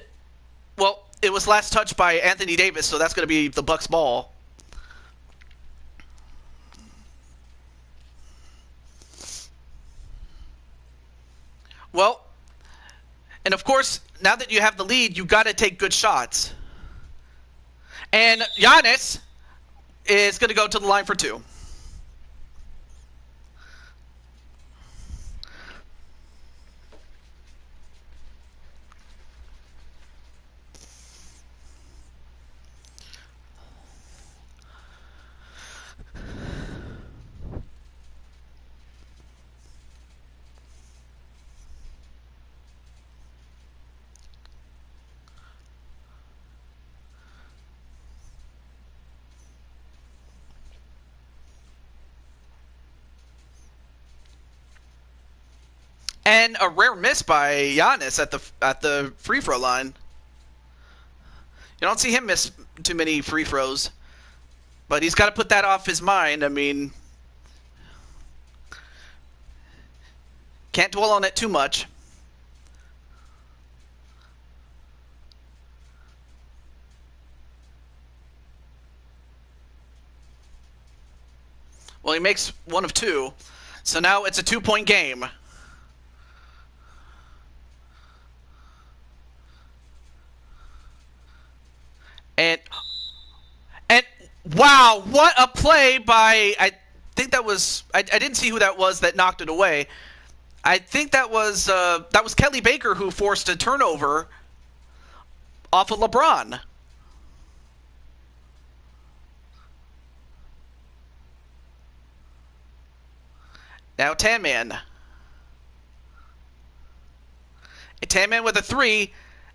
well, it was last touched by Anthony Davis, so that's going to be the Bucks' ball. Well, and of course, now that you have the lead, you got to take good shots. And Giannis is going to go to the line for two. And a rare miss by Giannis at the free throw line. You don't see him miss too many free throws, but he's got to put that off his mind. I mean, can't dwell on it too much. Well, he makes one of two, so now it's a 2-point game. And Wow, what a play by... I think that was... I didn't see who that was that knocked it away. I think that was Kelly Baker who forced a turnover off of LeBron. Now Tan Man. Tan Man with a 3,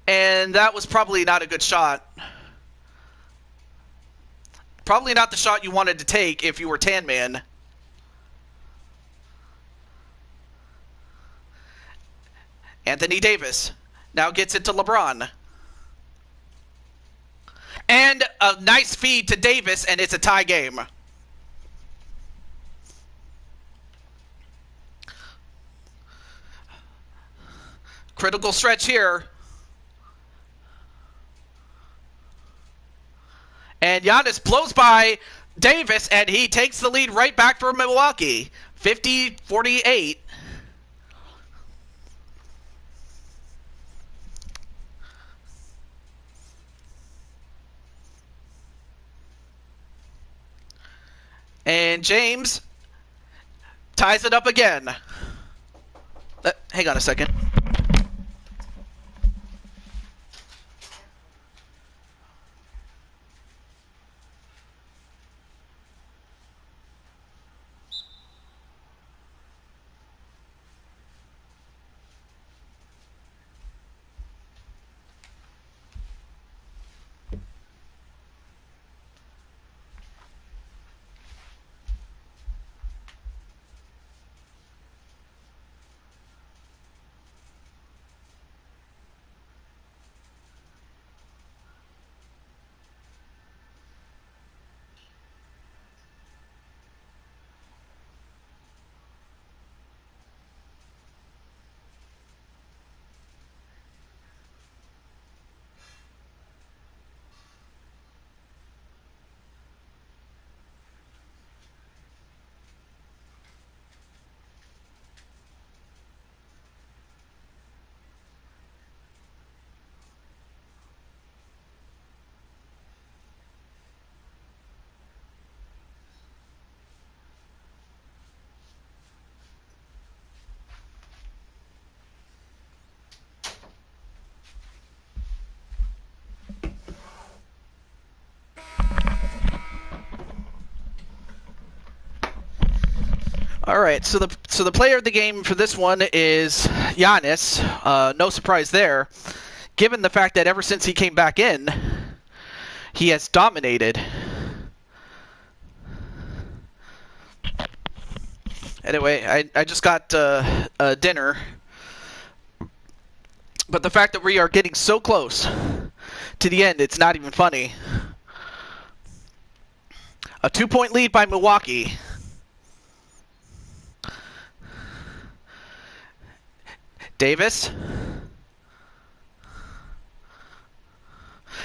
and that was probably not a good shot. Probably not the shot you wanted to take if you were Tan Man. Anthony Davis now gets it to LeBron. And a nice feed to Davis, and it's a tie game. Critical stretch here. And Giannis blows by Davis, and he takes the lead right back for Milwaukee. 50-48. And James ties it up again. Hang on a second. All right, so the player of the game for this one is Giannis. No surprise there, given the fact that ever since he came back in, he has dominated. Anyway, I just got dinner, but the fact that we are getting so close to the end, it's not even funny. A 2-point lead by Milwaukee. Davis.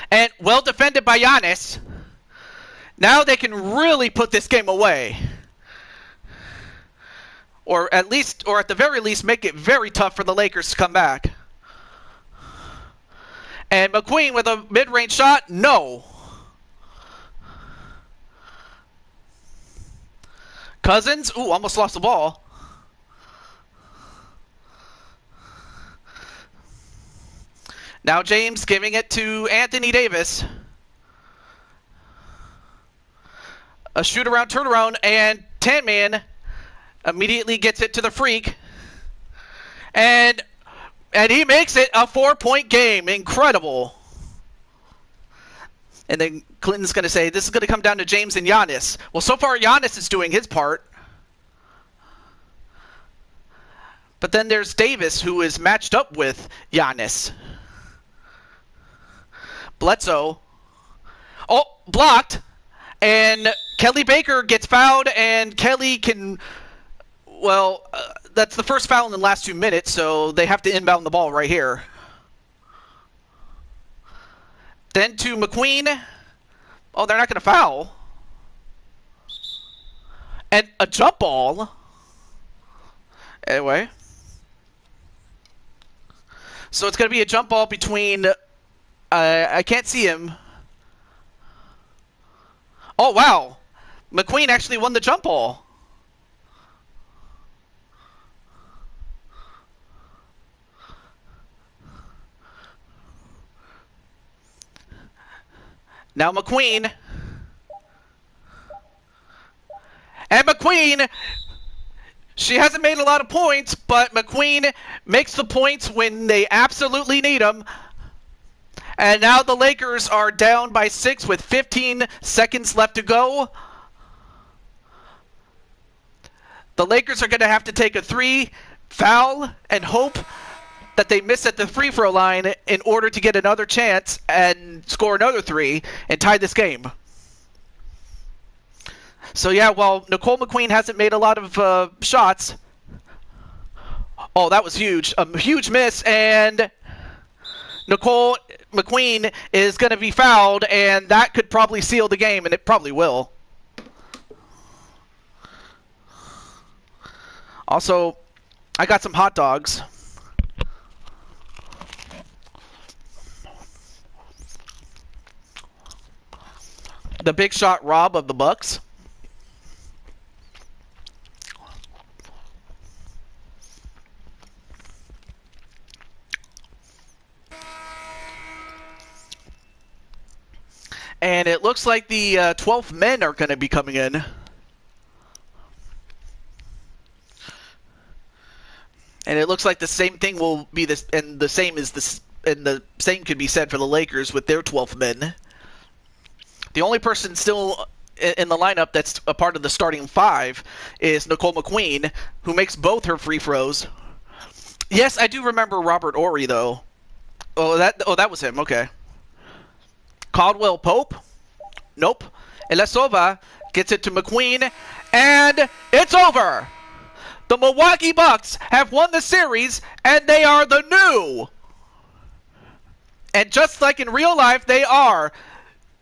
And well defended by Giannis. Now they can really put this game away. Or at the very least, make it very tough for the Lakers to come back. And McQueen with a mid-range shot, no. Cousins, ooh, almost lost the ball. Now James giving it to Anthony Davis. A shoot-around, turnaround, and Tan Man immediately gets it to the Freak. And he makes it a 4-point game. Incredible. And then Clinton's going to say, this is going to come down to James and Giannis. Well, so far Giannis is doing his part. But then there's Davis, who is matched up with Giannis. Bledsoe. Oh, blocked. And Kelly Baker gets fouled, and Kelly can... Well, that's the first foul in the last 2 minutes, so they have to inbound the ball right here. Then to McQueen. Oh, they're not going to foul. And a jump ball. Anyway. So it's going to be a jump ball between... I can't see him. Oh, wow. McQueen actually won the jump ball. Now McQueen. And McQueen, she hasn't made a lot of points, but McQueen makes the points when they absolutely need them. And now the Lakers are down by 6 with 15 seconds left to go. The Lakers are going to have to take a 3 foul and hope that they miss at the free throw line in order to get another chance and score another 3 and tie this game. So yeah, while Nicole McQueen hasn't made a lot of shots. Oh, that was huge. A huge miss, and Nicole McQueen is going to be fouled, and that could probably seal the game, and it probably will. Also, I got some hot dogs. The big shot Rob of the Bucks. And it looks like the 12th men are going to be coming in. And it looks like the same thing will be this, and the same is this, and the same could be said for the Lakers with their 12th men. The only person still in the lineup that's a part of the starting 5 is Nicole McQueen, who makes both her free throws. Yes, I do remember Robert Horry though. Oh, that was him. Okay. Caldwell Pope? Nope. Ilyasova gets it to McQueen, and it's over! The Milwaukee Bucks have won the series, and they are the new! And just like in real life, they are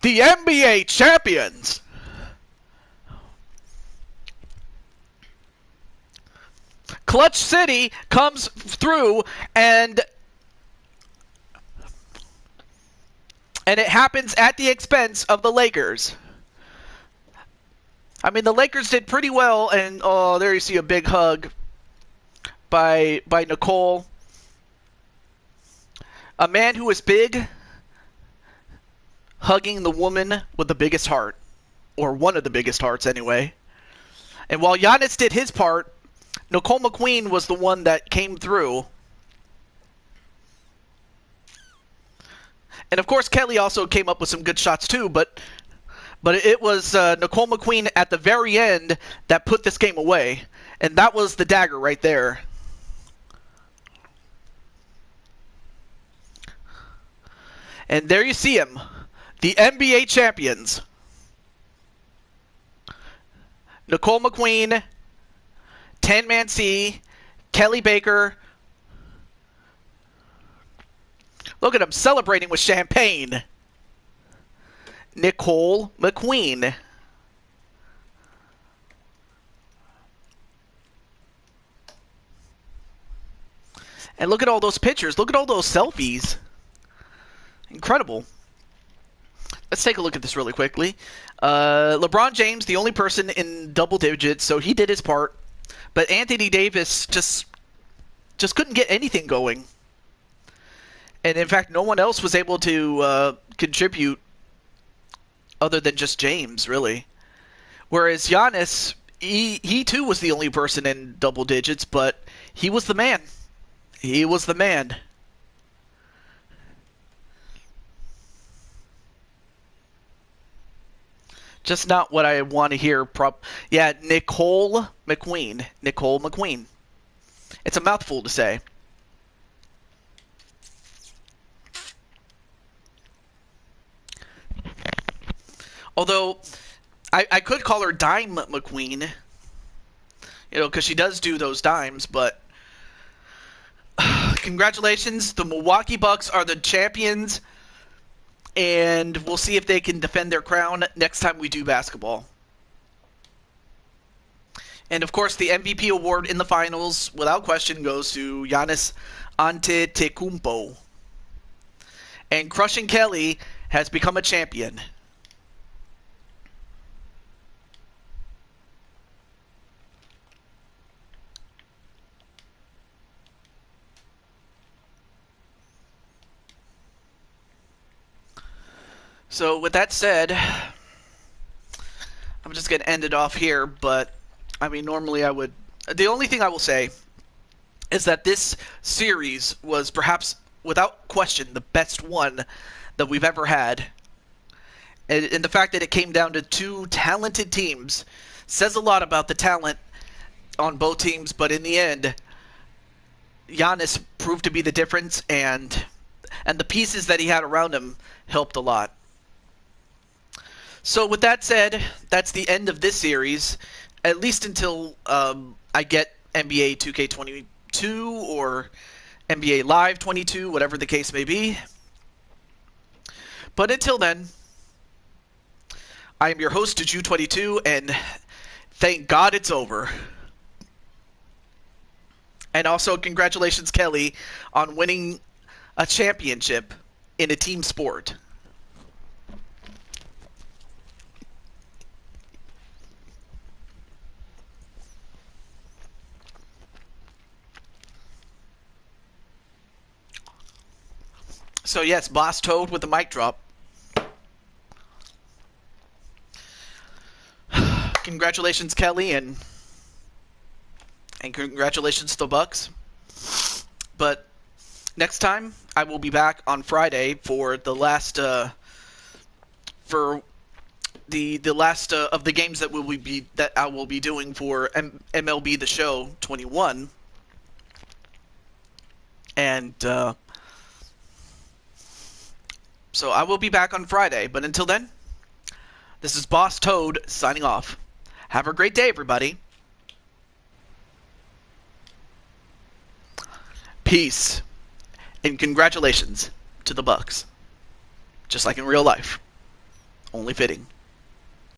the NBA champions! Clutch City comes through, and it happens at the expense of the Lakers. I mean, the Lakers did pretty well, and oh, there you see a big hug by Nicole. A man who is big hugging the woman with the biggest heart, or one of the biggest hearts anyway. And while Giannis did his part, Nicole McQueen was the one that came through. And of course, Kelly also came up with some good shots too, but it was Nicole McQueen at the very end that put this game away. And that was the dagger right there. And there you see him, the NBA champions. Nicole McQueen, Tan Man C, Kelly Baker. Look at him celebrating with champagne. Nicole McQueen. And look at all those pictures. Look at all those selfies. Incredible. Let's take a look at this really quickly. LeBron James, the only person in double digits, so he did his part. But Anthony Davis just couldn't get anything going. And in fact, no one else was able to contribute other than just James, really. Whereas Giannis, he too was the only person in double digits, but he was the man. He was the man. Just not what I want to hear. Yeah, Nicole McQueen. Nicole McQueen. It's a mouthful to say. Although, I could call her Dime McQueen, because she does do those dimes, but congratulations, the Milwaukee Bucks are the champions, and we'll see if they can defend their crown next time we do basketball. And of course, the MVP award in the finals, without question, goes to Giannis Antetokounmpo. And Crushing Kelly has become a champion. So with that said, I'm just going to end it off here, but I mean, normally I would. The only thing I will say is that this series was perhaps, without question, the best one that we've ever had. And the fact that it came down to two talented teams says a lot about the talent on both teams, but in the end, Giannis proved to be the difference, and the pieces that he had around him helped a lot. So with that said, that's the end of this series, at least until I get NBA 2K22 or NBA Live 22, whatever the case may be. But until then, I am your host, Ju22, and thank God it's over. And also, congratulations, Kelly, on winning a championship in a team sport. So yes, Boss Toad with the mic drop. Congratulations, Kelly, and congratulations to the Bucks. But next time, I will be back on Friday for the last for the last of the games that I will be doing for MLB The Show 21, and so I will be back on Friday. But until then, this is Boss Toad signing off. Have a great day, everybody. Peace, and congratulations to the Bucks. Just like in real life. Only fitting.